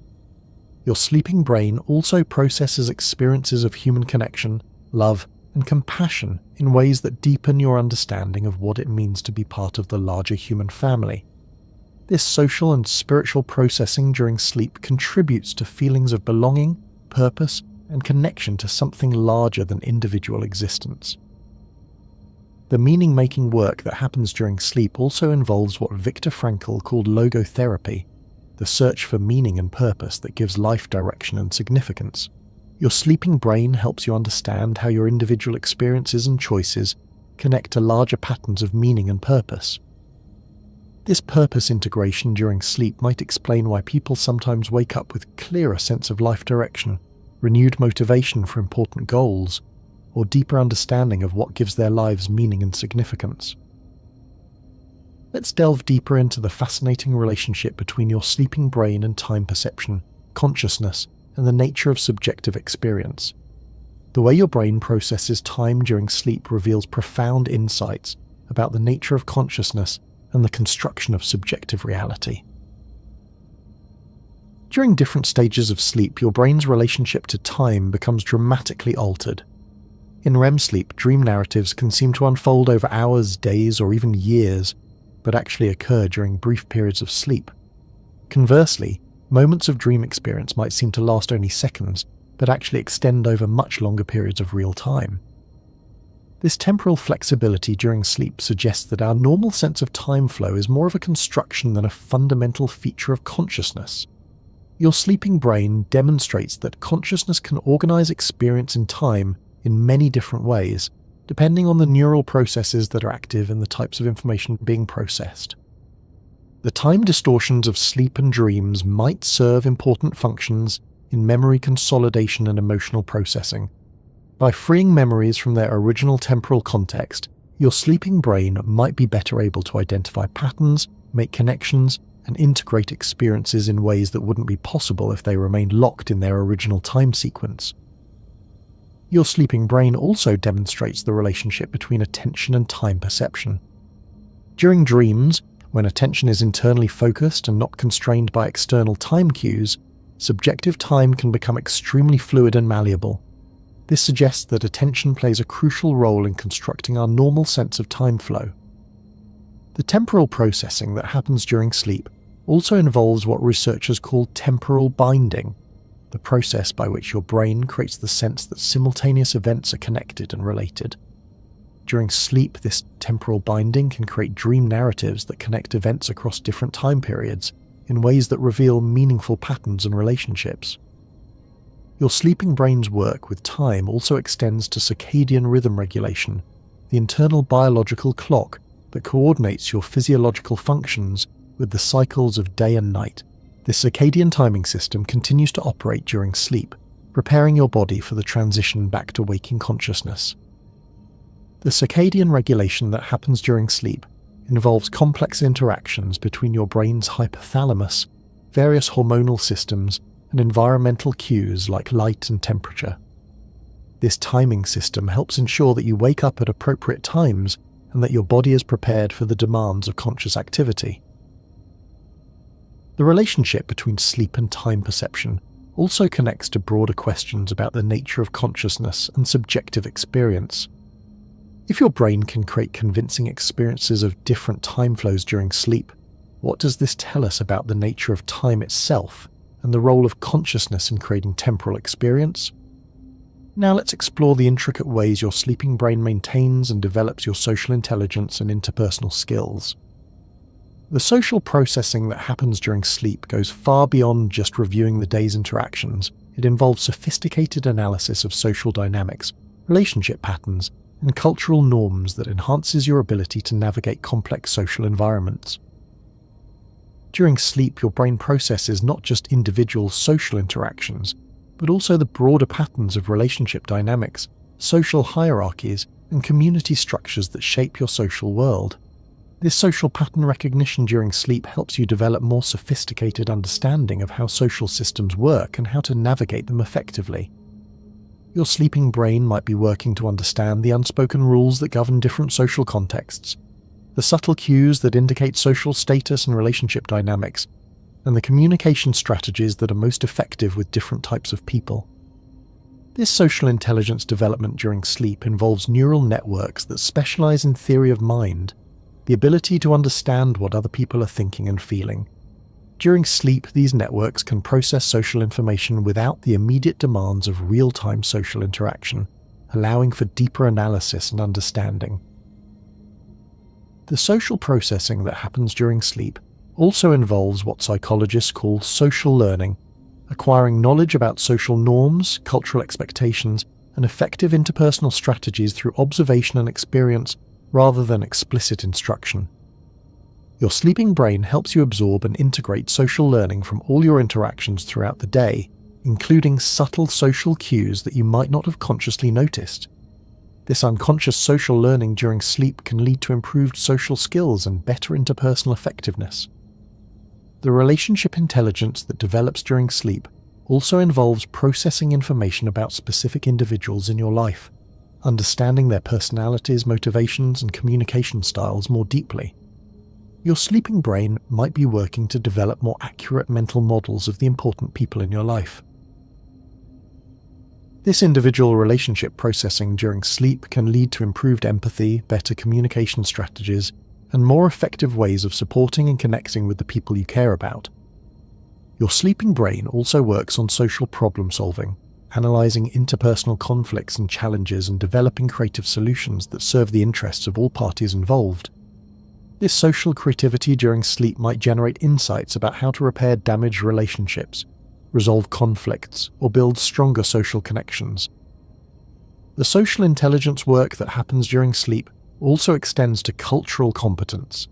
Your sleeping brain also processes experiences of human connection, love, and compassion in ways that deepen your understanding of what it means to be part of the larger human family. This social and spiritual processing during sleep contributes to feelings of belonging, purpose, and connection to something larger than individual existence. The meaning-making work that happens during sleep also involves what Viktor Frankl called logotherapy, the search for meaning and purpose that gives life direction and significance. Your sleeping brain helps you understand how your individual experiences and choices connect to larger patterns of meaning and purpose. This purpose integration during sleep might explain why people sometimes wake up with clearer sense of life direction, renewed motivation for important goals, or deeper understanding of what gives their lives meaning and significance. Let's delve deeper into the fascinating relationship between your sleeping brain and time perception, consciousness, and the nature of subjective experience. The way your brain processes time during sleep reveals profound insights about the nature of consciousness and the construction of subjective reality. During different stages of sleep, your brain's relationship to time becomes dramatically altered. In REM sleep, dream narratives can seem to unfold over hours, days, or even years, but actually occur during brief periods of sleep. Conversely, moments of dream experience might seem to last only seconds, but actually extend over much longer periods of real time. This temporal flexibility during sleep suggests that our normal sense of time flow is more of a construction than a fundamental feature of consciousness. Your sleeping brain demonstrates that consciousness can organize experience in time in many different ways, depending on the neural processes that are active and the types of information being processed. The time distortions of sleep and dreams might serve important functions in memory consolidation and emotional processing. By freeing memories from their original temporal context, your sleeping brain might be better able to identify patterns, make connections, and integrate experiences in ways that wouldn't be possible if they remained locked in their original time sequence. Your sleeping brain also demonstrates the relationship between attention and time perception. During dreams, when attention is internally focused and not constrained by external time cues, subjective time can become extremely fluid and malleable. This suggests that attention plays a crucial role in constructing our normal sense of time flow. The temporal processing that happens during sleep also involves what researchers call temporal binding, the process by which your brain creates the sense that simultaneous events are connected and related. During sleep, this temporal binding can create dream narratives that connect events across different time periods in ways that reveal meaningful patterns and relationships. Your sleeping brain's work with time also extends to circadian rhythm regulation, the internal biological clock that coordinates your physiological functions with the cycles of day and night. This circadian timing system continues to operate during sleep, preparing your body for the transition back to waking consciousness. The circadian regulation that happens during sleep involves complex interactions between your brain's hypothalamus, various hormonal systems, and environmental cues like light and temperature. This timing system helps ensure that you wake up at appropriate times and that your body is prepared for the demands of conscious activity. The relationship between sleep and time perception also connects to broader questions about the nature of consciousness and subjective experience. If your brain can create convincing experiences of different time flows during sleep, what does this tell us about the nature of time itself and the role of consciousness in creating temporal experience? Now let's explore the intricate ways your sleeping brain maintains and develops your social intelligence and interpersonal skills. The social processing that happens during sleep goes far beyond just reviewing the day's interactions. It involves sophisticated analysis of social dynamics, relationship patterns, and cultural norms that enhances your ability to navigate complex social environments. During sleep, your brain processes not just individual social interactions, but also the broader patterns of relationship dynamics, social hierarchies, and community structures that shape your social world. This social pattern recognition during sleep helps you develop more sophisticated understanding of how social systems work and how to navigate them effectively. Your sleeping brain might be working to understand the unspoken rules that govern different social contexts, the subtle cues that indicate social status and relationship dynamics, and the communication strategies that are most effective with different types of people. This social intelligence development during sleep involves neural networks that specialize in theory of mind, the ability to understand what other people are thinking and feeling. During sleep, these networks can process social information without the immediate demands of real-time social interaction, allowing for deeper analysis and understanding. The social processing that happens during sleep also involves what psychologists call social learning, acquiring knowledge about social norms, cultural expectations, and effective interpersonal strategies through observation and experience rather than explicit instruction. Your sleeping brain helps you absorb and integrate social learning from all your interactions throughout the day, including subtle social cues that you might not have consciously noticed. This unconscious social learning during sleep can lead to improved social skills and better interpersonal effectiveness. The relationship intelligence that develops during sleep also involves processing information about specific individuals in your life, understanding their personalities, motivations, and communication styles more deeply. Your sleeping brain might be working to develop more accurate mental models of the important people in your life. This individual relationship processing during sleep can lead to improved empathy, better communication strategies, and more effective ways of supporting and connecting with the people you care about. Your sleeping brain also works on social problem solving, analysing interpersonal conflicts and challenges and developing creative solutions that serve the interests of all parties involved. This social creativity during sleep might generate insights about how to repair damaged relationships, resolve conflicts, or build stronger social connections. The social intelligence work that happens during sleep also extends to cultural competence,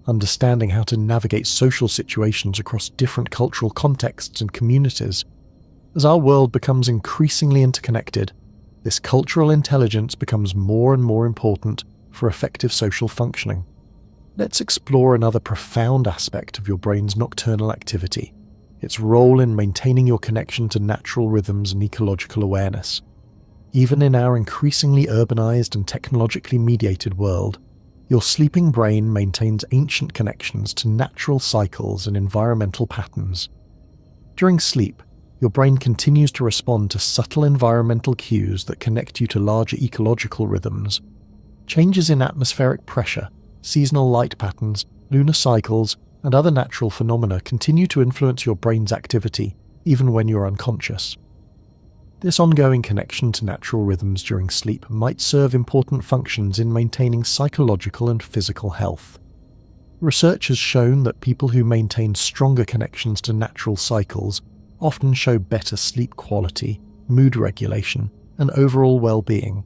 understanding how to navigate social situations across different cultural contexts and communities. As our world becomes increasingly interconnected, this cultural intelligence becomes more and more important for effective social functioning. Let's explore another profound aspect of your brain's nocturnal activity, its role in maintaining your connection to natural rhythms and ecological awareness. Even in our increasingly urbanized and technologically mediated world, your sleeping brain maintains ancient connections to natural cycles and environmental patterns. During sleep, your brain continues to respond to subtle environmental cues that connect you to larger ecological rhythms. Changes in atmospheric pressure, seasonal light patterns, lunar cycles, and other natural phenomena continue to influence your brain's activity, even when you're unconscious. This ongoing connection to natural rhythms during sleep might serve important functions in maintaining psychological and physical health. Research has shown that people who maintain stronger connections to natural cycles often show better sleep quality, mood regulation, and overall well-being.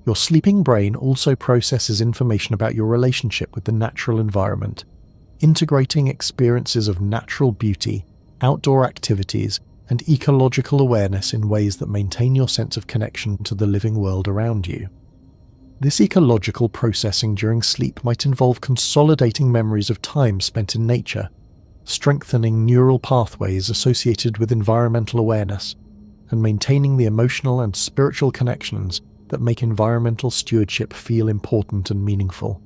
Your sleeping brain also processes information about your relationship with the natural environment, integrating experiences of natural beauty, outdoor activities, and ecological awareness in ways that maintain your sense of connection to the living world around you. This ecological processing during sleep might involve consolidating memories of time spent in nature, strengthening neural pathways associated with environmental awareness, and maintaining the emotional and spiritual connections that make environmental stewardship feel important and meaningful.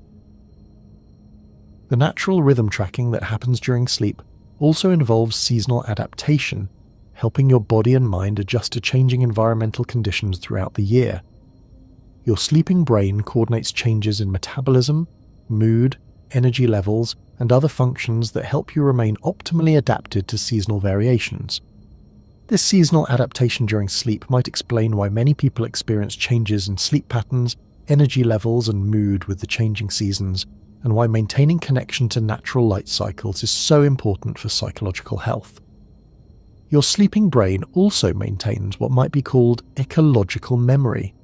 The natural rhythm tracking that happens during sleep also involves seasonal adaptation, helping your body and mind adjust to changing environmental conditions throughout the year. Your sleeping brain coordinates changes in metabolism, mood, energy levels, and other functions that help you remain optimally adapted to seasonal variations. This seasonal adaptation during sleep might explain why many people experience changes in sleep patterns, energy levels, and mood with the changing seasons, and why maintaining connection to natural light cycles is so important for psychological health. Your sleeping brain also maintains what might be called ecological memory,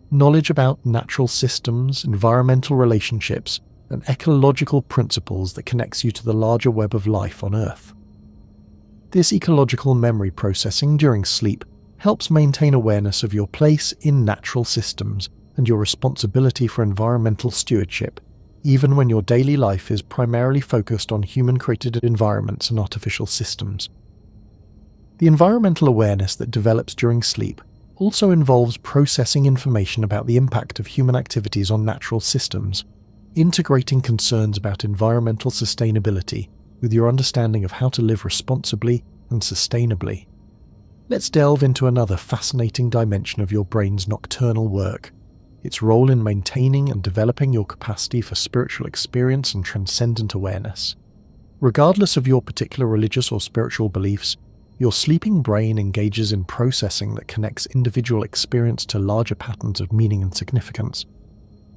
knowledge about natural systems, environmental relationships, and ecological principles that connects you to the larger web of life on Earth. This ecological memory processing during sleep helps maintain awareness of your place in natural systems and your responsibility for environmental stewardship, even when your daily life is primarily focused on human-created environments and artificial systems. The environmental awareness that develops during sleep also involves processing information about the impact of human activities on natural systems, integrating concerns about environmental sustainability with your understanding of how to live responsibly and sustainably. Let's delve into another fascinating dimension of your brain's nocturnal work, its role in maintaining and developing your capacity for spiritual experience and transcendent awareness. Regardless of your particular religious or spiritual beliefs, your sleeping brain engages in processing that connects individual experience to larger patterns of meaning and significance.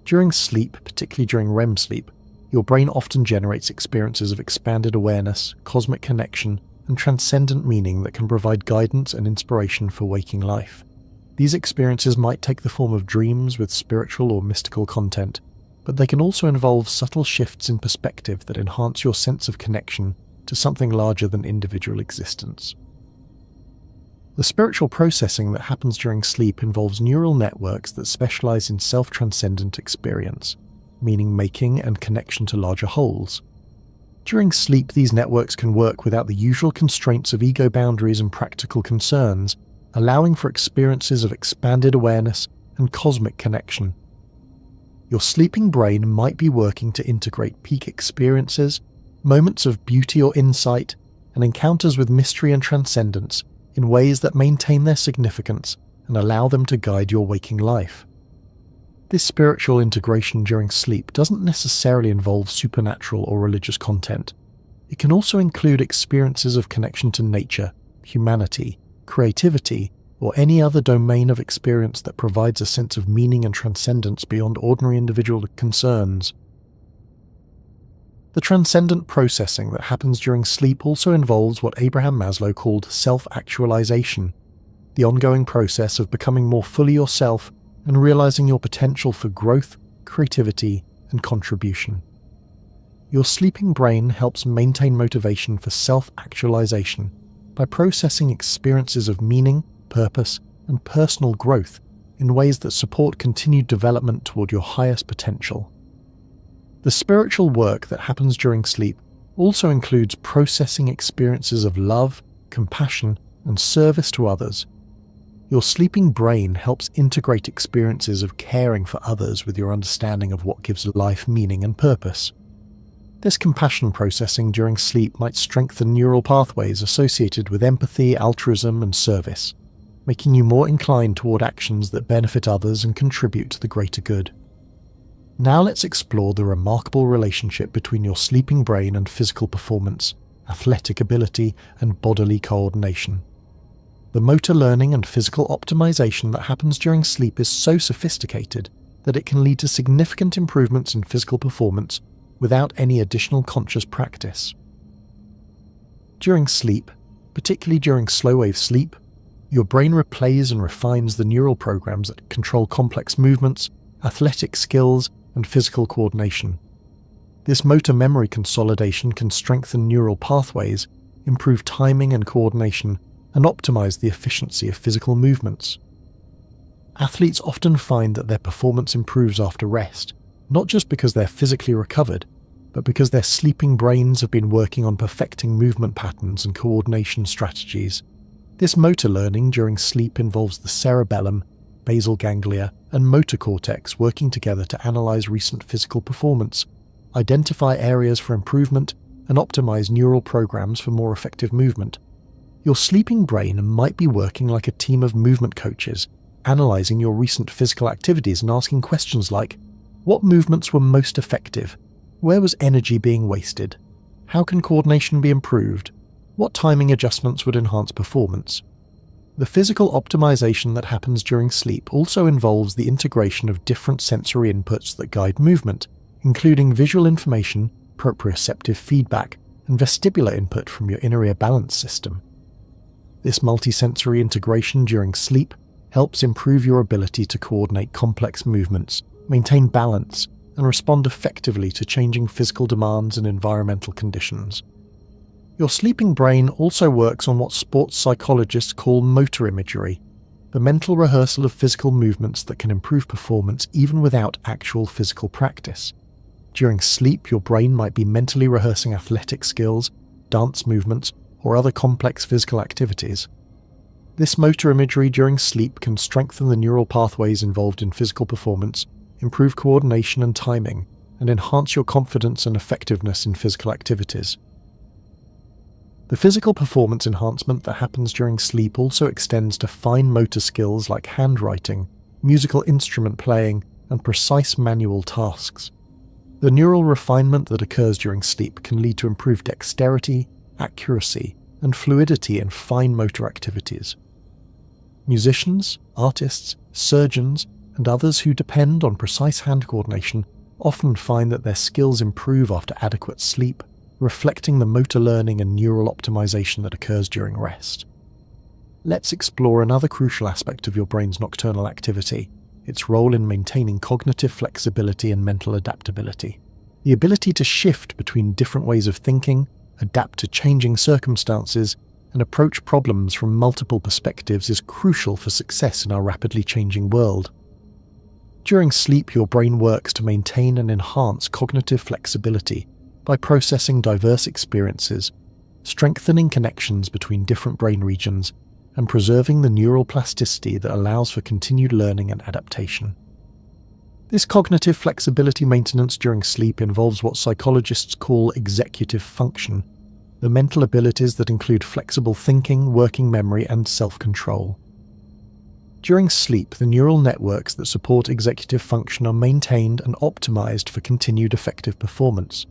During sleep, particularly during REM sleep, your brain often generates experiences of expanded awareness, cosmic connection, and transcendent meaning that can provide guidance and inspiration for waking life. These experiences might take the form of dreams with spiritual or mystical content, but they can also involve subtle shifts in perspective that enhance your sense of connection to something larger than individual existence. The spiritual processing that happens during sleep involves neural networks that specialize in self-transcendent experience, meaning making and connection to larger wholes. During sleep, these networks can work without the usual constraints of ego boundaries and practical concerns, allowing for experiences of expanded awareness and cosmic connection. Your sleeping brain might be working to integrate peak experiences, moments of beauty or insight, and encounters with mystery and transcendence in ways that maintain their significance and allow them to guide your waking life. This spiritual integration during sleep doesn't necessarily involve supernatural or religious content. It can also include experiences of connection to nature, humanity, creativity, or any other domain of experience that provides a sense of meaning and transcendence beyond ordinary individual concerns. The transcendent processing that happens during sleep also involves what Abraham Maslow called self-actualization, the ongoing process of becoming more fully yourself and realizing your potential for growth, creativity, and contribution. Your sleeping brain helps maintain motivation for self-actualization by processing experiences of meaning, purpose, and personal growth in ways that support continued development toward your highest potential. The spiritual work that happens during sleep also includes processing experiences of love, compassion, and service to others. Your sleeping brain helps integrate experiences of caring for others with your understanding of what gives life meaning and purpose. This compassion processing during sleep might strengthen neural pathways associated with empathy, altruism, and service, making you more inclined toward actions that benefit others and contribute to the greater good. Now let's explore the remarkable relationship between your sleeping brain and physical performance, athletic ability, and bodily coordination. The motor learning and physical optimization that happens during sleep is so sophisticated that it can lead to significant improvements in physical performance without any additional conscious practice. During sleep, particularly during slow-wave sleep, your brain replays and refines the neural programs that control complex movements, athletic skills, and physical coordination. This motor memory consolidation can strengthen neural pathways, improve timing and coordination, and optimize the efficiency of physical movements. Athletes often find that their performance improves after rest, not just because they're physically recovered, but because their sleeping brains have been working on perfecting movement patterns and coordination strategies. This motor learning during sleep involves the cerebellum, basal ganglia, and motor cortex working together to analyze recent physical performance, identify areas for improvement, and optimize neural programs for more effective movement. Your sleeping brain might be working like a team of movement coaches, analyzing your recent physical activities and asking questions like, what movements were most effective? Where was energy being wasted? How can coordination be improved? What timing adjustments would enhance performance? The physical optimization that happens during sleep also involves the integration of different sensory inputs that guide movement, including visual information, proprioceptive feedback, and vestibular input from your inner ear balance system. This multisensory integration during sleep helps improve your ability to coordinate complex movements, maintain balance, and respond effectively to changing physical demands and environmental conditions. Your sleeping brain also works on what sports psychologists call motor imagery, the mental rehearsal of physical movements that can improve performance even without actual physical practice. During sleep, your brain might be mentally rehearsing athletic skills, dance movements, or other complex physical activities. This motor imagery during sleep can strengthen the neural pathways involved in physical performance, improve coordination and timing, and enhance your confidence and effectiveness in physical activities. The physical performance enhancement that happens during sleep also extends to fine motor skills like handwriting, musical instrument playing, and precise manual tasks. The neural refinement that occurs during sleep can lead to improved dexterity, accuracy, and fluidity in fine motor activities. Musicians, artists, surgeons, and others who depend on precise hand coordination often find that their skills improve after adequate sleep, reflecting the motor learning and neural optimization that occurs during rest. Let's explore another crucial aspect of your brain's nocturnal activity, its role in maintaining cognitive flexibility and mental adaptability. The ability to shift between different ways of thinking, adapt to changing circumstances, and approach problems from multiple perspectives is crucial for success in our rapidly changing world. During sleep, your brain works to maintain and enhance cognitive flexibility by processing diverse experiences, strengthening connections between different brain regions, and preserving the neural plasticity that allows for continued learning and adaptation. This cognitive flexibility maintenance during sleep involves what psychologists call executive function, the mental abilities that include flexible thinking, working memory, and self-control. During sleep, the neural networks that support executive function are maintained and optimized for continued effective performance.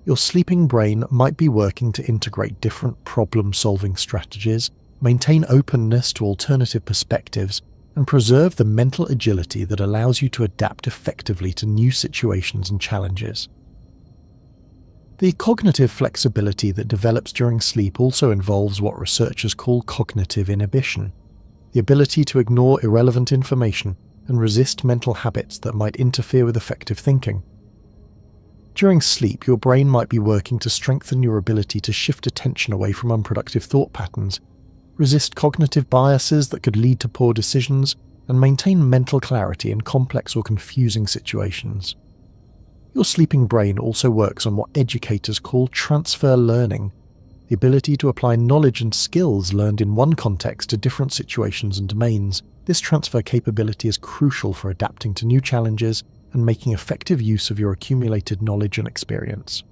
Your sleeping brain might be working to integrate different problem-solving strategies, maintain openness to alternative perspectives, and preserve the mental agility that allows you to adapt effectively to new situations and challenges. The cognitive flexibility that develops during sleep also involves what researchers call cognitive inhibition, the ability to ignore irrelevant information and resist mental habits that might interfere with effective thinking. During sleep, your brain might be working to strengthen your ability to shift attention away from unproductive thought patterns, resist cognitive biases that could lead to poor decisions, and maintain mental clarity in complex or confusing situations. Your sleeping brain also works on what educators call transfer learning, the ability to apply knowledge and skills learned in one context to different situations and domains. This transfer capability is crucial for adapting to new challenges and making effective use of your accumulated knowledge and experience.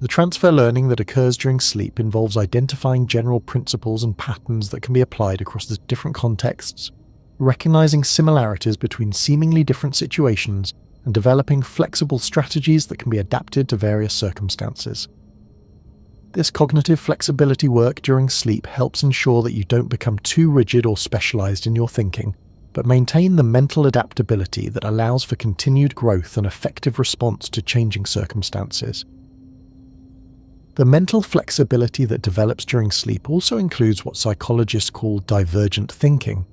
The transfer learning that occurs during sleep involves identifying general principles and patterns that can be applied across the different contexts, recognizing similarities between seemingly different situations, and developing flexible strategies that can be adapted to various circumstances. This cognitive flexibility work during sleep helps ensure that you don't become too rigid or specialized in your thinking, but maintain the mental adaptability that allows for continued growth and effective response to changing circumstances. The mental flexibility that develops during sleep also includes what psychologists call divergent thinking,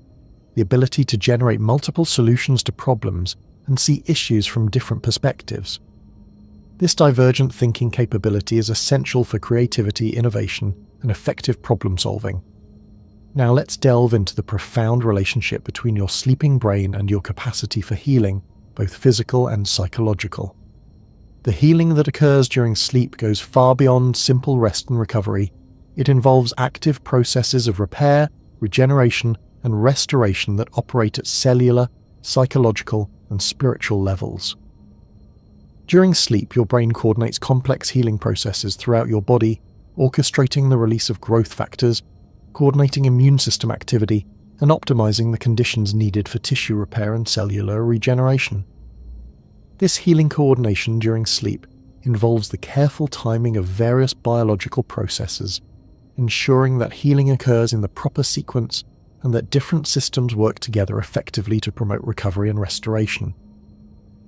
the ability to generate multiple solutions to problems and see issues from different perspectives. This divergent thinking capability is essential for creativity, innovation, and effective problem solving. Now let's delve into the profound relationship between your sleeping brain and your capacity for healing, both physical and psychological. The healing that occurs during sleep goes far beyond simple rest and recovery. It involves active processes of repair, regeneration, and restoration that operate at cellular, psychological, and spiritual levels. During sleep, your brain coordinates complex healing processes throughout your body, orchestrating the release of growth factors, coordinating immune system activity, and optimizing the conditions needed for tissue repair and cellular regeneration. This healing coordination during sleep involves the careful timing of various biological processes, ensuring that healing occurs in the proper sequence and that different systems work together effectively to promote recovery and restoration.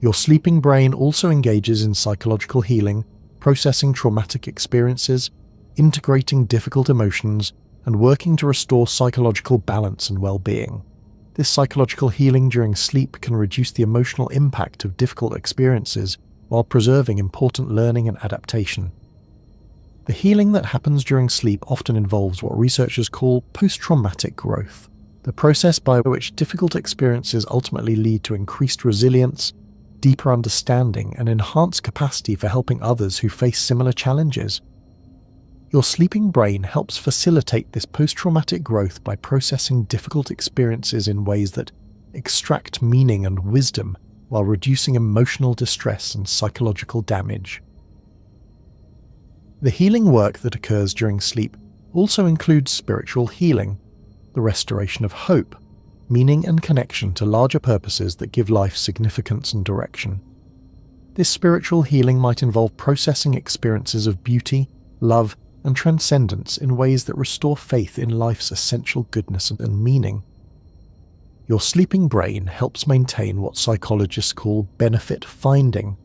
Your sleeping brain also engages in psychological healing, processing traumatic experiences, integrating difficult emotions, and working to restore psychological balance and well-being. This psychological healing during sleep can reduce the emotional impact of difficult experiences while preserving important learning and adaptation. The healing that happens during sleep often involves what researchers call post-traumatic growth, the process by which difficult experiences ultimately lead to increased resilience, deeper understanding, and enhanced capacity for helping others who face similar challenges. Your sleeping brain helps facilitate this post-traumatic growth by processing difficult experiences in ways that extract meaning and wisdom while reducing emotional distress and psychological damage. The healing work that occurs during sleep also includes spiritual healing, the restoration of hope, meaning and connection to larger purposes that give life significance and direction. This spiritual healing might involve processing experiences of beauty, love, and transcendence in ways that restore faith in life's essential goodness and meaning. Your sleeping brain helps maintain what psychologists call benefit finding,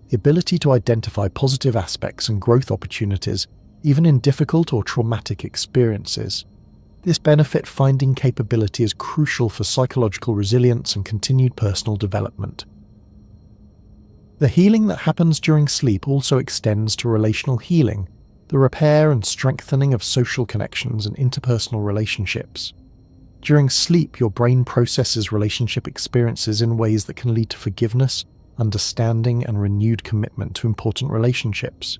the ability to identify positive aspects and growth opportunities even in difficult or traumatic experiences. This benefit finding capability is crucial for psychological resilience and continued personal development. The healing that happens during sleep also extends to relational healing, the repair and strengthening of social connections and interpersonal relationships. During sleep, your brain processes relationship experiences in ways that can lead to forgiveness, understanding, and renewed commitment to important relationships.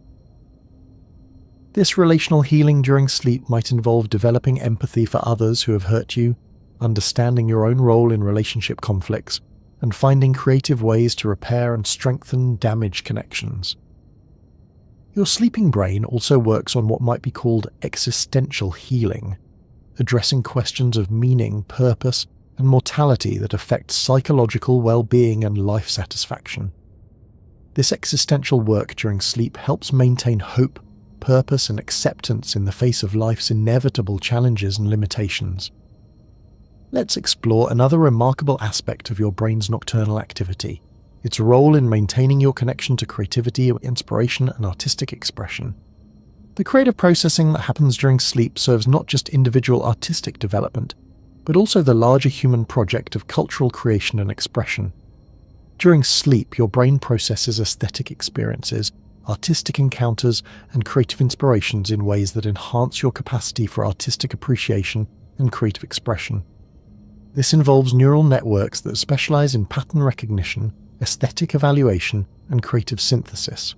This relational healing during sleep might involve developing empathy for others who have hurt you, understanding your own role in relationship conflicts, and finding creative ways to repair and strengthen damaged connections. Your sleeping brain also works on what might be called existential healing, addressing questions of meaning, purpose, and mortality that affect psychological well-being and life satisfaction. This existential work during sleep helps maintain hope, purpose and acceptance in the face of life's inevitable challenges and limitations. Let's explore another remarkable aspect of your brain's nocturnal activity: its role in maintaining your connection to creativity, inspiration, and artistic expression. The creative processing that happens during sleep serves not just individual artistic development, but also the larger human project of cultural creation and expression. During sleep, your brain processes aesthetic experiences, artistic encounters, and creative inspirations in ways that enhance your capacity for artistic appreciation and creative expression. This involves neural networks that specialize in pattern recognition, aesthetic evaluation, and creative synthesis.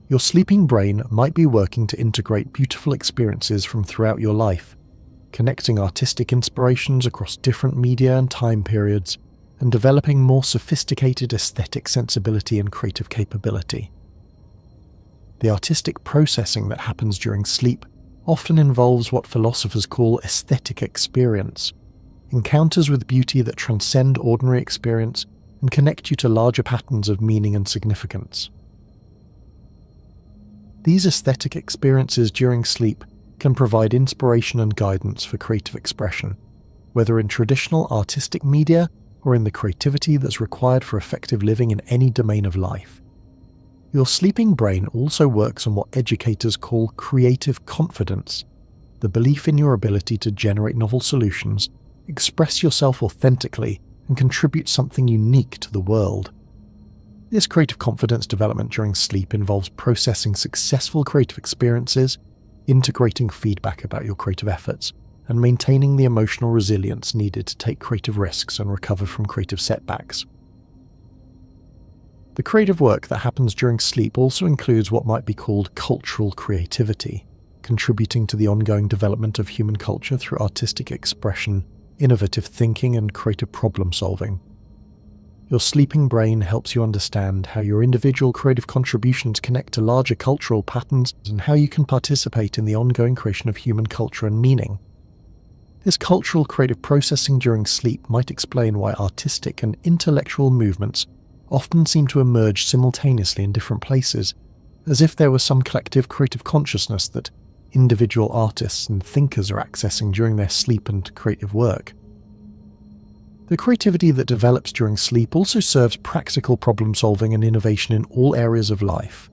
Your sleeping brain might be working to integrate beautiful experiences from throughout your life, connecting artistic inspirations across different media and time periods, and developing more sophisticated aesthetic sensibility and creative capability. The artistic processing that happens during sleep often involves what philosophers call aesthetic experience, encounters with beauty that transcend ordinary experience and connect you to larger patterns of meaning and significance. These aesthetic experiences during sleep can provide inspiration and guidance for creative expression, whether in traditional artistic media or in the creativity that's required for effective living in any domain of life. Your sleeping brain also works on what educators call creative confidence, the belief in your ability to generate novel solutions, express yourself authentically, and contribute something unique to the world. This creative confidence development during sleep involves processing successful creative experiences, integrating feedback about your creative efforts, and maintaining the emotional resilience needed to take creative risks and recover from creative setbacks. The creative work that happens during sleep also includes what might be called cultural creativity, contributing to the ongoing development of human culture through artistic expression, innovative thinking, and creative problem solving. Your sleeping brain helps you understand how your individual creative contributions connect to larger cultural patterns and how you can participate in the ongoing creation of human culture and meaning. This cultural creative processing during sleep might explain why artistic and intellectual movements often seem to emerge simultaneously in different places, as if there was some collective creative consciousness that individual artists and thinkers are accessing during their sleep and creative work. The creativity that develops during sleep also serves practical problem solving and innovation in all areas of life.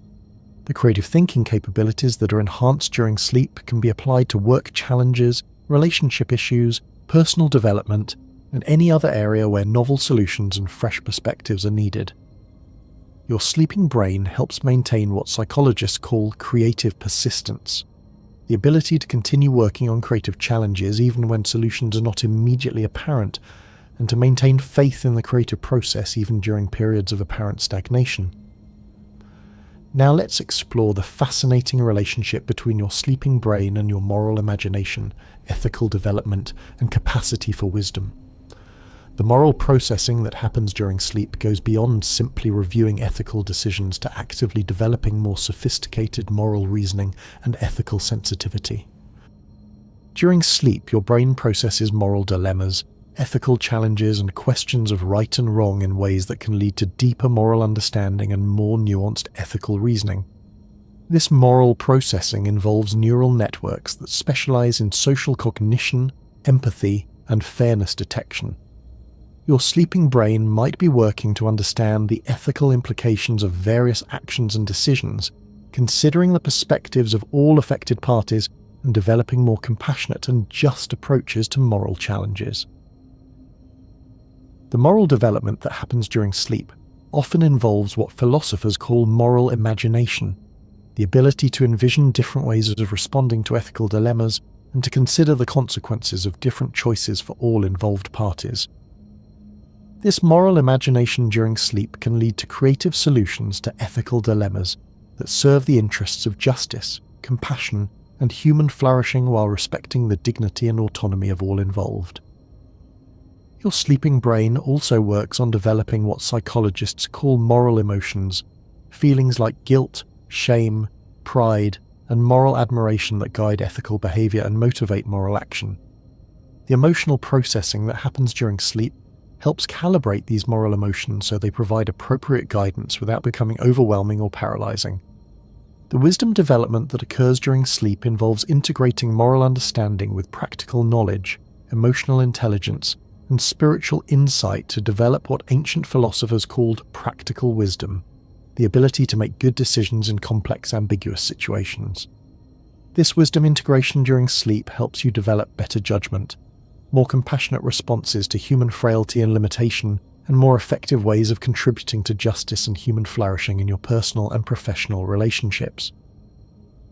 The creative thinking capabilities that are enhanced during sleep can be applied to work challenges, relationship issues, personal development, and any other area where novel solutions and fresh perspectives are needed. Your sleeping brain helps maintain what psychologists call creative persistence, the ability to continue working on creative challenges even when solutions are not immediately apparent, and to maintain faith in the creative process even during periods of apparent stagnation. Now let's explore the fascinating relationship between your sleeping brain and your moral imagination, ethical development, and capacity for wisdom. The moral processing that happens during sleep goes beyond simply reviewing ethical decisions to actively developing more sophisticated moral reasoning and ethical sensitivity. During sleep, your brain processes moral dilemmas, ethical challenges, and questions of right and wrong in ways that can lead to deeper moral understanding and more nuanced ethical reasoning. This moral processing involves neural networks that specialize in social cognition, empathy, and fairness detection. Your sleeping brain might be working to understand the ethical implications of various actions and decisions, considering the perspectives of all affected parties and developing more compassionate and just approaches to moral challenges. The moral development that happens during sleep often involves what philosophers call moral imagination, the ability to envision different ways of responding to ethical dilemmas and to consider the consequences of different choices for all involved parties. This moral imagination during sleep can lead to creative solutions to ethical dilemmas that serve the interests of justice, compassion, and human flourishing while respecting the dignity and autonomy of all involved. Your sleeping brain also works on developing what psychologists call moral emotions, feelings like guilt, shame, pride, and moral admiration that guide ethical behavior and motivate moral action. The emotional processing that happens during sleep helps calibrate these moral emotions so they provide appropriate guidance without becoming overwhelming or paralyzing. The wisdom development that occurs during sleep involves integrating moral understanding with practical knowledge, emotional intelligence, and spiritual insight to develop what ancient philosophers called practical wisdom, the ability to make good decisions in complex, ambiguous situations. This wisdom integration during sleep helps you develop better judgment, more compassionate responses to human frailty and limitation, and more effective ways of contributing to justice and human flourishing in your personal and professional relationships.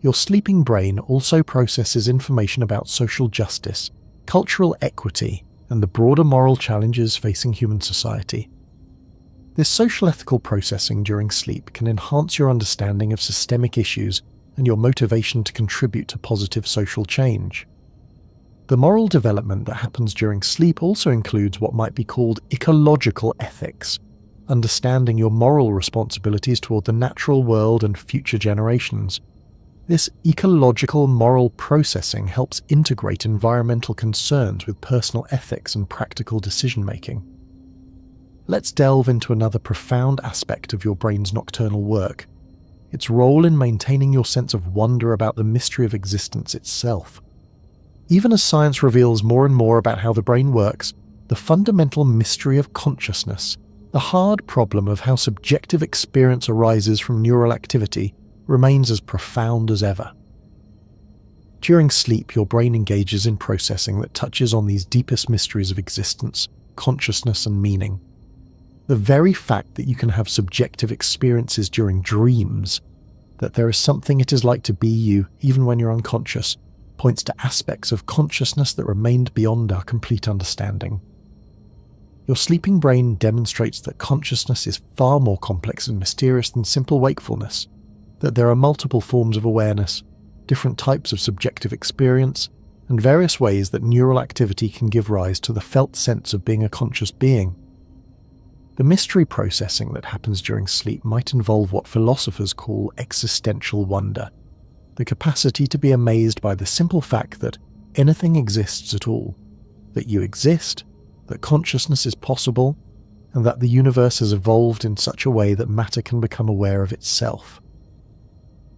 Your sleeping brain also processes information about social justice, cultural equity, and the broader moral challenges facing human society. This social ethical processing during sleep can enhance your understanding of systemic issues and your motivation to contribute to positive social change. The moral development that happens during sleep also includes what might be called ecological ethics, understanding your moral responsibilities toward the natural world and future generations. This ecological moral processing helps integrate environmental concerns with personal ethics and practical decision-making. Let's delve into another profound aspect of your brain's nocturnal work: its role in maintaining your sense of wonder about the mystery of existence itself. Even as science reveals more and more about how the brain works, the fundamental mystery of consciousness, the hard problem of how subjective experience arises from neural activity, remains as profound as ever. During sleep, your brain engages in processing that touches on these deepest mysteries of existence, consciousness, and meaning. The very fact that you can have subjective experiences during dreams, that there is something it is like to be you even when you're unconscious, points to aspects of consciousness that remained beyond our complete understanding. Your sleeping brain demonstrates that consciousness is far more complex and mysterious than simple wakefulness, that there are multiple forms of awareness, different types of subjective experience, and various ways that neural activity can give rise to the felt sense of being a conscious being. The mystery processing that happens during sleep might involve what philosophers call existential wonder, the capacity to be amazed by the simple fact that anything exists at all, that you exist, that consciousness is possible, and that the universe has evolved in such a way that matter can become aware of itself.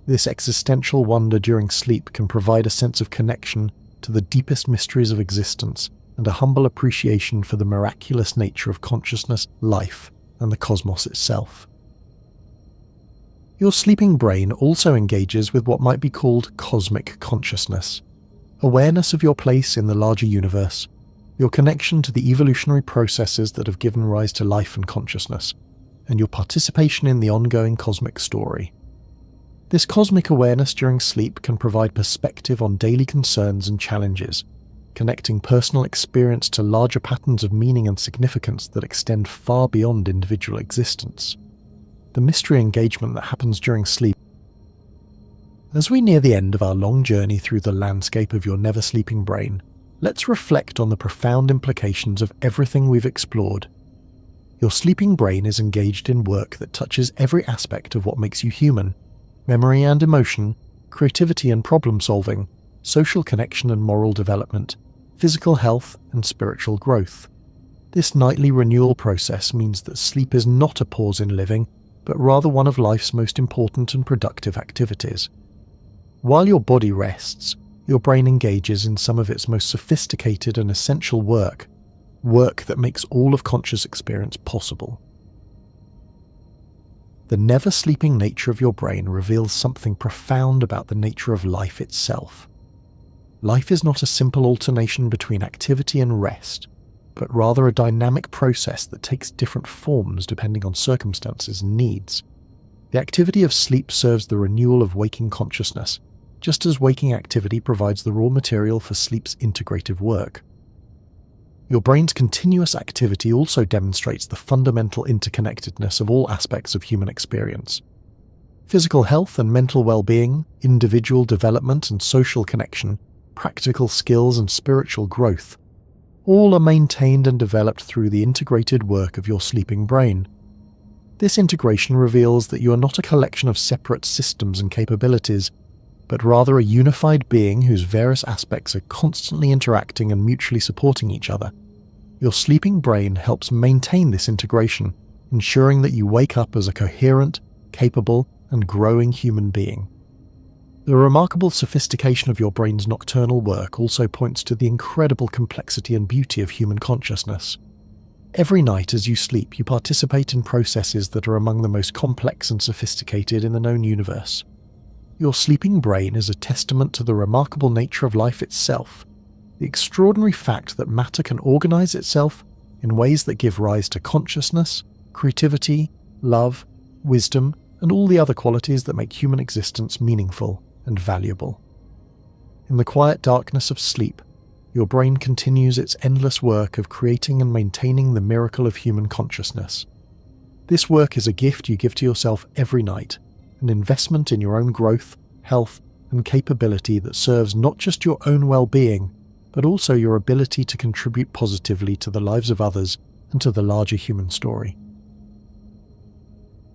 This existential wonder during sleep can provide a sense of connection to the deepest mysteries of existence and a humble appreciation for the miraculous nature of consciousness, life, and the cosmos itself. Your sleeping brain also engages with what might be called cosmic consciousness, awareness of your place in the larger universe, your connection to the evolutionary processes that have given rise to life and consciousness, and your participation in the ongoing cosmic story. This cosmic awareness during sleep can provide perspective on daily concerns and challenges, connecting personal experience to larger patterns of meaning and significance that extend far beyond individual existence. The mystery engagement that happens during sleep. As we near the end of our long journey through the landscape of your never-sleeping brain, let's reflect on the profound implications of everything we've explored. Your sleeping brain is engaged in work that touches every aspect of what makes you human: memory and emotion, creativity and problem-solving, social connection and moral development, physical health and spiritual growth. This nightly renewal process means that sleep is not a pause in living, but rather one of life's most important and productive activities. While your body rests, your brain engages in some of its most sophisticated and essential work that makes all of conscious experience possible. The never-sleeping nature of your brain reveals something profound about the nature of life itself. Life is not a simple alternation between activity and rest, but rather a dynamic process that takes different forms depending on circumstances and needs. The activity of sleep serves the renewal of waking consciousness, just as waking activity provides the raw material for sleep's integrative work. Your brain's continuous activity also demonstrates the fundamental interconnectedness of all aspects of human experience. Physical health and mental well-being, individual development and social connection, practical skills and spiritual growth, all are maintained and developed through the integrated work of your sleeping brain. This integration reveals that you are not a collection of separate systems and capabilities, but rather a unified being whose various aspects are constantly interacting and mutually supporting each other. Your sleeping brain helps maintain this integration, ensuring that you wake up as a coherent, capable, and growing human being. The remarkable sophistication of your brain's nocturnal work also points to the incredible complexity and beauty of human consciousness. Every night as you sleep, you participate in processes that are among the most complex and sophisticated in the known universe. Your sleeping brain is a testament to the remarkable nature of life itself, the extraordinary fact that matter can organize itself in ways that give rise to consciousness, creativity, love, wisdom, and all the other qualities that make human existence meaningful and valuable. In the quiet darkness of sleep, your brain continues its endless work of creating and maintaining the miracle of human consciousness. This work is a gift you give to yourself every night, an investment in your own growth, health, and capability that serves not just your own well-being, but also your ability to contribute positively to the lives of others and to the larger human story.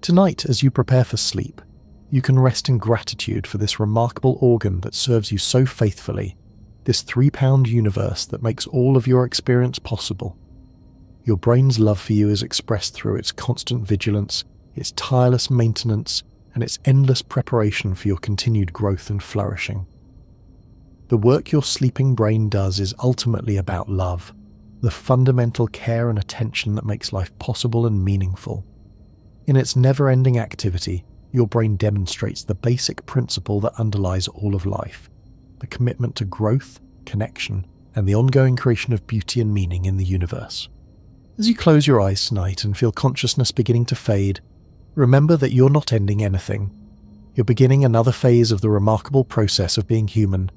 Tonight, as you prepare for sleep, you can rest in gratitude for this remarkable organ that serves you so faithfully, this 3-pound universe that makes all of your experience possible. Your brain's love for you is expressed through its constant vigilance, its tireless maintenance, and its endless preparation for your continued growth and flourishing. The work your sleeping brain does is ultimately about love, the fundamental care and attention that makes life possible and meaningful. In its never-ending activity, your brain demonstrates the basic principle that underlies all of life, the commitment to growth, connection, and the ongoing creation of beauty and meaning in the universe. As you close your eyes tonight and feel consciousness beginning to fade, remember that you're not ending anything. You're beginning another phase of the remarkable process of being human.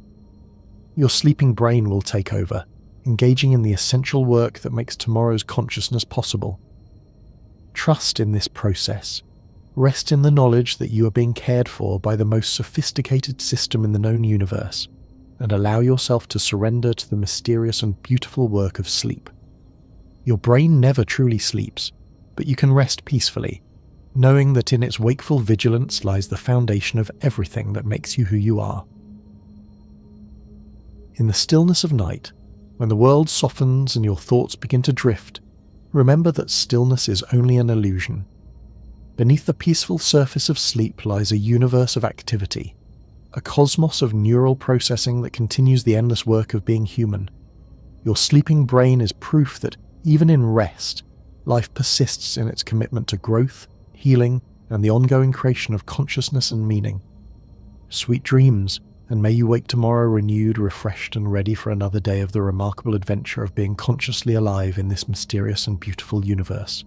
Your sleeping brain will take over, engaging in the essential work that makes tomorrow's consciousness possible. Trust in this process. Rest in the knowledge that you are being cared for by the most sophisticated system in the known universe, and allow yourself to surrender to the mysterious and beautiful work of sleep. Your brain never truly sleeps, but you can rest peacefully, knowing that in its wakeful vigilance lies the foundation of everything that makes you who you are. In the stillness of night, when the world softens and your thoughts begin to drift, remember that stillness is only an illusion. Beneath the peaceful surface of sleep lies a universe of activity, a cosmos of neural processing that continues the endless work of being human. Your sleeping brain is proof that, even in rest, life persists in its commitment to growth, healing, and the ongoing creation of consciousness and meaning. Sweet dreams, and may you wake tomorrow renewed, refreshed, and ready for another day of the remarkable adventure of being consciously alive in this mysterious and beautiful universe.